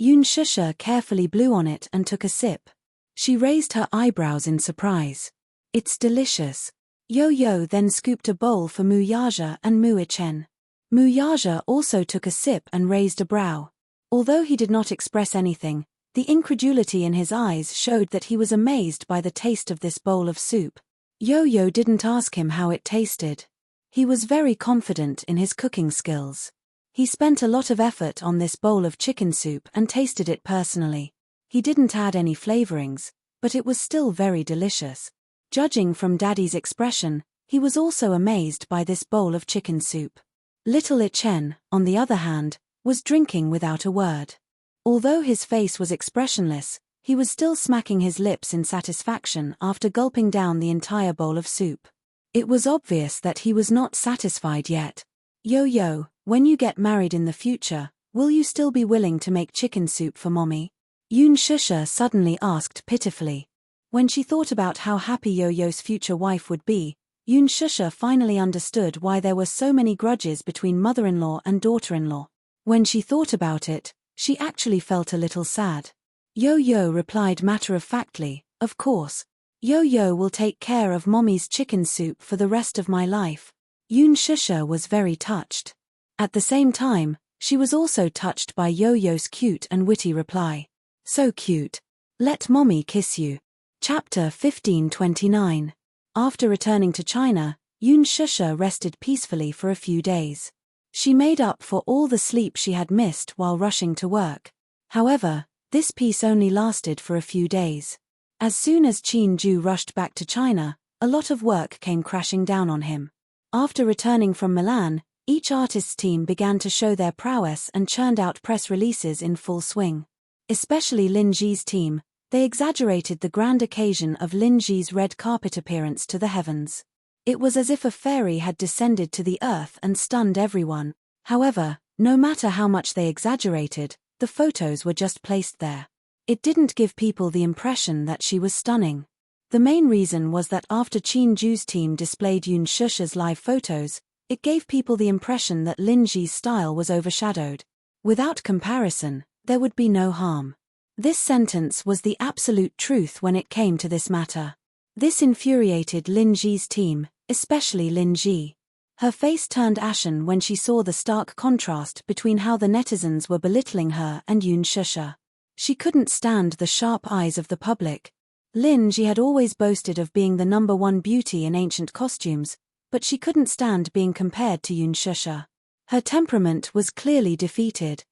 Shusha carefully blew on it and took a sip. She raised her eyebrows in surprise. "It's delicious." Yo-Yo then scooped a bowl for Muyaja and Muichen. Muyaja also took a sip and raised a brow. Although he did not express anything, the incredulity in his eyes showed that he was amazed by the taste of this bowl of soup. Yo-Yo didn't ask him how it tasted. He was very confident in his cooking skills. He spent a lot of effort on this bowl of chicken soup and tasted it personally. He didn't add any flavorings, but it was still very delicious. Judging from Daddy's expression, he was also amazed by this bowl of chicken soup. Little Ichen, on the other hand, was drinking without a word. Although his face was expressionless, he was still smacking his lips in satisfaction after gulping down the entire bowl of soup. It was obvious that he was not satisfied yet. "Yo-Yo, when you get married in the future, will you still be willing to make chicken soup for Mommy?" Shusha suddenly asked pitifully. When she thought about how happy Yo-Yo's future wife would be, Shusha finally understood why there were so many grudges between mother-in-law and daughter-in-law. When she thought about it, she actually felt a little sad. Yo-Yo replied matter-of-factly, "Of course. Yo-Yo will take care of Mommy's chicken soup for the rest of my life." Shusha was very touched. At the same time, she was also touched by Yo-Yo's cute and witty reply. "So cute. Let Mommy kiss you." Chapter 1529. After returning to China, Shusha rested peacefully for a few days. She made up for all the sleep she had missed while rushing to work. However, this peace only lasted for a few days. As soon as Qin Ju rushed back to China, a lot of work came crashing down on him. After returning from Milan, each artist's team began to show their prowess and churned out press releases in full swing. Especially Lin Ji's team, they exaggerated the grand occasion of Lin Ji's red carpet appearance to the heavens. It was as if a fairy had descended to the earth and stunned everyone. However, no matter how much they exaggerated, the photos were just placed there. It didn't give people the impression that she was stunning. The main reason was that after Qin Ju's team displayed Shusha's live photos, it gave people the impression that Lin Ji's style was overshadowed. Without comparison, there would be no harm. This sentence was the absolute truth when it came to this matter. This infuriated Lin Ji's team, especially Lin Ji. Her face turned ashen when she saw the stark contrast between how the netizens were belittling her and Shusha. She couldn't stand the sharp eyes of the public. Lin Ji had always boasted of being the #1 beauty in ancient costumes, but she couldn't stand being compared to Shusha. Her temperament was clearly defeated.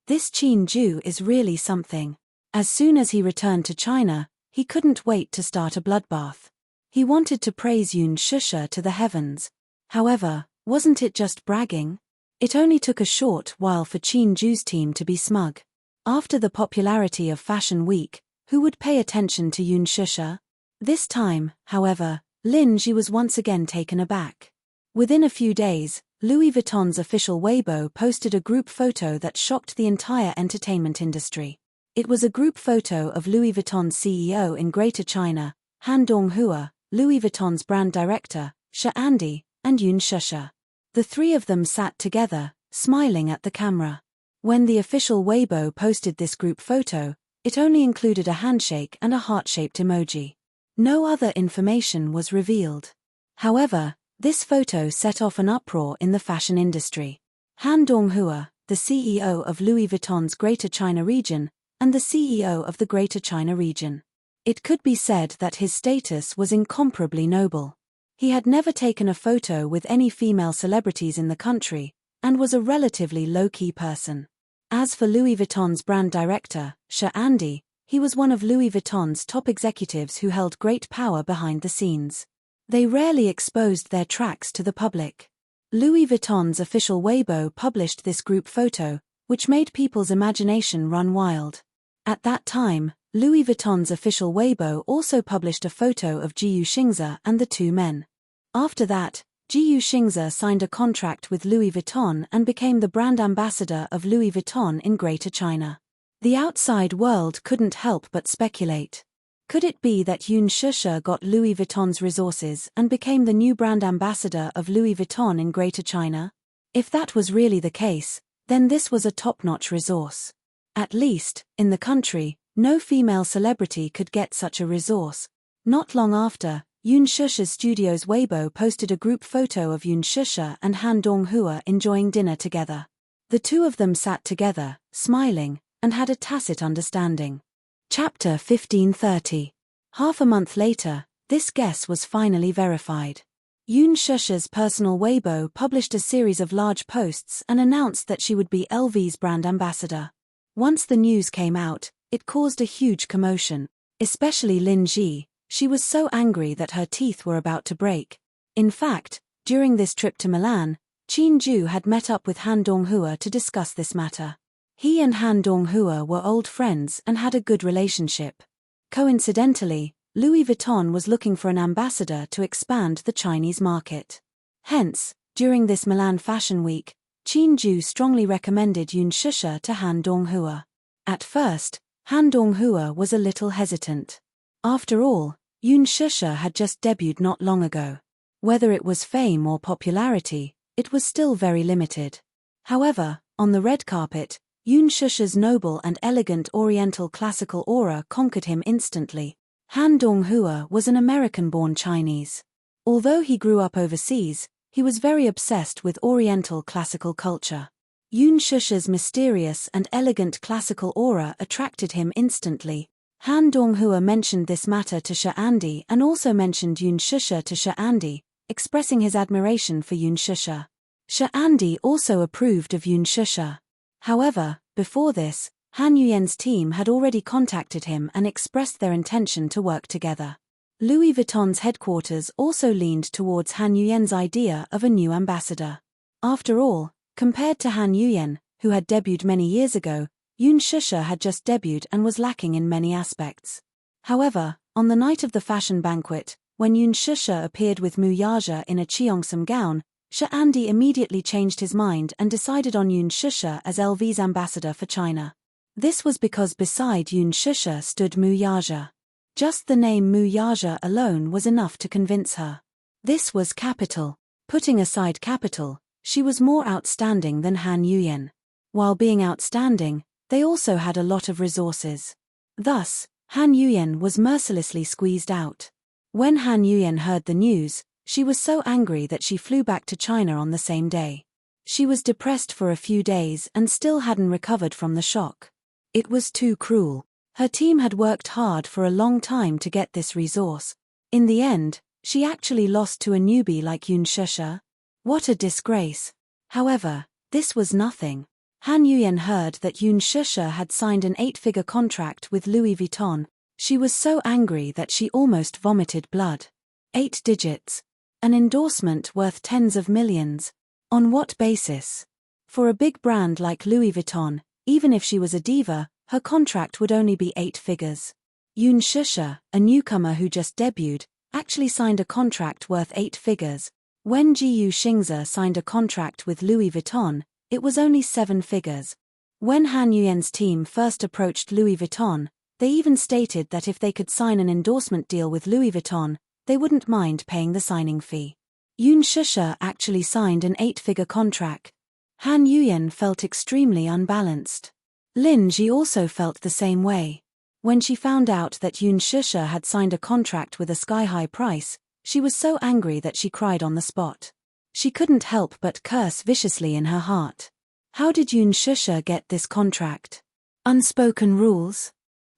This Qin Ju is really something. As soon as he returned to China, he couldn't wait to start a bloodbath. He wanted to praise Shusha to the heavens. However, wasn't it just bragging? It only took a short while for Qin Ju's team to be smug. After the popularity of Fashion Week, who would pay attention to Shusha? This time, however, Lin Ji was once again taken aback. Within a few days, Louis Vuitton's official Weibo posted a group photo that shocked the entire entertainment industry. It was a group photo of Louis Vuitton's CEO in Greater China, Han Donghua, Louis Vuitton's brand director, Andy, and Shusha. The three of them sat together, smiling at the camera. When the official Weibo posted this group photo, it only included a handshake and a heart-shaped emoji. No other information was revealed. However, this photo set off an uproar in the fashion industry. Han Donghua, the CEO of Louis Vuitton's Greater China region, and the CEO of the Greater China region. It could be said that his status was incomparably noble. He had never taken a photo with any female celebrities in the country, and was a relatively low-key person. As for Louis Vuitton's brand director, Andy, he was one of Louis Vuitton's top executives who held great power behind the scenes. They rarely exposed their tracks to the public. Louis Vuitton's official Weibo published this group photo, which made people's imagination run wild. At that time, Louis Vuitton's official Weibo also published a photo of Jiu Xingzi and the two men. After that, Jiyu Xingze signed a contract with Louis Vuitton and became the brand ambassador of Louis Vuitton in Greater China. The outside world couldn't help but speculate. Could it be that Yun Shusha got Louis Vuitton's resources and became the new brand ambassador of Louis Vuitton in Greater China? If that was really the case, then this was a top-notch resource. At least, in the country, no female celebrity could get such a resource. Not long after, Yun Shusha's studio's Weibo posted a group photo of Yun Shusha and Han Donghua enjoying dinner together. The two of them sat together, smiling, and had a tacit understanding. Chapter 1530. Half a month later, this guess was finally verified. Yun Shusha's personal Weibo published a series of large posts and announced that she would be LV's brand ambassador. Once the news came out, it caused a huge commotion, especially Lin Ji. She was so angry that her teeth were about to break. In fact, during this trip to Milan, Qin Ju had met up with Han Donghua to discuss this matter. He and Han Donghua were old friends and had a good relationship. Coincidentally, Louis Vuitton was looking for an ambassador to expand the Chinese market. Hence, during this Milan Fashion Week, Qin Ju strongly recommended Yun Shusha to Han Donghua. At first, Han Donghua was a little hesitant. After all, Yun Shusha had just debuted not long ago. Whether it was fame or popularity, it was still very limited. However, on the red carpet, Yun Shusha's noble and elegant Oriental classical aura conquered him instantly. Han Donghua was an American-born Chinese. Although he grew up overseas, he was very obsessed with Oriental classical culture. Yun Shusha's mysterious and elegant classical aura attracted him instantly. Han Donghua mentioned this matter to Sha'andi and also mentioned Yun Shusha to Sha'andi, expressing his admiration for Yun Shusha. Sha'andi also approved of Yun Shusha. However, before this, Han Yuyen's team had already contacted him and expressed their intention to work together. Louis Vuitton's headquarters also leaned towards Han Yuyen's idea of a new ambassador. After all, compared to Han Yuyen, who had debuted many years ago, Yun Shusha had just debuted and was lacking in many aspects. However, on the night of the fashion banquet, when Yun Shusha appeared with Mu Yaja in a Cheongsam gown, Sha'andi immediately changed his mind and decided on Yun Shusha as LV's ambassador for China. This was because beside Yun Shusha stood Mu Yaja. Just the name Mu Yaja alone was enough to convince her. This was capital. Putting aside capital, she was more outstanding than Han Yuyen. While being outstanding, they also had a lot of resources. Thus, Han Yuyen was mercilessly squeezed out. When Han Yuyen heard the news, she was so angry that she flew back to China on the same day. She was depressed for a few days and still hadn't recovered from the shock. It was too cruel. Her team had worked hard for a long time to get this resource. In the end, she actually lost to a newbie like Yun Shusha. What a disgrace. However, this was nothing. Han Yuyen heard that Yun Shusha had signed an 8-figure contract with Louis Vuitton. She was so angry that she almost vomited blood. 8 digits. An endorsement worth tens of millions. On what basis? For a big brand like Louis Vuitton, even if she was a diva, her contract would only be 8 figures. Yun Shusha, a newcomer who just debuted, actually signed a contract worth 8 figures. When Jiyu Xingze signed a contract with Louis Vuitton, it was only 7 figures. When Han Yuyen's team first approached Louis Vuitton, they even stated that if they could sign an endorsement deal with Louis Vuitton, they wouldn't mind paying the signing fee. Yun Shusha actually signed an 8-figure contract. Han Yuyen felt extremely unbalanced. Lin Ji also felt the same way. When she found out that Yun Shusha had signed a contract with a sky-high price, she was so angry that she cried on the spot. She couldn't help but curse viciously in her heart. How did Yun Shusha get this contract? Unspoken rules?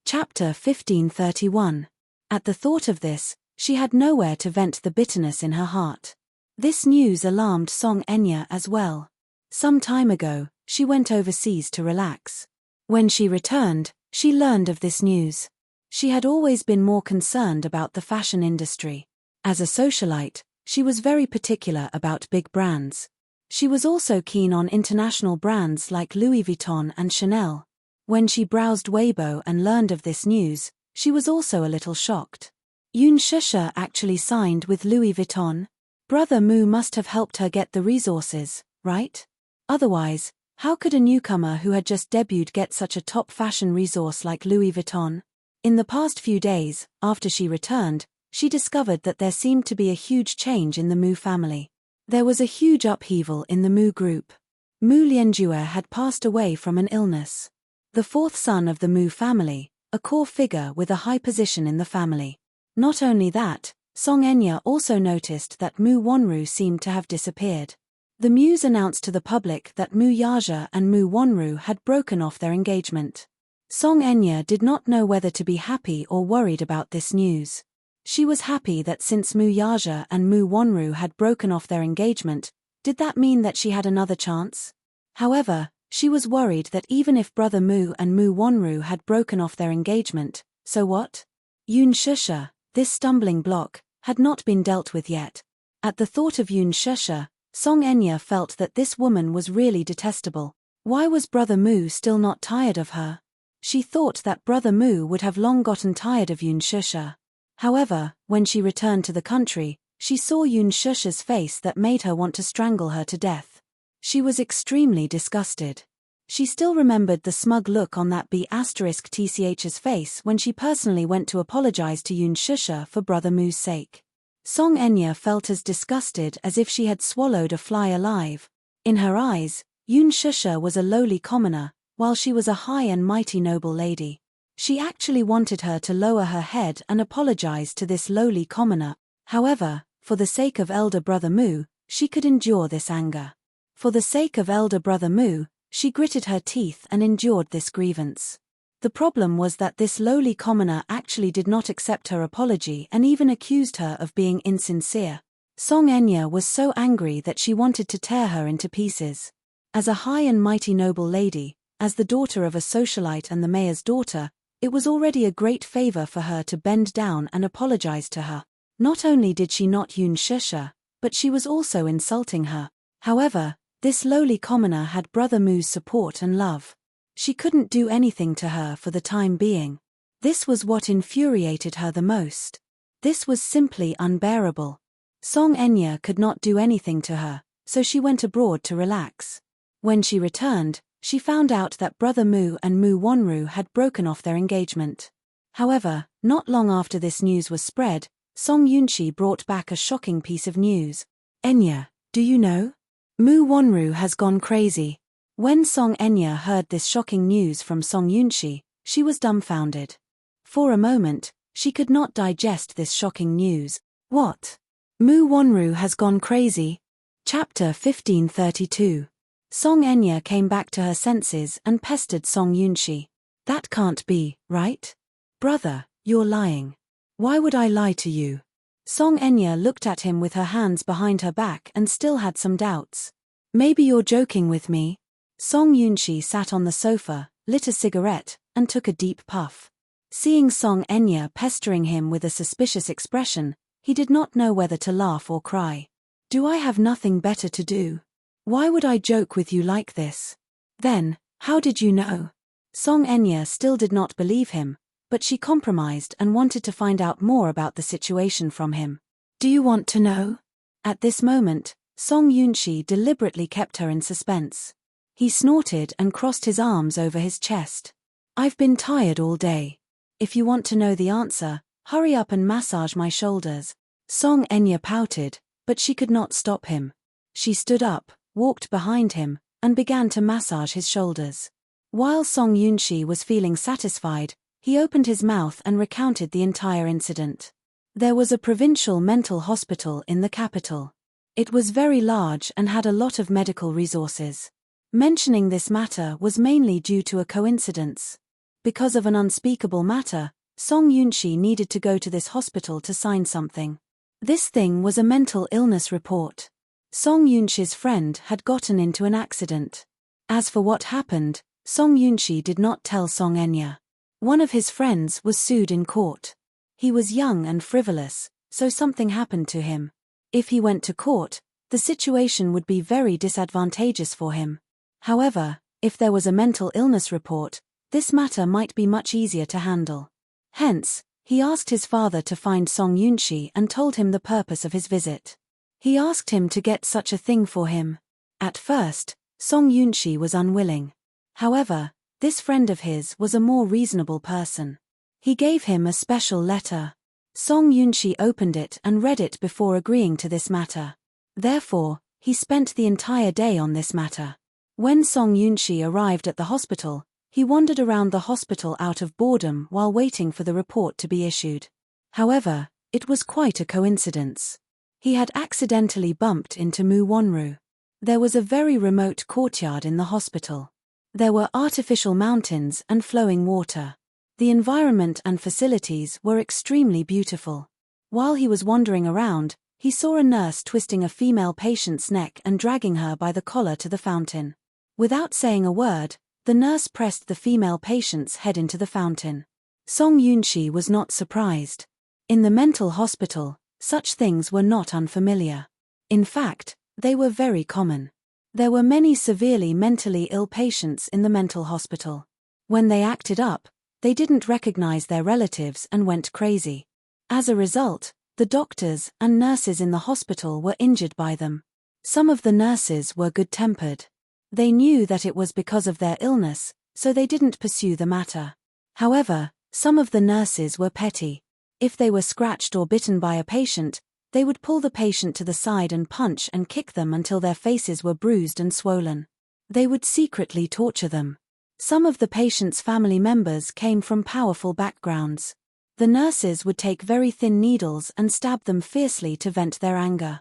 Chapter 1531. At the thought of this, she had nowhere to vent the bitterness in her heart. This news alarmed Song Enya as well. Some time ago, she went overseas to relax. When she returned, she learned of this news. She had always been more concerned about the fashion industry. As a socialite, she was very particular about big brands. She was also keen on international brands like Louis Vuitton and Chanel. When she browsed Weibo and learned of this news, she was also a little shocked. Yun Shusha actually signed with Louis Vuitton? Brother Mu must have helped her get the resources, right? Otherwise, how could a newcomer who had just debuted get such a top fashion resource like Louis Vuitton? In the past few days, after she returned, she discovered that there seemed to be a huge change in the Mu family. There was a huge upheaval in the Mu group. Mu Lianjue had passed away from an illness. The fourth son of the Mu family, a core figure with a high position in the family. Not only that, Song Enya also noticed that Mu Wanru seemed to have disappeared. The Muse announced to the public that Mu Yaja and Mu Wanru had broken off their engagement. Song Enya did not know whether to be happy or worried about this news. She was happy that since Mu Yaja and Mu Wanru had broken off their engagement, did that mean that she had another chance? However, she was worried that even if Brother Mu and Mu Wanru had broken off their engagement, so what? Yun Shusha, this stumbling block, had not been dealt with yet. At the thought of Yun Shusha, Song Enya felt that this woman was really detestable. Why was Brother Mu still not tired of her? She thought that Brother Mu would have long gotten tired of Yun Shusha. However, when she returned to the country, she saw Yun Shusha's face that made her want to strangle her to death. She was extremely disgusted. She still remembered the smug look on that B*TCH's face when she personally went to apologize to Yun Shusha for Brother Mu's sake. Song Enya felt as disgusted as if she had swallowed a fly alive. In her eyes, Yun Shusha was a lowly commoner, while she was a high and mighty noble lady. She actually wanted her to lower her head and apologize to this lowly commoner. However, for the sake of elder Brother Mu, she could endure this anger. For the sake of elder Brother Mu, she gritted her teeth and endured this grievance. The problem was that this lowly commoner actually did not accept her apology and even accused her of being insincere. Song Enya was so angry that she wanted to tear her into pieces. As a high and mighty noble lady, as the daughter of a socialite and the mayor's daughter, it was already a great favor for her to bend down and apologize to her. Not only did she not Yun Shusha, but she was also insulting her. However, this lowly commoner had Brother Mu's support and love. She couldn't do anything to her for the time being. This was what infuriated her the most. This was simply unbearable. Song Enya could not do anything to her, so she went abroad to relax. When she returned, she found out that Brother Mu and Mu Wanru had broken off their engagement. However, not long after this news was spread, Song Yunchi brought back a shocking piece of news. Enya, do you know? Mu Wanru has gone crazy. When Song Enya heard this shocking news from Song Yunchi, she was dumbfounded. For a moment, she could not digest this shocking news. What? Mu Wanru has gone crazy? Chapter 1532. Song Enya came back to her senses and pestered Song Yunchi. That can't be, right? Brother, you're lying. Why would I lie to you? Song Enya looked at him with her hands behind her back and still had some doubts. Maybe you're joking with me? Song Yunchi sat on the sofa, lit a cigarette, and took a deep puff. Seeing Song Enya pestering him with a suspicious expression, he did not know whether to laugh or cry. Do I have nothing better to do? Why would I joke with you like this? Then, how did you know? Song Enya still did not believe him, but she compromised and wanted to find out more about the situation from him. Do you want to know? At this moment, Song Yunchi deliberately kept her in suspense. He snorted and crossed his arms over his chest. I've been tired all day. If you want to know the answer, hurry up and massage my shoulders. Song Enya pouted, but she could not stop him. She stood up, walked behind him, and began to massage his shoulders. While Song Yunchi was feeling satisfied, he opened his mouth and recounted the entire incident. There was a provincial mental hospital in the capital. It was very large and had a lot of medical resources. Mentioning this matter was mainly due to a coincidence. Because of an unspeakable matter, Song Yunchi needed to go to this hospital to sign something. This thing was a mental illness report. Song Yunchi's friend had gotten into an accident. As for what happened, Song Yunchi did not tell Song Enya. One of his friends was sued in court. He was young and frivolous, so something happened to him. If he went to court, the situation would be very disadvantageous for him. However, if there was a mental illness report, this matter might be much easier to handle. Hence, he asked his father to find Song Yunchi and told him the purpose of his visit. He asked him to get such a thing for him. At first, Song Yunshi was unwilling. However, this friend of his was a more reasonable person. He gave him a special letter. Song Yunshi opened it and read it before agreeing to this matter. Therefore, he spent the entire day on this matter. When Song Yunshi arrived at the hospital, he wandered around the hospital out of boredom while waiting for the report to be issued. However, it was quite a coincidence. He had accidentally bumped into Mu Wonru. There was a very remote courtyard in the hospital. There were artificial mountains and flowing water. The environment and facilities were extremely beautiful. While he was wandering around, he saw a nurse twisting a female patient's neck and dragging her by the collar to the fountain. Without saying a word, the nurse pressed the female patient's head into the fountain. Song Yunshi was not surprised. In the mental hospital, such things were not unfamiliar. In fact, they were very common. There were many severely mentally ill patients in the mental hospital. When they acted up, they didn't recognize their relatives and went crazy. As a result, the doctors and nurses in the hospital were injured by them. Some of the nurses were good-tempered. They knew that it was because of their illness, so they didn't pursue the matter. However, some of the nurses were petty. If they were scratched or bitten by a patient, they would pull the patient to the side and punch and kick them until their faces were bruised and swollen. They would secretly torture them. Some of the patient's family members came from powerful backgrounds. The nurses would take very thin needles and stab them fiercely to vent their anger.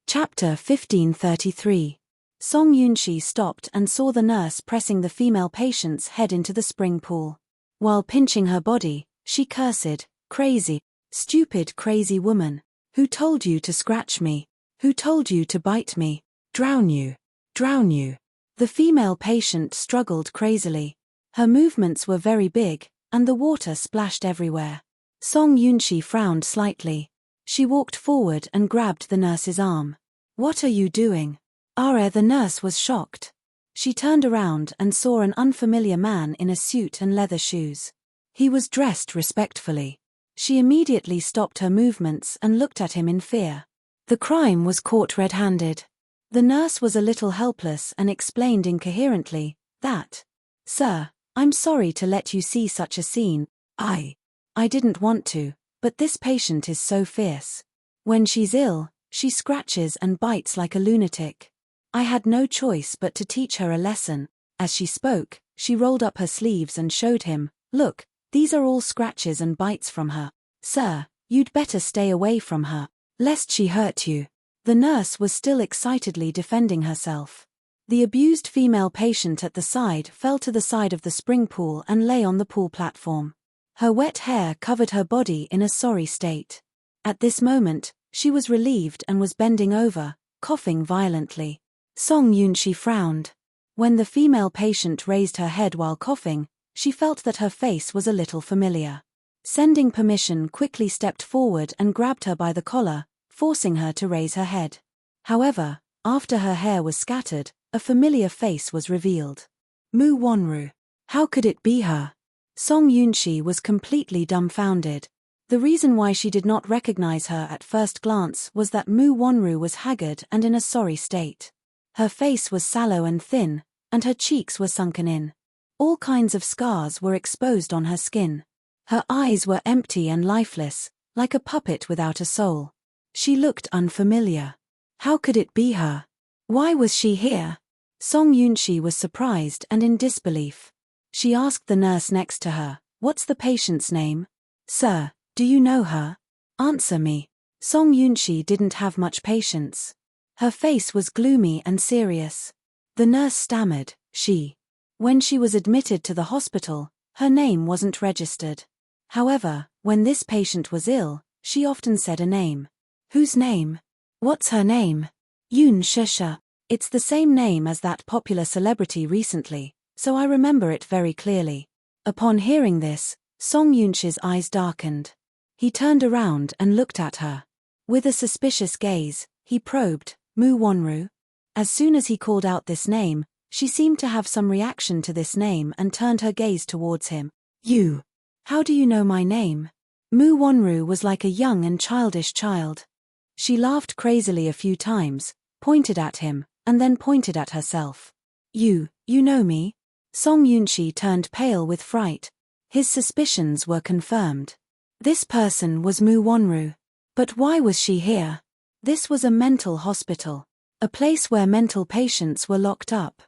Chapter 1533. Song Yunshi stopped and saw the nurse pressing the female patient's head into the spring pool. While pinching her body, she cursed, "Crazy, stupid crazy woman. Who told you to scratch me? Who told you to bite me? Drown you. Drown you." The female patient struggled crazily. Her movements were very big, and the water splashed everywhere. Song Yunshi frowned slightly. She walked forward and grabbed the nurse's arm. "What are you doing?" The nurse was shocked. She turned around and saw an unfamiliar man in a suit and leather shoes. He was dressed respectfully. She immediately stopped her movements and looked at him in fear. The crime was caught red-handed. The nurse was a little helpless and explained incoherently that, "Sir, I'm sorry to let you see such a scene. I didn't want to, but this patient is so fierce. When she's ill, she scratches and bites like a lunatic. I had no choice but to teach her a lesson." As she spoke, she rolled up her sleeves and showed him, "Look, these are all scratches and bites from her. Sir, you'd better stay away from her, lest she hurt you." The nurse was still excitedly defending herself. The abused female patient at the side fell to the side of the spring pool and lay on the pool platform. Her wet hair covered her body in a sorry state. At this moment, she was relieved and was bending over, coughing violently. Song Yunshi frowned. When the female patient raised her head while coughing, she felt that her face was a little familiar. Sending permission quickly stepped forward and grabbed her by the collar, forcing her to raise her head. However, after her hair was scattered, a familiar face was revealed. Mu Wonru. How could it be her? Song Yunshi was completely dumbfounded. The reason why she did not recognize her at first glance was that Mu Wonru was haggard and in a sorry state. Her face was sallow and thin, and her cheeks were sunken in. All kinds of scars were exposed on her skin. Her eyes were empty and lifeless, like a puppet without a soul. She looked unfamiliar. How could it be her? Why was she here? Song Yunshi was surprised and in disbelief. She asked the nurse next to her, "What's the patient's name?" "Sir, do you know her? Answer me." Song Yunshi didn't have much patience. Her face was gloomy and serious. The nurse stammered, When she was admitted to the hospital, her name wasn't registered. However, when this patient was ill, she often said a name. "Whose name? What's her name?" "Yun Shusha. It's the same name as that popular celebrity recently, so I remember it very clearly." Upon hearing this, Song Yunshi's eyes darkened. He turned around and looked at her. With a suspicious gaze, he probed, "Mu Wonru?" As soon as he called out this name, she seemed to have some reaction to this name and turned her gaze towards him. "You? How do you know my name?" Mu Wonru was like a young and childish child. She laughed crazily a few times, pointed at him, and then pointed at herself. You know me? Song Yunshi turned pale with fright. His suspicions were confirmed. This person was Mu Wonru. But why was she here? This was a mental hospital. A place where mental patients were locked up.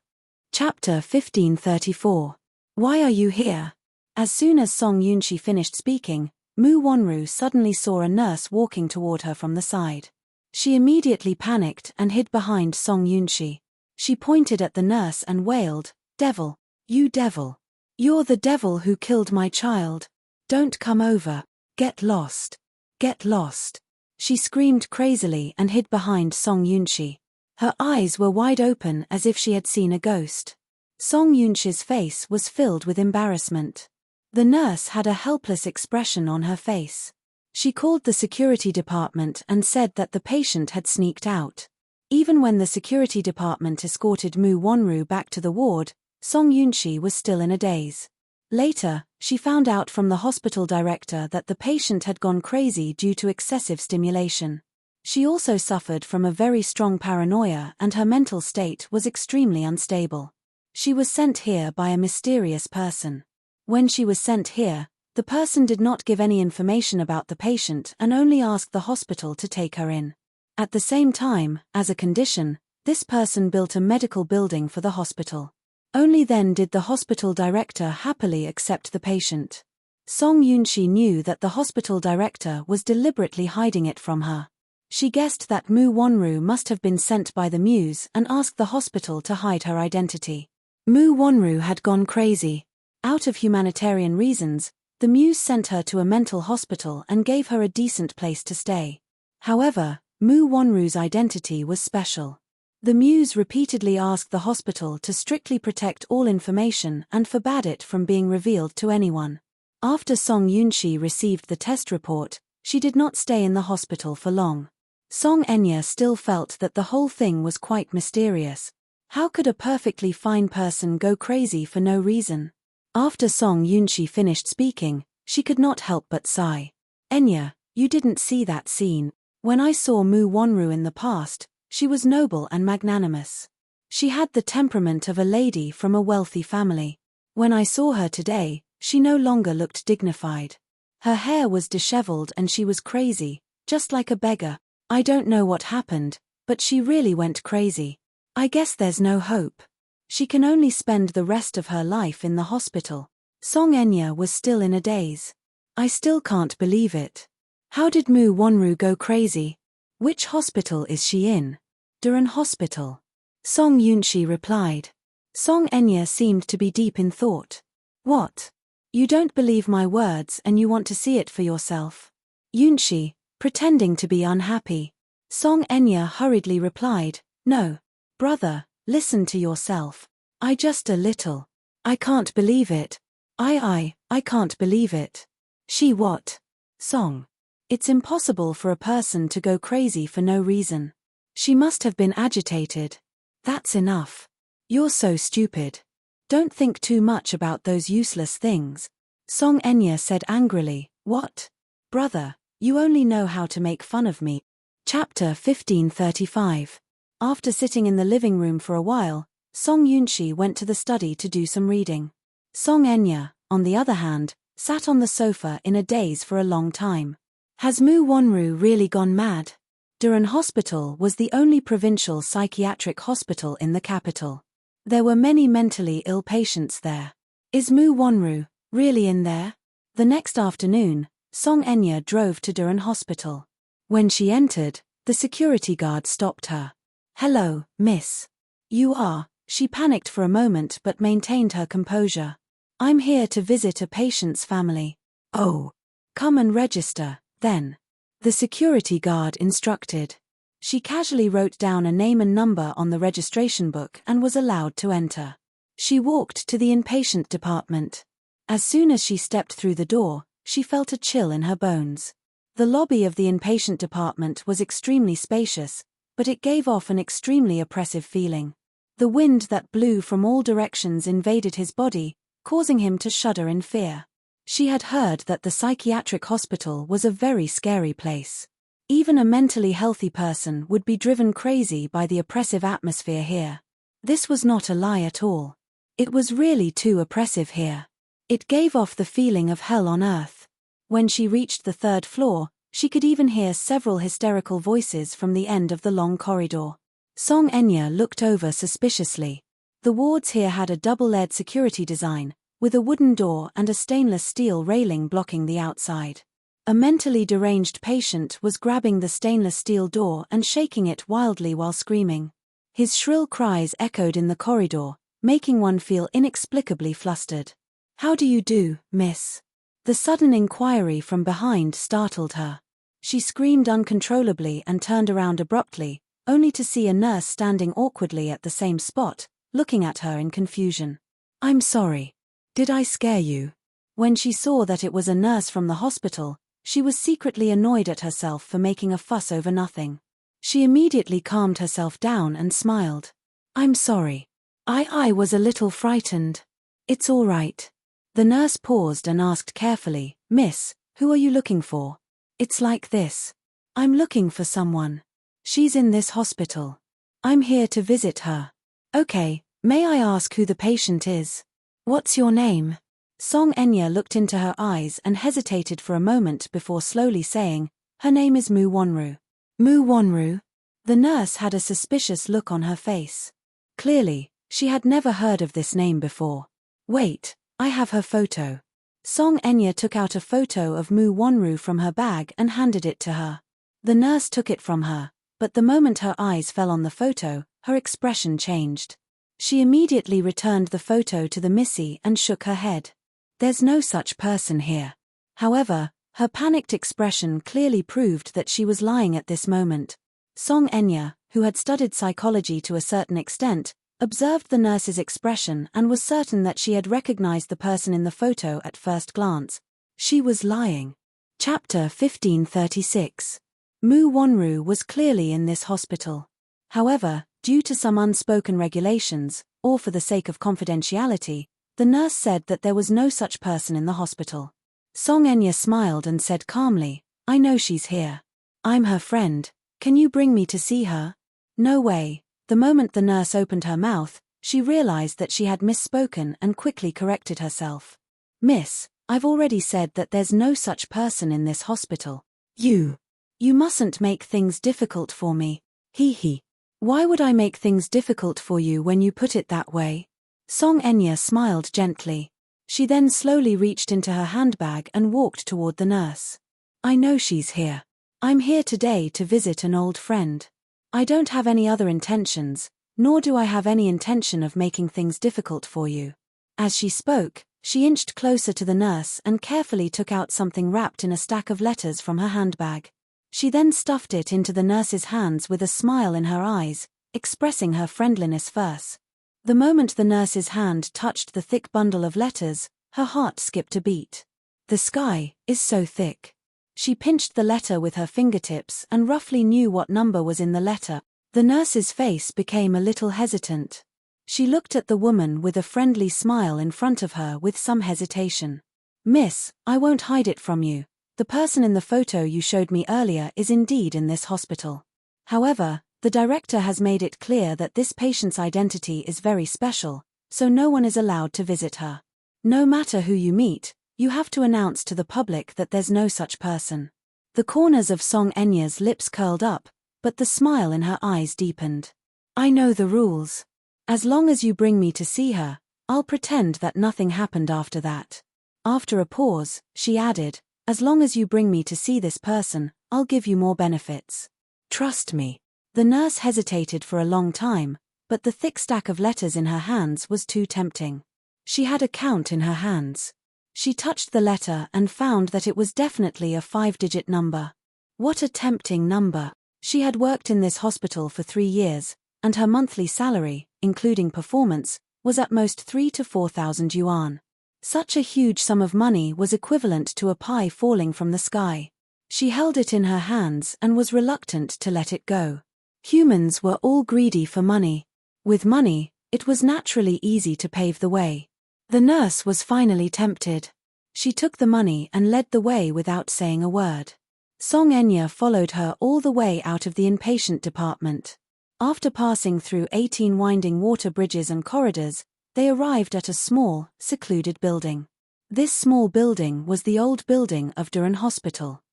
Chapter 1534. Why are you here? As soon as Song Yunshi finished speaking, Mu Wonru suddenly saw a nurse walking toward her from the side. She immediately panicked and hid behind Song Yunshi. She pointed at the nurse and wailed, "Devil! You devil! You're the devil who killed my child! Don't come over! Get lost! Get lost!" She screamed crazily and hid behind Song Yunshi. Her eyes were wide open as if she had seen a ghost. Song Yunshi's face was filled with embarrassment. The nurse had a helpless expression on her face. She called the security department and said that the patient had sneaked out. Even when the security department escorted Mu Wonru back to the ward, Song Yunshi was still in a daze. Later, she found out from the hospital director that the patient had gone crazy due to excessive stimulation. She also suffered from a very strong paranoia and her mental state was extremely unstable. She was sent here by a mysterious person. When she was sent here, the person did not give any information about the patient and only asked the hospital to take her in. At the same time, as a condition, this person built a medical building for the hospital. Only then did the hospital director happily accept the patient. Song Yunshi knew that the hospital director was deliberately hiding it from her. She guessed that Mu Wonru must have been sent by the Muse and asked the hospital to hide her identity. Mu Wonru had gone crazy. Out of humanitarian reasons, the Muse sent her to a mental hospital and gave her a decent place to stay. However, Mu Wonru's identity was special. The Muse repeatedly asked the hospital to strictly protect all information and forbade it from being revealed to anyone. After Song Yunshi received the test report, she did not stay in the hospital for long. Song Enya still felt that the whole thing was quite mysterious. How could a perfectly fine person go crazy for no reason? After Song Yunshi finished speaking, she could not help but sigh. Enya, you didn't see that scene. When I saw Mu Wonru in the past, she was noble and magnanimous. She had the temperament of a lady from a wealthy family. When I saw her today, she no longer looked dignified. Her hair was disheveled and she was crazy, just like a beggar. I don't know what happened, but she really went crazy. I guess there's no hope. She can only spend the rest of her life in the hospital. Song Enya was still in a daze. I still can't believe it. How did Mu Wonru go crazy? Which hospital is she in? Duran Hospital. Song Yunshi replied. Song Enya seemed to be deep in thought. What? You don't believe my words and you want to see it for yourself? Yunshi, pretending to be unhappy. Song Enya hurriedly replied, No. Brother, listen to yourself. I just a little. I can't believe it. I can't believe it. She what? Song. It's impossible for a person to go crazy for no reason. She must have been agitated. That's enough. You're so stupid. Don't think too much about those useless things. Song Enya said angrily, What? Brother, you only know how to make fun of me. Chapter 1535. After sitting in the living room for a while, Song Yunshi went to the study to do some reading. Song Enya, on the other hand, sat on the sofa in a daze for a long time. Has Mu Wonru really gone mad? Duran Hospital was the only provincial psychiatric hospital in the capital. There were many mentally ill patients there. Is Mu Wonru really in there? The next afternoon, Song Enya drove to Duran Hospital. When she entered, the security guard stopped her. Hello, miss. You are. She panicked for a moment but maintained her composure. I'm here to visit a patient's family. Oh. Come and register, then. The security guard instructed. She casually wrote down a name and number on the registration book and was allowed to enter. She walked to the inpatient department. As soon as she stepped through the door, she felt a chill in her bones. The lobby of the inpatient department was extremely spacious, but it gave off an extremely oppressive feeling. The wind that blew from all directions invaded his body, causing him to shudder in fear. She had heard that the psychiatric hospital was a very scary place. Even a mentally healthy person would be driven crazy by the oppressive atmosphere here. This was not a lie at all. It was really too oppressive here. It gave off the feeling of hell on earth. When she reached the third floor, she could even hear several hysterical voices from the end of the long corridor. Song Enya looked over suspiciously. The wards here had a double-layered security design, with a wooden door and a stainless steel railing blocking the outside. A mentally deranged patient was grabbing the stainless steel door and shaking it wildly while screaming. His shrill cries echoed in the corridor, making one feel inexplicably flustered. "How do you do, miss?" The sudden inquiry from behind startled her. She screamed uncontrollably and turned around abruptly, only to see a nurse standing awkwardly at the same spot, looking at her in confusion. "I'm sorry. Did I scare you?" When she saw that it was a nurse from the hospital, she was secretly annoyed at herself for making a fuss over nothing. She immediately calmed herself down and smiled. "I'm sorry. I was a little frightened. It's all right." The nurse paused and asked carefully, "Miss, who are you looking for?" "It's like this. I'm looking for someone. She's in this hospital. I'm here to visit her." "Okay, may I ask who the patient is?" "What's your name?" Song Enya looked into her eyes and hesitated for a moment before slowly saying, "Her name is Mu Wonru." "Mu Wonru?" The nurse had a suspicious look on her face. Clearly, she had never heard of this name before. "Wait, I have her photo." Song Enya took out a photo of Mu Wonru from her bag and handed it to her. The nurse took it from her, but the moment her eyes fell on the photo, her expression changed. She immediately returned the photo to the Missy and shook her head. "There's no such person here." However, her panicked expression clearly proved that she was lying at this moment. Song Enya, who had studied psychology to a certain extent, observed the nurse's expression and was certain that she had recognized the person in the photo at first glance. She was lying. Chapter 1536. Mu Wonru was clearly in this hospital. However, due to some unspoken regulations, or for the sake of confidentiality, the nurse said that there was no such person in the hospital. Song Enya smiled and said calmly, "I know she's here. I'm her friend. Can you bring me to see her?" "No way." The moment the nurse opened her mouth, she realized that she had misspoken and quickly corrected herself. "Miss, I've already said that there's no such person in this hospital. You mustn't make things difficult for me." Hee. "Why would I make things difficult for you when you put it that way?" Song Enya smiled gently. She then slowly reached into her handbag and walked toward the nurse. "I know she's here. I'm here today to visit an old friend. I don't have any other intentions, nor do I have any intention of making things difficult for you." As she spoke, she inched closer to the nurse and carefully took out something wrapped in a stack of letters from her handbag. She then stuffed it into the nurse's hands with a smile in her eyes, expressing her friendliness first. The moment the nurse's hand touched the thick bundle of letters, her heart skipped a beat. "The sky is so thick." She pinched the letter with her fingertips and roughly knew what number was in the letter. The nurse's face became a little hesitant. She looked at the woman with a friendly smile in front of her with some hesitation. "Miss, I won't hide it from you. The person in the photo you showed me earlier is indeed in this hospital. However, the director has made it clear that this patient's identity is very special, so no one is allowed to visit her. No matter who you meet, you have to announce to the public that there's no such person." The corners of Song Enya's lips curled up, but the smile in her eyes deepened. "I know the rules. As long as you bring me to see her, I'll pretend that nothing happened after that." After a pause, she added, "As long as you bring me to see this person, I'll give you more benefits. Trust me." The nurse hesitated for a long time, but the thick stack of letters in her hands was too tempting. She had a count in her hands. She touched the letter and found that it was definitely a 5-digit number. What a tempting number. She had worked in this hospital for 3 years, and her monthly salary, including performance, was at most 3,000 to 4,000 yuan. Such a huge sum of money was equivalent to a pie falling from the sky. She held it in her hands and was reluctant to let it go. Humans were all greedy for money. With money, it was naturally easy to pave the way. The nurse was finally tempted. She took the money and led the way without saying a word. Song Enya followed her all the way out of the inpatient department. After passing through 18 winding water bridges and corridors, they arrived at a small, secluded building. This small building was the old building of Durham Hospital.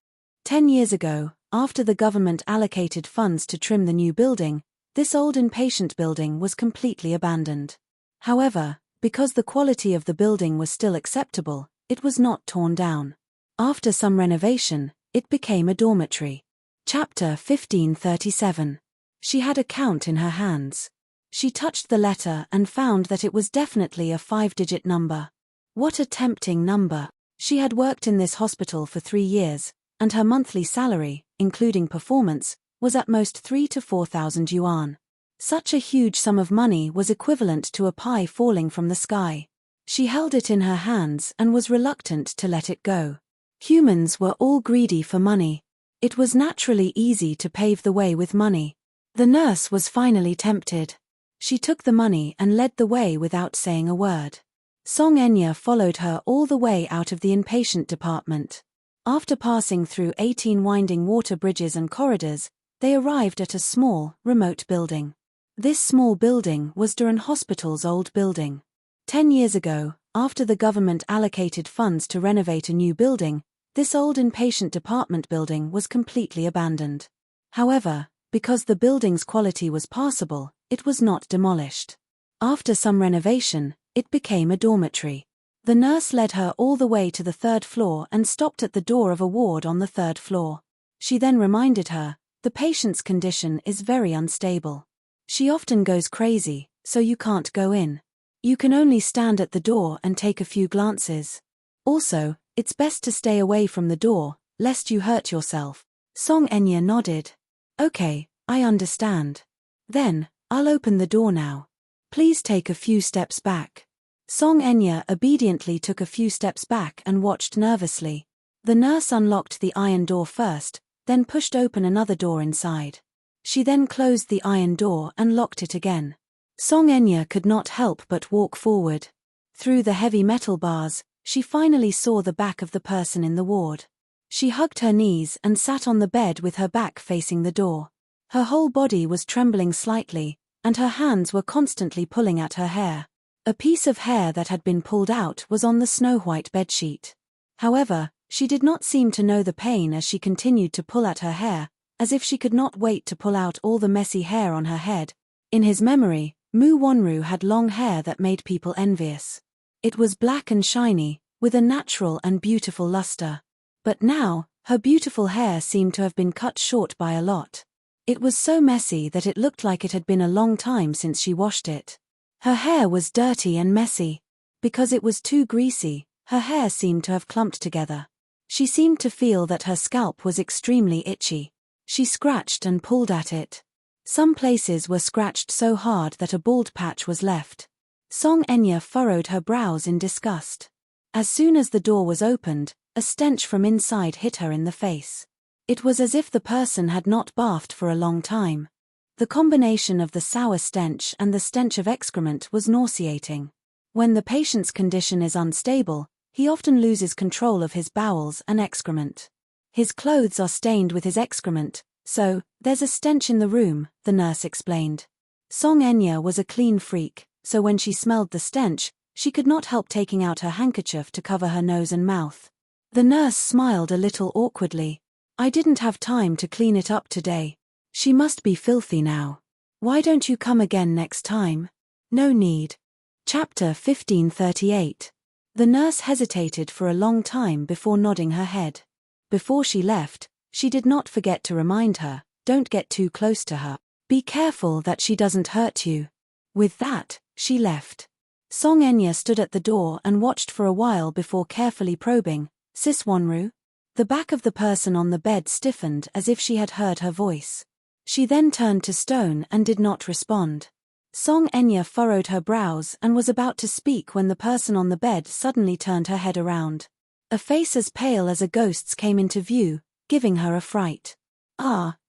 10 years ago, after the government allocated funds to trim the new building, this old inpatient building was completely abandoned. However, because the quality of the building was still acceptable, it was not torn down. After some renovation, it became a dormitory. Chapter 1537. She had a count in her hands. She touched the letter and found that it was definitely a 5-digit number. What a tempting number! She had worked in this hospital for 3 years, and her monthly salary, including performance, was at most 3,000 to 4,000 yuan. Such a huge sum of money was equivalent to a pie falling from the sky. She held it in her hands and was reluctant to let it go. Humans were all greedy for money. It was naturally easy to pave the way with money. The nurse was finally tempted. She took the money and led the way without saying a word. Song Enya followed her all the way out of the inpatient department. After passing through 18 winding water bridges and corridors, they arrived at a small, remote building. This small building was Durham Hospital's old building. 10 years ago, after the government allocated funds to renovate a new building, this old inpatient department building was completely abandoned. However, because the building's quality was passable, it was not demolished. After some renovation, it became a dormitory. The nurse led her all the way to the 3rd floor and stopped at the door of a ward on the 3rd floor. She then reminded her, the patient's condition is very unstable. She often goes crazy, so you can't go in. You can only stand at the door and take a few glances. Also, it's best to stay away from the door, lest you hurt yourself. Song Enya nodded. Okay, I understand. Then, I'll open the door now. Please take a few steps back. Song Enya obediently took a few steps back and watched nervously. The nurse unlocked the iron door first, then pushed open another door inside. She then closed the iron door and locked it again. Song Enya could not help but walk forward. Through the heavy metal bars, she finally saw the back of the person in the ward. She hugged her knees and sat on the bed with her back facing the door. Her whole body was trembling slightly, and her hands were constantly pulling at her hair. A piece of hair that had been pulled out was on the snow-white bedsheet. However, she did not seem to know the pain as she continued to pull at her hair, as if she could not wait to pull out all the messy hair on her head. In his memory, Mu Wonru had long hair that made people envious. It was black and shiny, with a natural and beautiful luster. But now, her beautiful hair seemed to have been cut short by a lot. It was so messy that it looked like it had been a long time since she washed it. Her hair was dirty and messy. Because it was too greasy, her hair seemed to have clumped together. She seemed to feel that her scalp was extremely itchy. She scratched and pulled at it. Some places were scratched so hard that a bald patch was left. Song Enya furrowed her brows in disgust. As soon as the door was opened, a stench from inside hit her in the face. It was as if the person had not bathed for a long time. The combination of the sour stench and the stench of excrement was nauseating. When the patient's condition is unstable, he often loses control of his bowels and excrement. His clothes are stained with his excrement, so, there's a stench in the room, the nurse explained. Song Enya was a clean freak, so when she smelled the stench, she could not help taking out her handkerchief to cover her nose and mouth. The nurse smiled a little awkwardly. I didn't have time to clean it up today. She must be filthy now. Why don't you come again next time? No need. Chapter 1538. The nurse hesitated for a long time before nodding her head. Before she left, she did not forget to remind her, don't get too close to her. Be careful that she doesn't hurt you. With that, she left. Song Enya stood at the door and watched for a while before carefully probing, Sis Wonru? The back of the person on the bed stiffened as if she had heard her voice. She then turned to stone and did not respond. Song Enya furrowed her brows and was about to speak when the person on the bed suddenly turned her head around. A face as pale as a ghost's came into view, giving her a fright.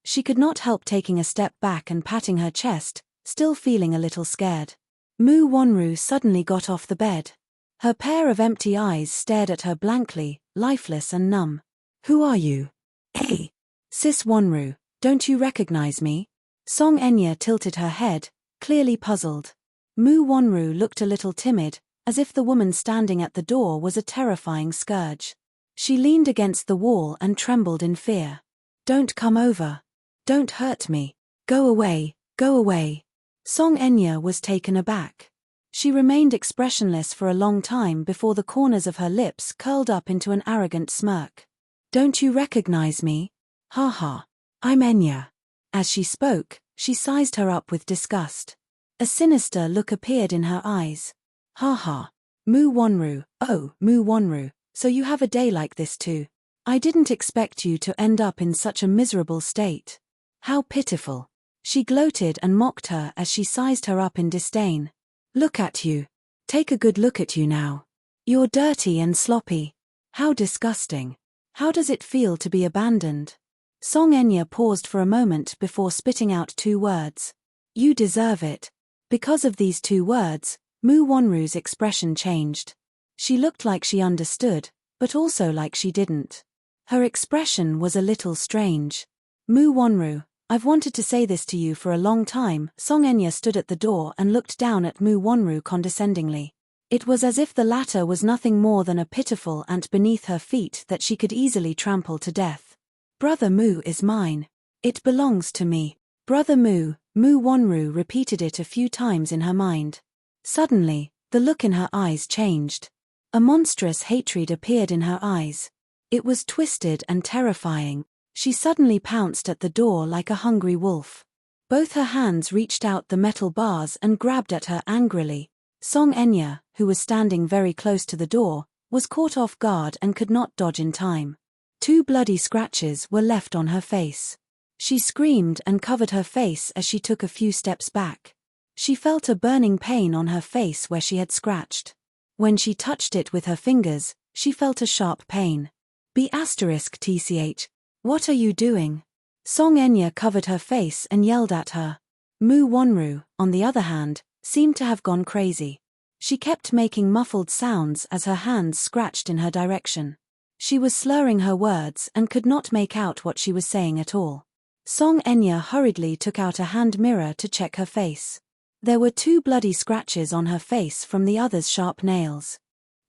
She could not help taking a step back and patting her chest, still feeling a little scared. Mu Wonru suddenly got off the bed. Her pair of empty eyes stared at her blankly, lifeless and numb. Who are you? Hey! Sis Wonru, don't you recognize me? Song Enya tilted her head, clearly puzzled. Mu Wonru looked a little timid, as if the woman standing at the door was a terrifying scourge. She leaned against the wall and trembled in fear. Don't come over. Don't hurt me. Go away, go away. Song Enya was taken aback. She remained expressionless for a long time before the corners of her lips curled up into an arrogant smirk. Don't you recognize me? Ha ha. I'm Enya. As she spoke, she sized her up with disgust. A sinister look appeared in her eyes. Ha ha. Mu Wonru, oh, Mu Wonru, so you have a day like this too. I didn't expect you to end up in such a miserable state. How pitiful. She gloated and mocked her as she sized her up in disdain. Look at you. Take a good look at you now. You're dirty and sloppy. How disgusting. How does it feel to be abandoned? Song Enya paused for a moment before spitting out 2 words. You deserve it. Because of these 2 words, Mu Wonru's expression changed. She looked like she understood, but also like she didn't. Her expression was a little strange. Mu Wonru, I've wanted to say this to you for a long time. Song Enya stood at the door and looked down at Mu Wonru condescendingly. It was as if the latter was nothing more than a pitiful ant beneath her feet that she could easily trample to death. Brother Mu is mine. It belongs to me. Brother Mu, Mu Wonru repeated it a few times in her mind. Suddenly, the look in her eyes changed. A monstrous hatred appeared in her eyes. It was twisted and terrifying. She suddenly pounced at the door like a hungry wolf. Both her hands reached out the metal bars and grabbed at her angrily. Song Enya, who was standing very close to the door, was caught off guard and could not dodge in time. 2 bloody scratches were left on her face. She screamed and covered her face as she took a few steps back. She felt a burning pain on her face where she had scratched. When she touched it with her fingers, she felt a sharp pain. B*TCH. What are you doing? Song Enya covered her face and yelled at her. Mu Wonru, on the other hand, seemed to have gone crazy. She kept making muffled sounds as her hands scratched in her direction. She was slurring her words and could not make out what she was saying at all. Song Enya hurriedly took out a hand mirror to check her face. There were 2 bloody scratches on her face from the other's sharp nails.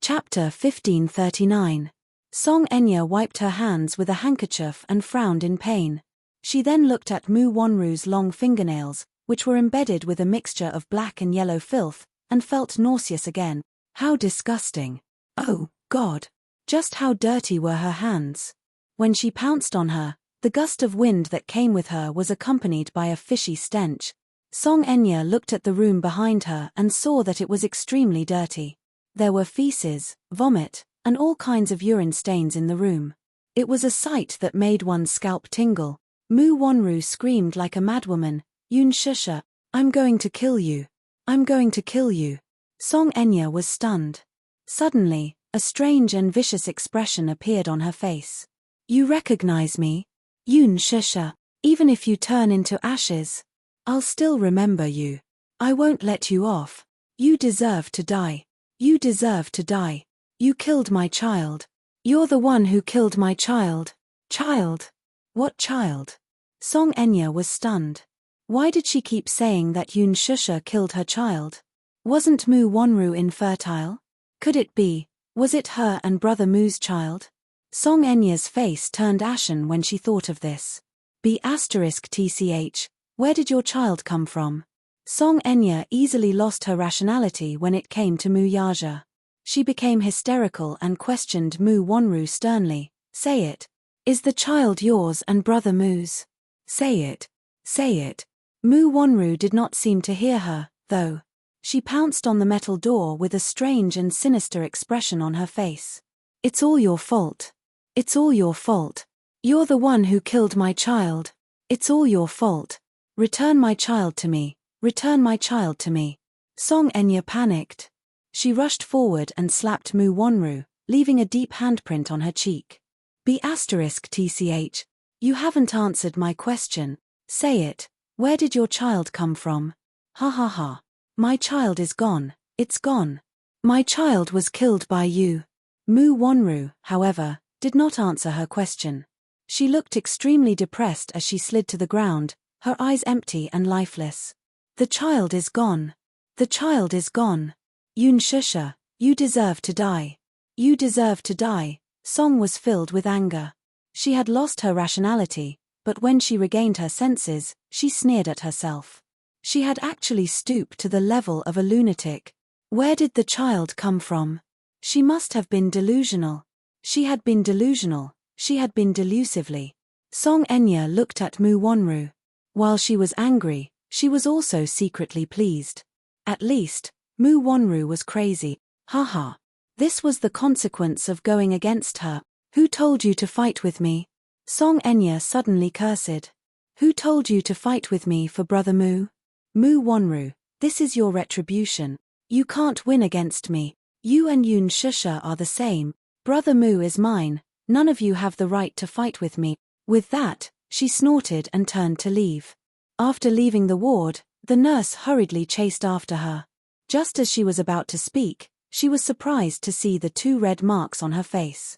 Chapter 1539. Song Enya wiped her hands with a handkerchief and frowned in pain. She then looked at Mu Wonru's long fingernails, which were embedded with a mixture of black and yellow filth, and felt nauseous again. How disgusting. Oh, God. Just how dirty were her hands. When she pounced on her, the gust of wind that came with her was accompanied by a fishy stench. Song Enya looked at the room behind her and saw that it was extremely dirty. There were feces, vomit, and all kinds of urine stains in the room. It was a sight that made one's scalp tingle. Mu Wonru screamed like a madwoman, Yun Shusha, I'm going to kill you. I'm going to kill you. Song Enya was stunned. Suddenly, a strange and vicious expression appeared on her face. You recognize me? Yun Shusha, even if you turn into ashes, I'll still remember you. I won't let you off. You deserve to die. You deserve to die. You killed my child. You're the one who killed my child. Child? What child? Song Enya was stunned. Why did she keep saying that Yun Shusha killed her child? Wasn't Mu Wonru infertile? Could it be? Was it her and Brother Mu's child? Song Enya's face turned ashen when she thought of this. B*TCH, where did your child come from? Song Enya easily lost her rationality when it came to Mu Yaja. She became hysterical and questioned Mu Wonru sternly. Say it. Is the child yours and Brother Mu's? Say it. Say it. Mu Wonru did not seem to hear her, though. She pounced on the metal door with a strange and sinister expression on her face. It's all your fault. It's all your fault. You're the one who killed my child. It's all your fault. Return my child to me. Return my child to me. Song Enya panicked. She rushed forward and slapped Mu Wonru, leaving a deep handprint on her cheek. B*TCH, you haven't answered my question. Say it. Where did your child come from? Ha ha ha. My child is gone. It's gone. My child was killed by you. Mu Wonru, however, did not answer her question. She looked extremely depressed as she slid to the ground, her eyes empty and lifeless. The child is gone. The child is gone. Shusha, you deserve to die. You deserve to die. Song was filled with anger. She had lost her rationality, but when she regained her senses, she sneered at herself. She had actually stooped to the level of a lunatic. Where did the child come from? She must have been delusional. She had been delusional. She had been delusively. Song Enya looked at Mu Wonru. While she was angry, she was also secretly pleased. At least, Mu Wonru was crazy. Haha. This was the consequence of going against her. Who told you to fight with me? Song Enya suddenly cursed. Who told you to fight with me for Brother Mu? Mu Wonru, this is your retribution. You can't win against me. You and Shusha are the same. Brother Mu is mine. None of you have the right to fight with me. With that, she snorted and turned to leave. After leaving the ward, the nurse hurriedly chased after her. Just as she was about to speak, she was surprised to see the 2 red marks on her face.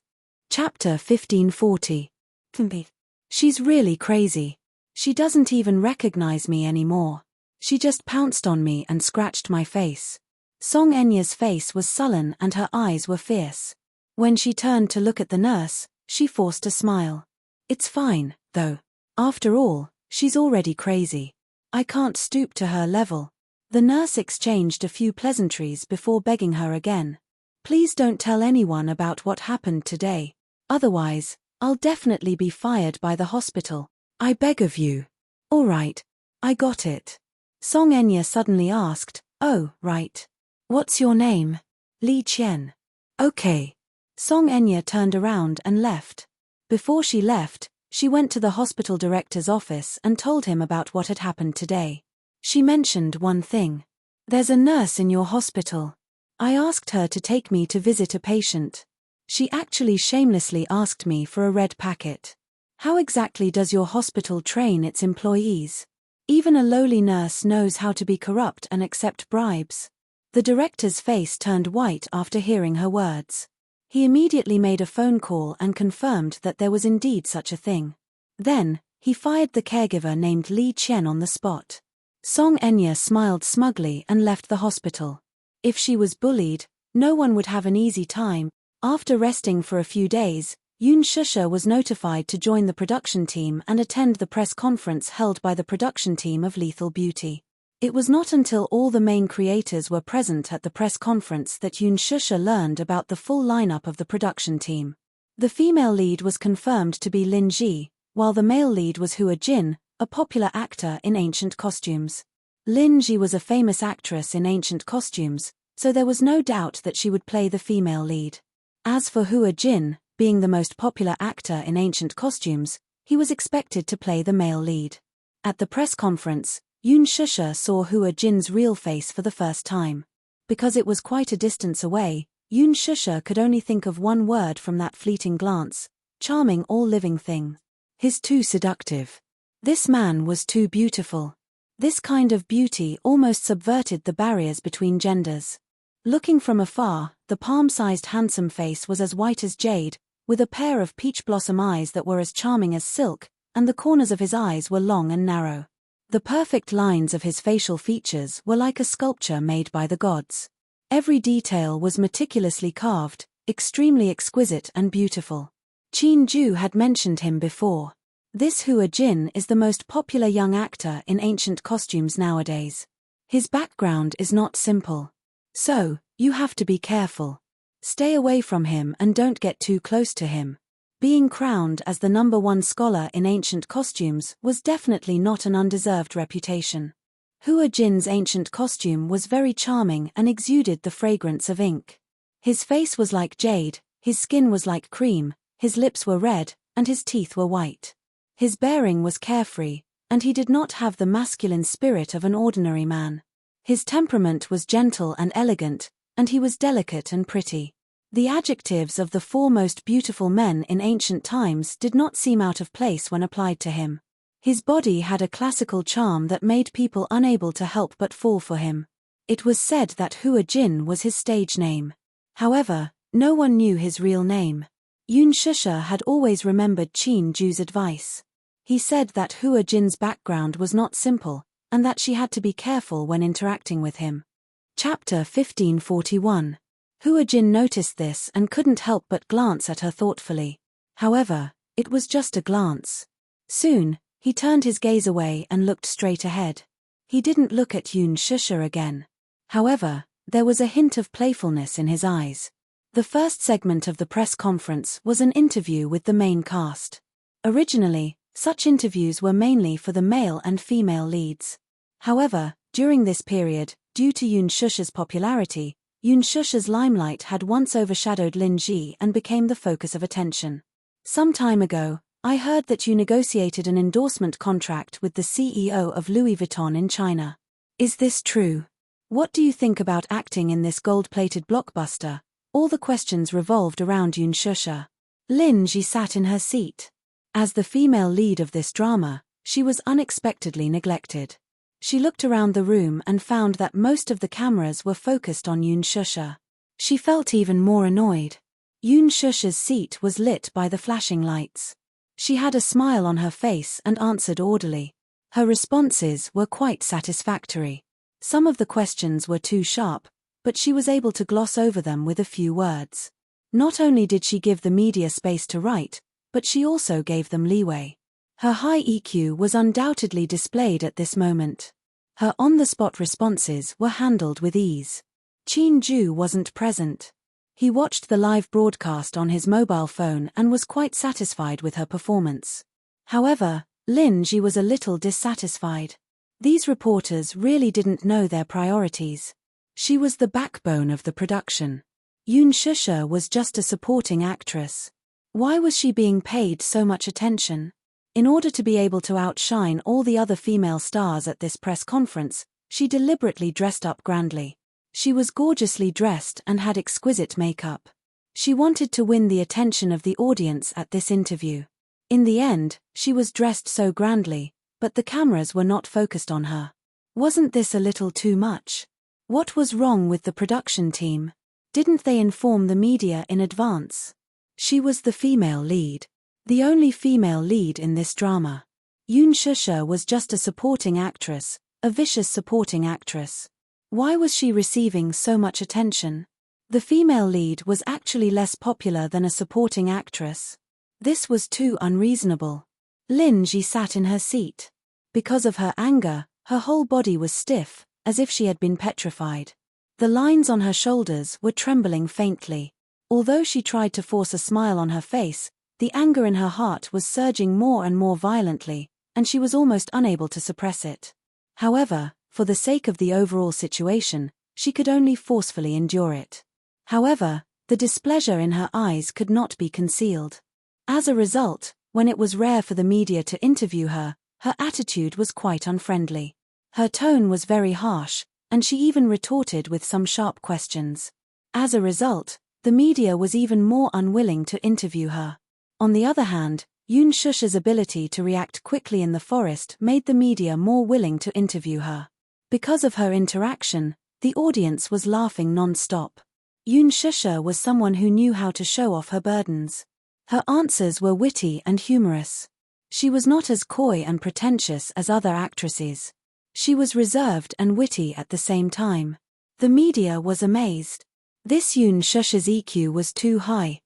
Chapter 1540. She's really crazy. She doesn't even recognize me anymore. She just pounced on me and scratched my face. Song Enya's face was sullen and her eyes were fierce. When she turned to look at the nurse, she forced a smile. It's fine, though. After all, she's already crazy. I can't stoop to her level. The nurse exchanged a few pleasantries before begging her again. Please don't tell anyone about what happened today. Otherwise, I'll definitely be fired by the hospital. I beg of you. All right. I got it. Song Enya suddenly asked, oh, right. What's your name? Li Qian. Okay. Song Enya turned around and left. Before she left, she went to the hospital director's office and told him about what had happened today. She mentioned one thing. There's a nurse in your hospital. I asked her to take me to visit a patient. She actually shamelessly asked me for a red packet. How exactly does your hospital train its employees? Even a lowly nurse knows how to be corrupt and accept bribes. The director's face turned white after hearing her words. He immediately made a phone call and confirmed that there was indeed such a thing. Then, he fired the caregiver named Li Qian on the spot. Song Enya smiled smugly and left the hospital. If she was bullied, no one would have an easy time. After resting for a few days, Shusha was notified to join the production team and attend the press conference held by the production team of Lethal Beauty. It was not until all the main creators were present at the press conference that Shusha learned about the full lineup of the production team. The female lead was confirmed to be Lin Ji, while the male lead was Hua Jin, a popular actor in ancient costumes. Lin Ji was a famous actress in ancient costumes, so there was no doubt that she would play the female lead. As for Hua Jin, being the most popular actor in ancient costumes, he was expected to play the male lead. At the press conference, Shusha saw Hua Jin's real face for the first time. Because it was quite a distance away, Shusha could only think of one word from that fleeting glance: charming all living thing. He's too seductive. This man was too beautiful. This kind of beauty almost subverted the barriers between genders. Looking from afar, the palm-sized handsome face was as white as jade, with a pair of peach blossom eyes that were as charming as silk, and the corners of his eyes were long and narrow. The perfect lines of his facial features were like a sculpture made by the gods. Every detail was meticulously carved, extremely exquisite and beautiful. Qin Ju had mentioned him before. This Hua Jin is the most popular young actor in ancient costumes nowadays. His background is not simple. So, you have to be careful. Stay away from him and don't get too close to him. Being crowned as the #1 scholar in ancient costumes was definitely not an undeserved reputation. Hua Jin's ancient costume was very charming and exuded the fragrance of ink. His face was like jade, his skin was like cream, his lips were red, and his teeth were white. His bearing was carefree, and he did not have the masculine spirit of an ordinary man. His temperament was gentle and elegant, and he was delicate and pretty. The adjectives of the 4 most beautiful men in ancient times did not seem out of place when applied to him. His body had a classical charm that made people unable to help but fall for him. It was said that Hua Jin was his stage name. However, no one knew his real name. Yoon Shusha had always remembered Qin Ju's advice. He said that Hua Jin's background was not simple, and that she had to be careful when interacting with him. Chapter 1541. Hua Jin noticed this and couldn't help but glance at her thoughtfully. However, it was just a glance. Soon, he turned his gaze away and looked straight ahead. He didn't look at Yoon Shusha again. However, there was a hint of playfulness in his eyes. The first segment of the press conference was an interview with the main cast. Originally, such interviews were mainly for the male and female leads. However, during this period, due to Yoon Shusha's popularity, Yoon Shusha's limelight had once overshadowed Lin Ji and became the focus of attention. Some time ago, I heard that you negotiated an endorsement contract with the CEO of Louis Vuitton in China. Is this true? What do you think about acting in this gold-plated blockbuster? All the questions revolved around Yoon Shusha. Lin Ji sat in her seat. As the female lead of this drama, she was unexpectedly neglected. She looked around the room and found that most of the cameras were focused on Yoon Shusha. She felt even more annoyed. Yoon Shusha's seat was lit by the flashing lights. She had a smile on her face and answered orderly. Her responses were quite satisfactory. Some of the questions were too sharp, but she was able to gloss over them with a few words. Not only did she give the media space to write, but she also gave them leeway. Her high EQ was undoubtedly displayed at this moment. Her on-the-spot responses were handled with ease. Qin Ju wasn't present. He watched the live broadcast on his mobile phone and was quite satisfied with her performance. However, Lin Ji was a little dissatisfied. These reporters really didn't know their priorities. She was the backbone of the production. Yoon Shusha was just a supporting actress. Why was she being paid so much attention? In order to be able to outshine all the other female stars at this press conference, she deliberately dressed up grandly. She was gorgeously dressed and had exquisite makeup. She wanted to win the attention of the audience at this interview. In the end, she was dressed so grandly, but the cameras were not focused on her. Wasn't this a little too much? What was wrong with the production team? Didn't they inform the media in advance? She was the female lead. The only female lead in this drama. Yoon Shusha was just a supporting actress, a vicious supporting actress. Why was she receiving so much attention? The female lead was actually less popular than a supporting actress. This was too unreasonable. Lin Ji sat in her seat. Because of her anger, her whole body was stiff, as if she had been petrified. The lines on her shoulders were trembling faintly. Although she tried to force a smile on her face, the anger in her heart was surging more and more violently, and she was almost unable to suppress it. However, for the sake of the overall situation, she could only forcefully endure it. However, the displeasure in her eyes could not be concealed. As a result, when it was rare for the media to interview her, her attitude was quite unfriendly. Her tone was very harsh, and she even retorted with some sharp questions. As a result, the media was even more unwilling to interview her. On the other hand, Yoon Shusha's ability to react quickly in the forest made the media more willing to interview her. Because of her interaction, the audience was laughing non-stop. Yoon Shusha was someone who knew how to show off her burdens. Her answers were witty and humorous. She was not as coy and pretentious as other actresses. She was reserved and witty at the same time. The media was amazed. This Yoon Shusha's EQ was too high.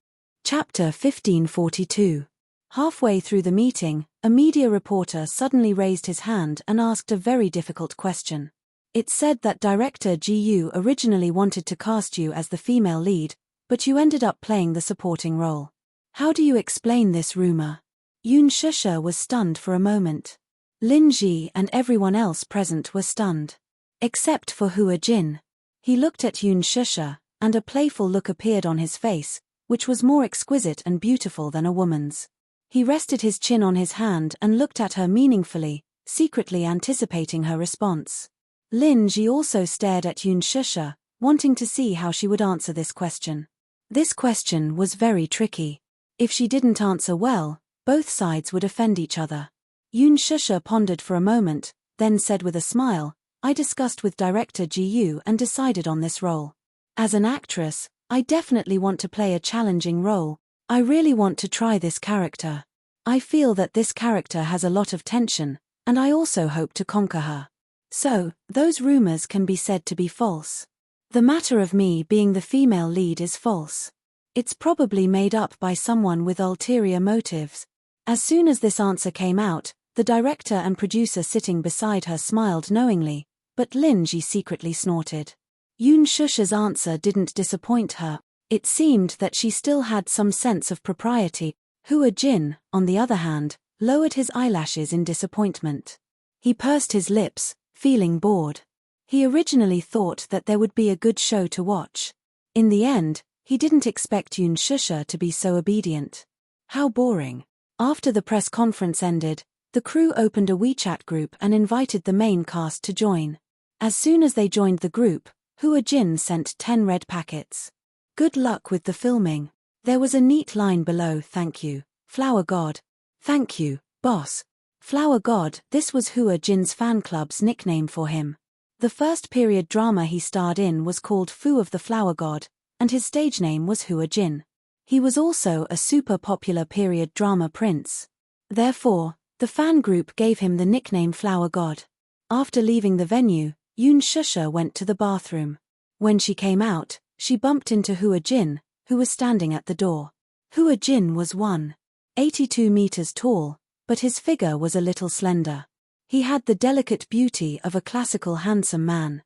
Chapter 1542. Halfway through the meeting, a media reporter suddenly raised his hand and asked a very difficult question. It said that director Ji Yu originally wanted to cast you as the female lead, but you ended up playing the supporting role. How do you explain this rumor? Yoon Shusha was stunned for a moment. Lin Ji and everyone else present were stunned. Except for Hua Jin. He looked at Yoon Shusha, and a playful look appeared on his face, which was more exquisite and beautiful than a woman's. He rested his chin on his hand and looked at her meaningfully, secretly anticipating her response. Lin Ji also stared at Yoon Shusha, wanting to see how she would answer this question. This question was very tricky. If she didn't answer well, both sides would offend each other. Yoon Shusha pondered for a moment, then said with a smile, I discussed with director Ji Yu and decided on this role. As an actress, I definitely want to play a challenging role. I really want to try this character. I feel that this character has a lot of tension, and I also hope to conquer her. So, those rumors can be said to be false. The matter of me being the female lead is false. It's probably made up by someone with ulterior motives. As soon as this answer came out, the director and producer sitting beside her smiled knowingly, but Lin Ji secretly snorted. Yoon Shusha's answer didn't disappoint her. It seemed that she still had some sense of propriety. Hua Jin, on the other hand, lowered his eyelashes in disappointment. He pursed his lips, feeling bored. He originally thought that there would be a good show to watch. In the end, he didn't expect Yoon Shusha to be so obedient. How boring. After the press conference ended, the crew opened a WeChat group and invited the main cast to join. As soon as they joined the group, Hua Jin sent 10 red packets. Good luck with the filming. There was a neat line below, thank you, Flower God. Thank you, boss. Flower God, this was Hua Jin's fan club's nickname for him. The first period drama he starred in was called Fu of the Flower God, and his stage name was Hua Jin. He was also a super popular period drama prince. Therefore, the fan group gave him the nickname Flower God. After leaving the venue, Yoon Shusha went to the bathroom. When she came out, she bumped into Hua Jin, who was standing at the door. Hua Jin was 1.82 meters tall, but his figure was a little slender. He had the delicate beauty of a classical handsome man.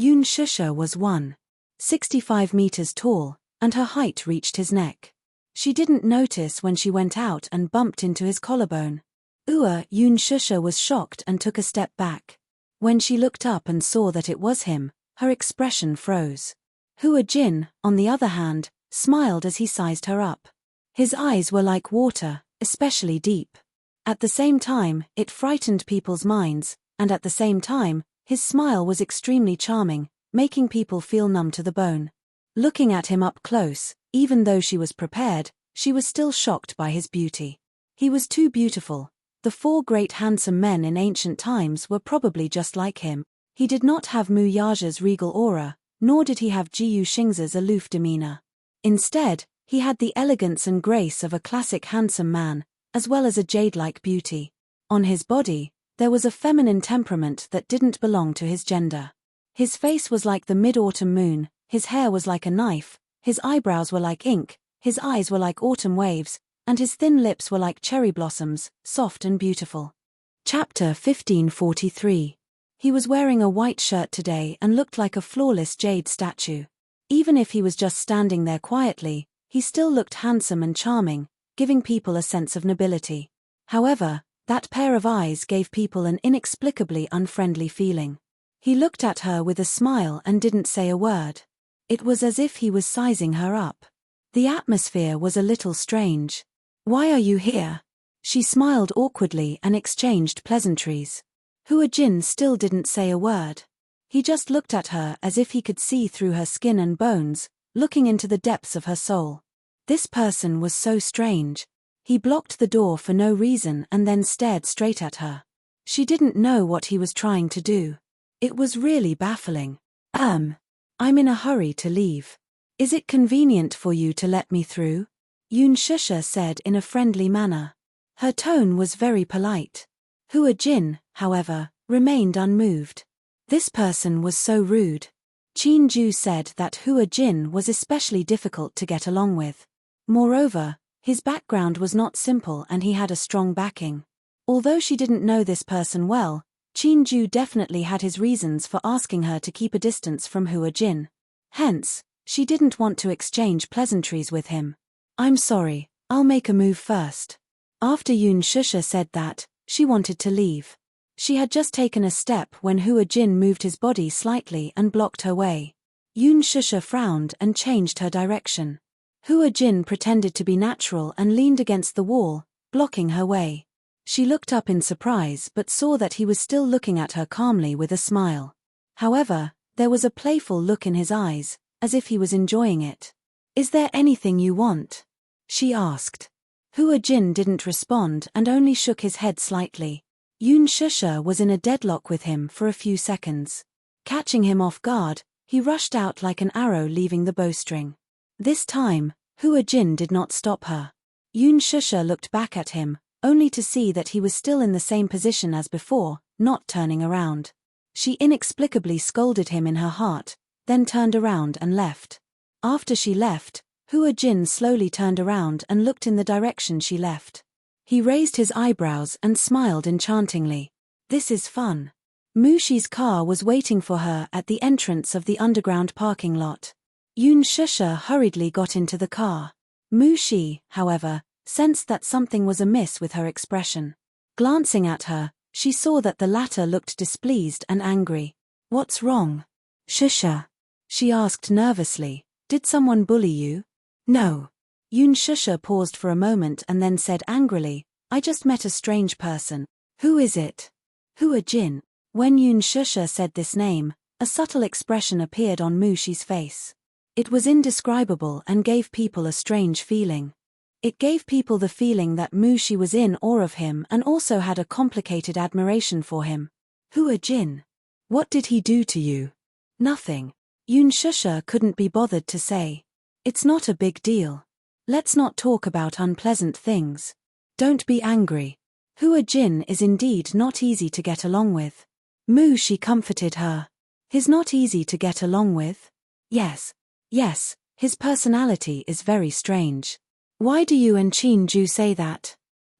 Yoon Shusha was 1.65 meters tall, and her height reached his neck. She didn't notice when she went out and bumped into his collarbone. Yoon Shusha was shocked and took a step back. When she looked up and saw that it was him, her expression froze. Hua Jin, on the other hand, smiled as he sized her up. His eyes were like water, especially deep. At the same time, it frightened people's minds, and at the same time, his smile was extremely charming, making people feel numb to the bone. Looking at him up close, even though she was prepared, she was still shocked by his beauty. He was too beautiful. The 4 great handsome men in ancient times were probably just like him. He did not have Mu Yaja's regal aura, nor did he have Jiyu Xingza's aloof demeanor. Instead, he had the elegance and grace of a classic handsome man, as well as a jade-like beauty. On his body, there was a feminine temperament that didn't belong to his gender. His face was like the mid-autumn moon, his hair was like a knife, his eyebrows were like ink, his eyes were like autumn waves, and his thin lips were like cherry blossoms, soft and beautiful. Chapter 1543. He was wearing a white shirt today and looked like a flawless jade statue. Even if he was just standing there quietly, he still looked handsome and charming, giving people a sense of nobility. However, that pair of eyes gave people an inexplicably unfriendly feeling. He looked at her with a smile and didn't say a word. It was as if he was sizing her up. The atmosphere was a little strange. "Why are you here?" She smiled awkwardly and exchanged pleasantries. Hua Jin still didn't say a word. He just looked at her as if he could see through her skin and bones, looking into the depths of her soul. This person was so strange. He blocked the door for no reason and then stared straight at her. She didn't know what he was trying to do. It was really baffling. I'm in a hurry to leave. Is it convenient for you to let me through?" Yoon Shusha said in a friendly manner. Her tone was very polite. Hua Jin, however, remained unmoved. This person was so rude. Qin Ju said that Hua Jin was especially difficult to get along with. Moreover, his background was not simple and he had a strong backing. Although she didn't know this person well, Qin Ju definitely had his reasons for asking her to keep a distance from Hua Jin. Hence, she didn't want to exchange pleasantries with him. "I'm sorry, I'll make a move first." After Yoon Shusha said that, she wanted to leave. She had just taken a step when Hua Jin moved his body slightly and blocked her way. Yoon Shusha frowned and changed her direction. Hua Jin pretended to be natural and leaned against the wall, blocking her way. She looked up in surprise but saw that he was still looking at her calmly with a smile. However, there was a playful look in his eyes, as if he was enjoying it. "Is there anything you want?" she asked. Hua Jin didn't respond and only shook his head slightly. Yoon Shusha was in a deadlock with him for a few seconds. Catching him off guard, he rushed out like an arrow leaving the bowstring. This time, Hua Jin did not stop her. Yoon Shusha looked back at him, only to see that he was still in the same position as before, not turning around. She inexplicably scolded him in her heart, then turned around and left. After she left, Hua Jin slowly turned around and looked in the direction she left. He raised his eyebrows and smiled enchantingly. This is fun. Mushi's car was waiting for her at the entrance of the underground parking lot. Yoon Shusha hurriedly got into the car. Mushi, however, sensed that something was amiss with her expression. Glancing at her, she saw that the latter looked displeased and angry. What's wrong? Shusha? She asked nervously. Did someone bully you? No. Yoon Shusha paused for a moment and then said angrily, I just met a strange person. Who is it? Hua Jin. When Yoon Shusha said this name, a subtle expression appeared on Mushi's face. It was indescribable and gave people a strange feeling. It gave people the feeling that Mushi was in awe of him and also had a complicated admiration for him. Hua Jin. What did he do to you? Nothing. Yoon Shusha couldn't be bothered to say. It's not a big deal. Let's not talk about unpleasant things. Don't be angry. Hua Jin is indeed not easy to get along with. Mushi comforted her. He's not easy to get along with? Yes, his personality is very strange. Why do you and Chin-ju say that?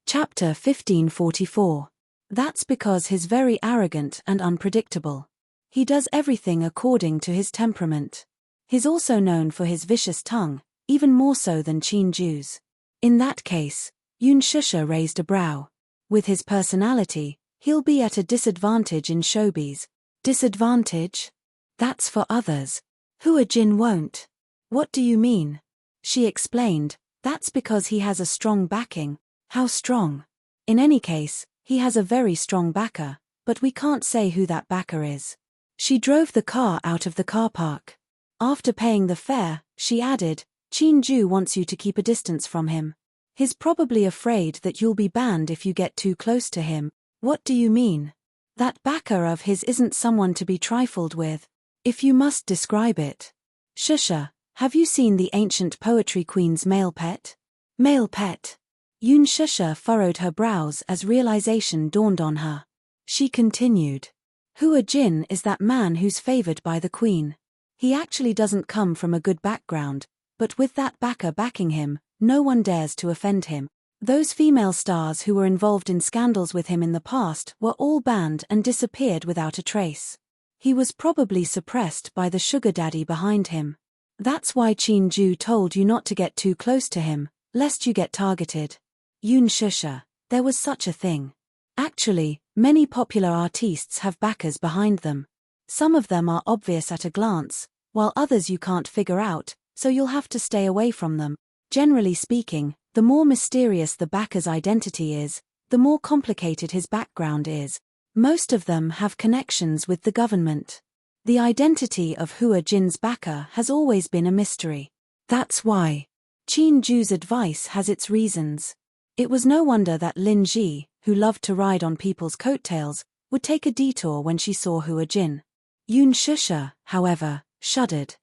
Chapter 1544. That's because he's very arrogant and unpredictable. He does everything according to his temperament. He's also known for his vicious tongue, even more so than Chin-ju's. In that case, Yoon Shusha raised a brow. With his personality, he'll be at a disadvantage in showbiz. Disadvantage? That's for others. Hua Jin won't. What do you mean? She explained, that's because he has a strong backing. How strong? In any case, he has a very strong backer, but we can't say who that backer is. She drove the car out of the car park. After paying the fare, she added, Chin-ju wants you to keep a distance from him. He's probably afraid that you'll be banned if you get too close to him. What do you mean? That backer of his isn't someone to be trifled with. If you must describe it. Shusha, have you seen the ancient poetry queen's male pet? Male pet? Yoon Shusha furrowed her brows as realization dawned on her. She continued. Hua Jin is that man who's favored by the queen. He actually doesn't come from a good background, but with that backer backing him, no one dares to offend him. Those female stars who were involved in scandals with him in the past were all banned and disappeared without a trace. He was probably suppressed by the sugar daddy behind him. That's why Chin-ju told you not to get too close to him, lest you get targeted. Yoon Shusha, there was such a thing. Actually, many popular artists have backers behind them. Some of them are obvious at a glance, while others you can't figure out, so you'll have to stay away from them. Generally speaking, the more mysterious the backer's identity is, the more complicated his background is. Most of them have connections with the government. The identity of Hua Jin's backer has always been a mystery. That's why. Chin-ju's advice has its reasons. It was no wonder that Lin Ji, who loved to ride on people's coattails, would take a detour when she saw Hua Jin. Yoon Shusha, however, shuddered.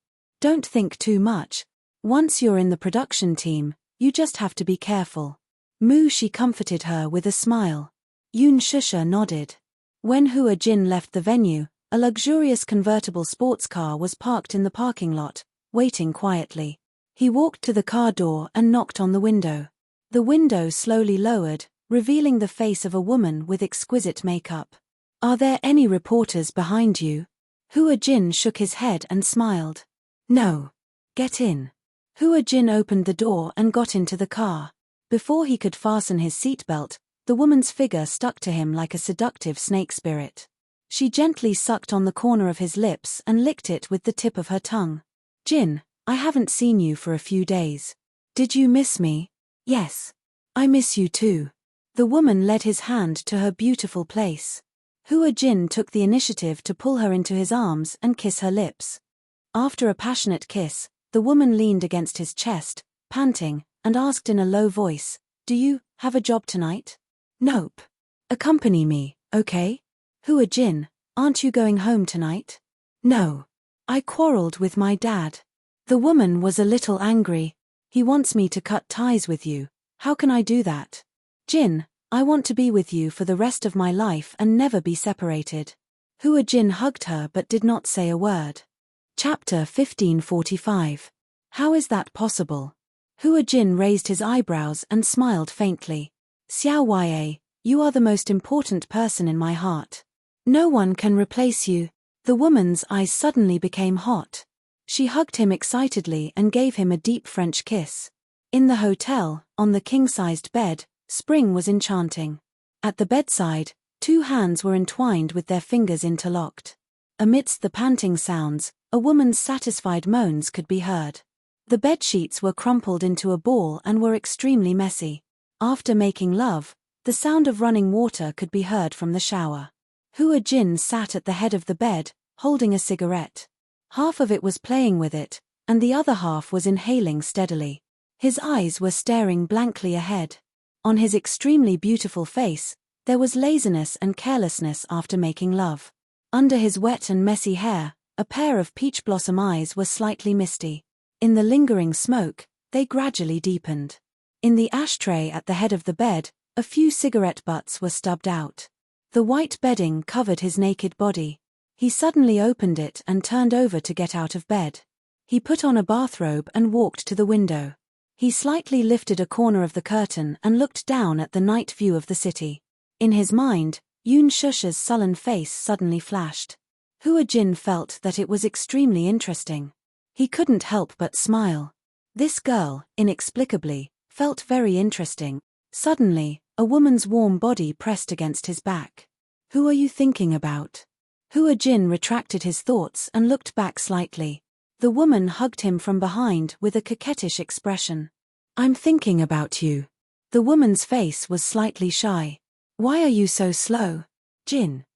Don't think too much. Once you're in the production team, you just have to be careful. Mushi comforted her with a smile. Yoon Shusha nodded. When Hua Jin left the venue, a luxurious convertible sports car was parked in the parking lot, waiting quietly. He walked to the car door and knocked on the window. The window slowly lowered, revealing the face of a woman with exquisite makeup. Are there any reporters behind you? Hua Jin shook his head and smiled. No. Get in. Hua Jin opened the door and got into the car. Before he could fasten his seatbelt, the woman's figure stuck to him like a seductive snake spirit. She gently sucked on the corner of his lips and licked it with the tip of her tongue. Jin, I haven't seen you for a few days. Did you miss me? Yes. I miss you too. The woman led his hand to her beautiful place. Hua Jin took the initiative to pull her into his arms and kiss her lips. After a passionate kiss, the woman leaned against his chest, panting, and asked in a low voice, Do you have a job tonight? Nope. Accompany me, okay? Hua Jin, aren't you going home tonight? No. I quarreled with my dad. The woman was a little angry. He wants me to cut ties with you. How can I do that? Jin, I want to be with you for the rest of my life and never be separated. Hua Jin hugged her but did not say a word. Chapter 1545. How is that possible? Hua Jin raised his eyebrows and smiled faintly. Xiao Ya, you are the most important person in my heart. No one can replace you. The woman's eyes suddenly became hot. She hugged him excitedly and gave him a deep French kiss. In the hotel, on the king-sized bed, Spring was enchanting. At the bedside, two hands were entwined with their fingers interlocked. Amidst the panting sounds, a woman's satisfied moans could be heard. The bedsheets were crumpled into a ball and were extremely messy. After making love, the sound of running water could be heard from the shower. Hua Jin sat at the head of the bed, holding a cigarette. Half of it was playing with it, and the other half was inhaling steadily. His eyes were staring blankly ahead. On his extremely beautiful face, there was laziness and carelessness after making love. Under his wet and messy hair, a pair of peach blossom eyes were slightly misty. In the lingering smoke, they gradually deepened. In the ashtray at the head of the bed, a few cigarette butts were stubbed out. The white bedding covered his naked body. He suddenly opened it and turned over to get out of bed. He put on a bathrobe and walked to the window. He slightly lifted a corner of the curtain and looked down at the night view of the city. In his mind, Yoon Shusha's sullen face suddenly flashed. Hua Jin felt that it was extremely interesting. He couldn't help but smile. This girl, inexplicably, felt very interesting. Suddenly, a woman's warm body pressed against his back. Who are you thinking about? Hua Jin retracted his thoughts and looked back slightly. The woman hugged him from behind with a coquettish expression. I'm thinking about you. The woman's face was slightly shy. Why are you so slow? Jin.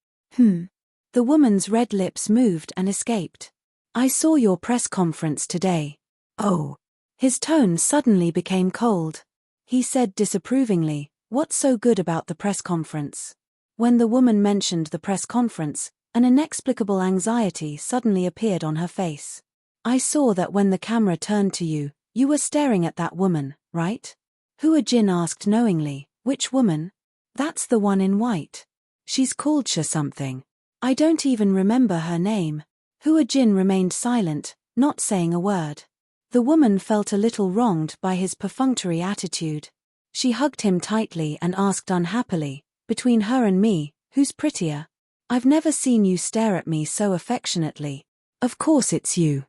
The woman's red lips moved and escaped. I saw your press conference today. Oh. His tone suddenly became cold. He said disapprovingly, what's so good about the press conference? When the woman mentioned the press conference, an inexplicable anxiety suddenly appeared on her face. I saw that when the camera turned to you, you were staring at that woman, right? Hua Jin asked knowingly, which woman? That's the one in white. She's called Sha something. I don't even remember her name. Hua Jin remained silent, not saying a word. The woman felt a little wronged by his perfunctory attitude. She hugged him tightly and asked unhappily, between her and me, who's prettier? I've never seen you stare at me so affectionately. Of course it's you.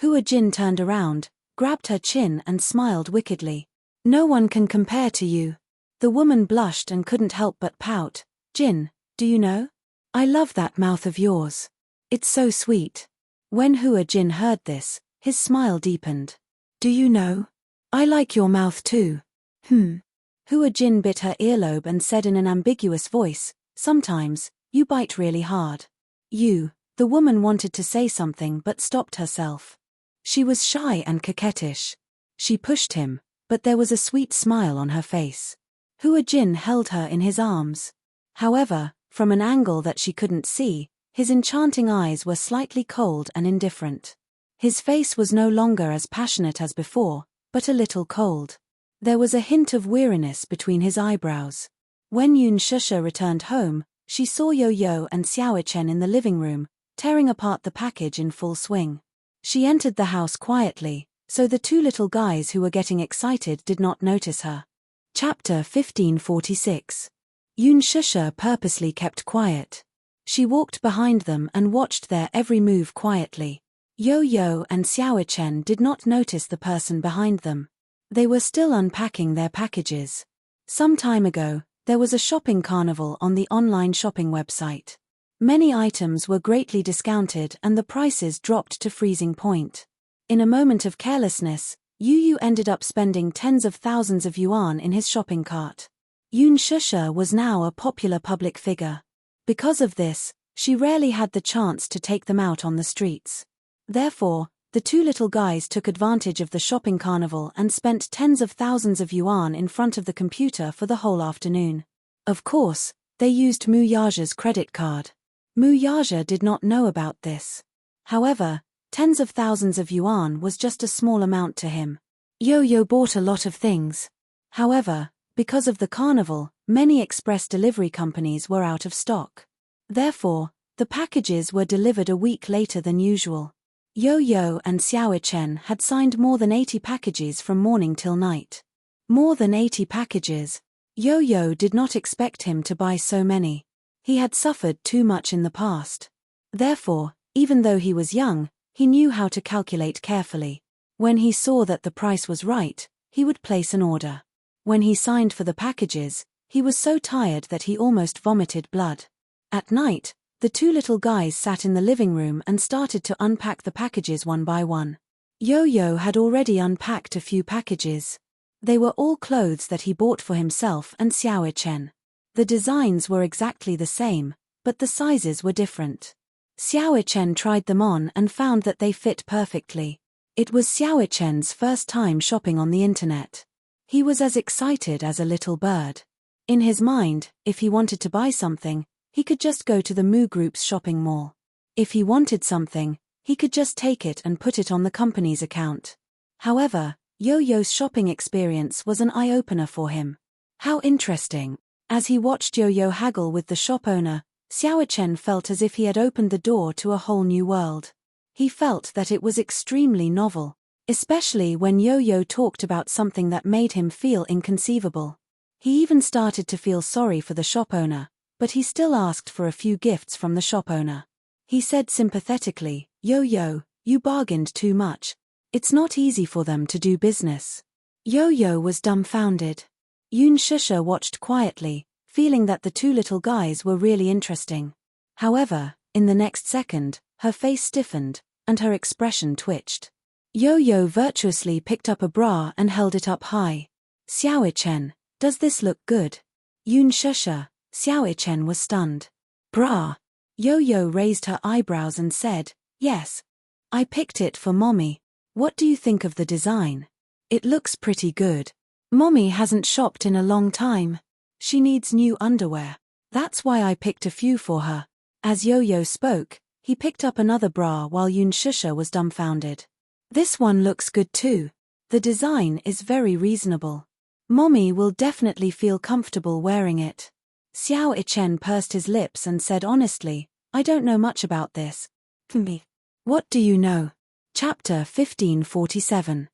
Hua Jin turned around, grabbed her chin and smiled wickedly. No one can compare to you. The woman blushed and couldn't help but pout. Jin, do you know? I love that mouth of yours. It's so sweet. When Hua Jin heard this, his smile deepened. Do you know? I like your mouth too. Hua Jin bit her earlobe and said in an ambiguous voice, sometimes, you bite really hard. The woman wanted to say something but stopped herself. She was shy and coquettish. She pushed him, but there was a sweet smile on her face. Hua Jin held her in his arms. However, from an angle that she couldn't see, his enchanting eyes were slightly cold and indifferent. His face was no longer as passionate as before, but a little cold. There was a hint of weariness between his eyebrows. When Yoon Shusha returned home, she saw Yo-Yo and Xiao Chen in the living room, tearing apart the package in full swing. She entered the house quietly, so the two little guys who were getting excited did not notice her. Chapter 1546. Yoon Shusha purposely kept quiet. She walked behind them and watched their every move quietly. Yo-Yo and Xiao Chen did not notice the person behind them. They were still unpacking their packages. Some time ago, there was a shopping carnival on the online shopping website. Many items were greatly discounted and the prices dropped to freezing point. In a moment of carelessness, Yu ended up spending tens of thousands of yuan in his shopping cart. Yoon Shusha was now a popular public figure. Because of this, she rarely had the chance to take them out on the streets. Therefore, the two little guys took advantage of the shopping carnival and spent tens of thousands of yuan in front of the computer for the whole afternoon. Of course, they used Mu Yaja's credit card. Mu Yaja did not know about this. However, tens of thousands of yuan was just a small amount to him. Yo-Yo bought a lot of things. However, because of the carnival, many express delivery companies were out of stock. Therefore, the packages were delivered a week later than usual. Yo-Yo and Xiaochen had signed more than 80 packages from morning till night. More than 80 packages. Yo-Yo did not expect him to buy so many. He had suffered too much in the past. Therefore, even though he was young, he knew how to calculate carefully. When he saw that the price was right, he would place an order. When he signed for the packages, he was so tired that he almost vomited blood. At night, the two little guys sat in the living room and started to unpack the packages one by one. Yo-Yo had already unpacked a few packages. They were all clothes that he bought for himself and Xiaochen. The designs were exactly the same, but the sizes were different. Xiaochen tried them on and found that they fit perfectly. It was Xiaochen's first time shopping on the internet. He was as excited as a little bird. In his mind, if he wanted to buy something, he could just go to the Mu Group's shopping mall. If he wanted something, he could just take it and put it on the company's account. However, Yo-Yo's shopping experience was an eye-opener for him. How interesting! As he watched Yo-Yo haggle with the shop owner, Xiaochen felt as if he had opened the door to a whole new world. He felt that it was extremely novel, especially when Yo-Yo talked about something that made him feel inconceivable. He even started to feel sorry for the shop owner, but he still asked for a few gifts from the shop owner. He said sympathetically, "Yo-Yo, you bargained too much. It's not easy for them to do business." Yo-Yo was dumbfounded. Shusha watched quietly, feeling that the two little guys were really interesting. However, in the next second, her face stiffened, and her expression twitched. Yo-Yo virtuously picked up a bra and held it up high. "Xiaochen, does this look good?" Shusha, Xiaochen was stunned. "Bra?" Yo-Yo raised her eyebrows and said, "Yes. I picked it for Mommy. What do you think of the design? It looks pretty good. Mommy hasn't shopped in a long time. She needs new underwear. That's why I picked a few for her." As Yo-Yo spoke, he picked up another bra while Shusha was dumbfounded. "This one looks good too. The design is very reasonable. Mommy will definitely feel comfortable wearing it." Xiaochen pursed his lips and said honestly, "I don't know much about this." "Me. What do you know?" Chapter 1547.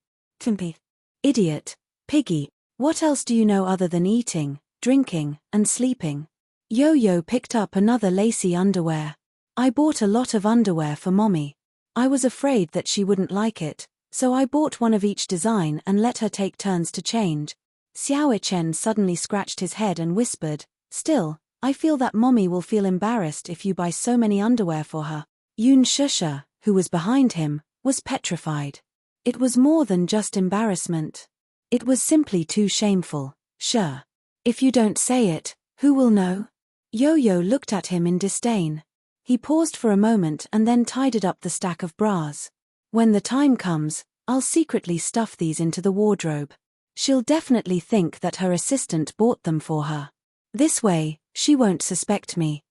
Idiot. Piggy. What else do you know other than eating, drinking, and sleeping? Yo-Yo picked up another lacy underwear. "I bought a lot of underwear for Mommy. I was afraid that she wouldn't like it, so I bought one of each design and let her take turns to change." Xiaochen suddenly scratched his head and whispered, "Still, I feel that Mommy will feel embarrassed if you buy so many underwear for her." Shusha, who was behind him, was petrified. It was more than just embarrassment. It was simply too shameful. "Sure. If you don't say it, who will know?" Yo-Yo looked at him in disdain. He paused for a moment and then tidied up the stack of bras. "When the time comes, I'll secretly stuff these into the wardrobe. She'll definitely think that her assistant bought them for her. This way, she won't suspect me."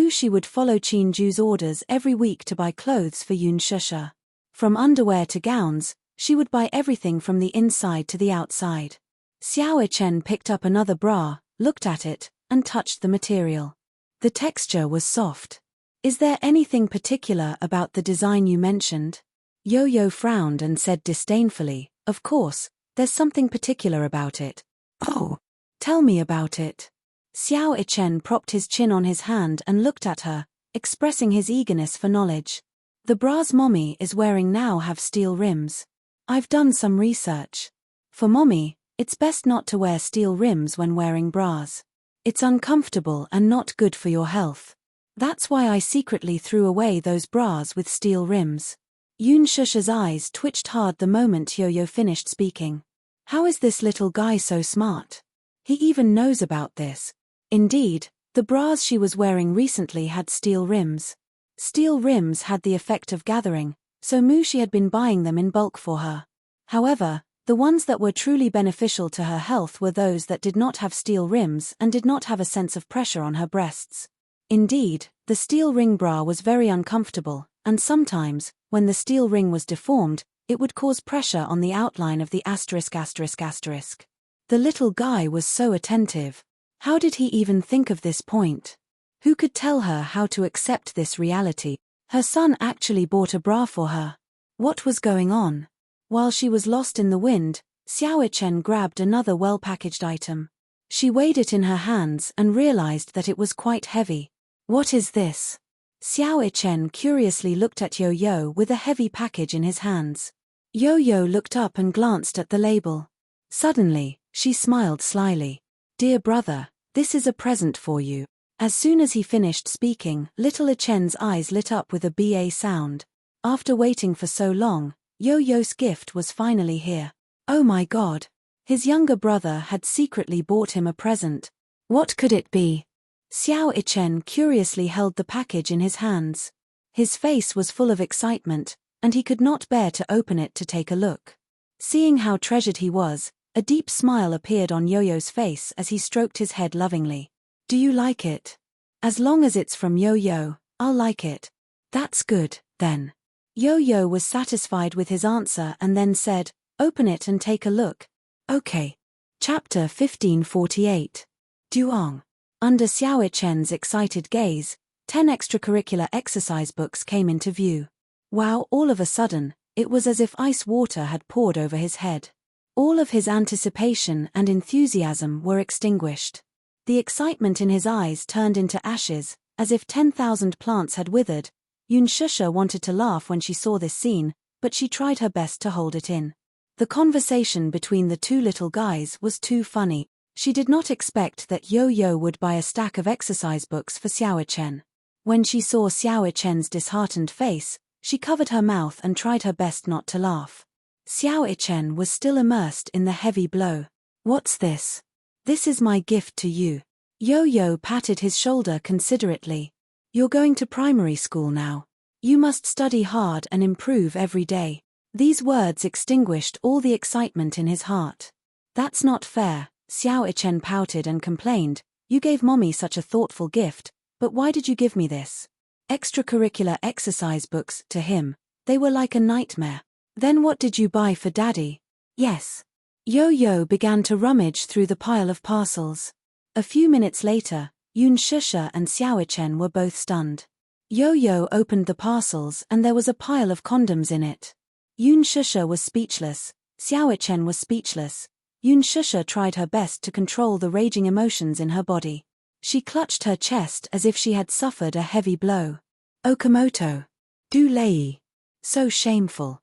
She would follow Chinju's orders every week to buy clothes for Shusha. From underwear to gowns, she would buy everything from the inside to the outside. Xiaochen picked up another bra, looked at it, and touched the material. The texture was soft. "Is there anything particular about the design you mentioned?" Yo-Yo frowned and said disdainfully, "Of course, there's something particular about it." "Oh, tell me about it." Xiaochen propped his chin on his hand and looked at her, expressing his eagerness for knowledge. "The bras Mommy is wearing now have steel rims. I've done some research. For Mommy, it's best not to wear steel rims when wearing bras. It's uncomfortable and not good for your health. That's why I secretly threw away those bras with steel rims." Shusha's eyes twitched hard the moment Yo-Yo finished speaking. How is this little guy so smart? He even knows about this. Indeed, the bras she was wearing recently had steel rims. Steel rims had the effect of gathering, so She had been buying them in bulk for her. However, the ones that were truly beneficial to her health were those that did not have steel rims and did not have a sense of pressure on her breasts. Indeed, the steel ring bra was very uncomfortable, and sometimes, when the steel ring was deformed, It would cause pressure on the outline of the asterisk asterisk asterisk. The little guy was so attentive. How did he even think of this point? Who could tell her how to accept this reality? Her son actually bought a bra for her. What was going on? While she was lost in the wind, Xiao Chen grabbed another well-packaged item. She weighed it in her hands and realized that it was quite heavy. What is this? Xiao Chen curiously looked at Yo-Yo with a heavy package in his hands. Yo-Yo looked up and glanced at the label. Suddenly, she smiled slyly. Dear brother, this is a present for you. As soon as he finished speaking, little Chen's eyes lit up with a BA sound. After waiting for so long, Yo-Yo's gift was finally here. Oh my God! His younger brother had secretly bought him a present. What could it be? Xiao Chen curiously held the package in his hands. His face was full of excitement, and he could not bear to open it to take a look. Seeing how treasured he was, a deep smile appeared on Yo-Yo's face as he stroked his head lovingly. Do you like it? As long as it's from Yo-Yo, I'll like it. That's good, then. Yo-Yo was satisfied with his answer and then said, open it and take a look. Okay. Chapter 1548. Duong. Under Xiao Chen's excited gaze, 10 extracurricular exercise books came into view. Wow, all of a sudden, it was as if ice water had poured over his head. All of his anticipation and enthusiasm were extinguished. The excitement in his eyes turned into ashes, as if 10,000 plants had withered. Shusha wanted to laugh when she saw this scene, but she tried her best to hold it in. The conversation between the two little guys was too funny. She did not expect that Yo-Yo would buy a stack of exercise books for Xiao Chen. When she saw Xiao Chen's disheartened face, she covered her mouth and tried her best not to laugh. Xiao Chen was still immersed in the heavy blow. What's this? This is my gift to you. Yo-Yo patted his shoulder considerately. You're going to primary school now. You must study hard and improve every day. These words extinguished all the excitement in his heart. That's not fair, Xiao Chen pouted and complained. You gave mommy such a thoughtful gift, but why did you give me this? Extracurricular exercise books, to him, they were like a nightmare. Then what did you buy for daddy? Yes. Yo-Yo began to rummage through the pile of parcels. A few minutes later, Shusha and Xiao Chen were both stunned. Yo-Yo opened the parcels and there was a pile of condoms in it. Shusha was speechless, Xiao Chen was speechless. Shusha tried her best to control the raging emotions in her body. She clutched her chest as if she had suffered a heavy blow. Okamoto. Du lei. So shameful.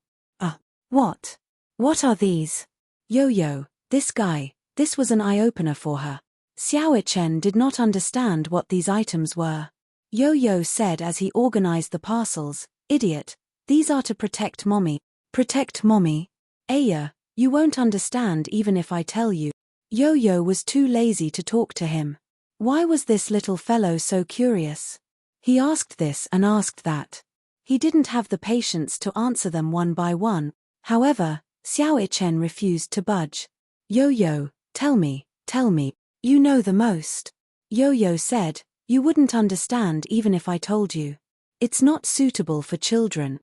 What? What are these? Yo-Yo, this guy, this was an eye-opener for her. Xiao Chen did not understand what these items were. Yo-Yo said as he organized the parcels, idiot, these are to protect mommy. Protect mommy? Aya, you won't understand even if I tell you. Yo-Yo was too lazy to talk to him. Why was this little fellow so curious? He asked this and asked that. He didn't have the patience to answer them one by one. However, Xiao Chen refused to budge. Yo-Yo, tell me, you know the most. Yo-Yo said, you wouldn't understand even if I told you. It's not suitable for children.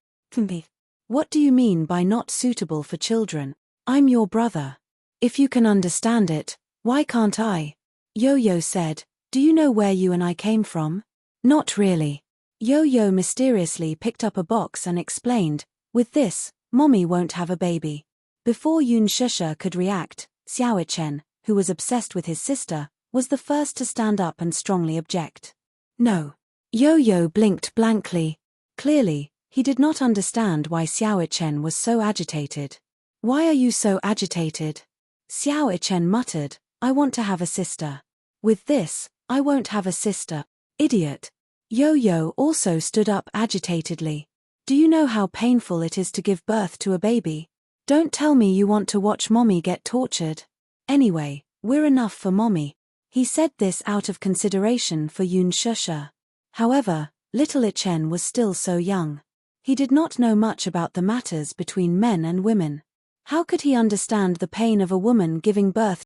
What do you mean by not suitable for children? I'm your brother. If you can understand it, why can't I? Yo-Yo said, do you know where you and I came from? Not really. Yo-Yo mysteriously picked up a box and explained, with this, mommy won't have a baby. Before Shusha could react, Xiao Chen, who was obsessed with his sister, was the first to stand up and strongly object. No. Yo-Yo blinked blankly. Clearly, he did not understand why Xiao Chen was so agitated. Why are you so agitated? Xiao Chen muttered, I want to have a sister. With this, I won't have a sister. Idiot. Yo-Yo also stood up agitatedly. Do you know how painful it is to give birth to a baby? Don't tell me you want to watch mommy get tortured. Anyway, we're enough for mommy. He said this out of consideration for Shusha. However, little Chen was still so young. He did not know much about the matters between men and women. How could he understand the pain of a woman giving birth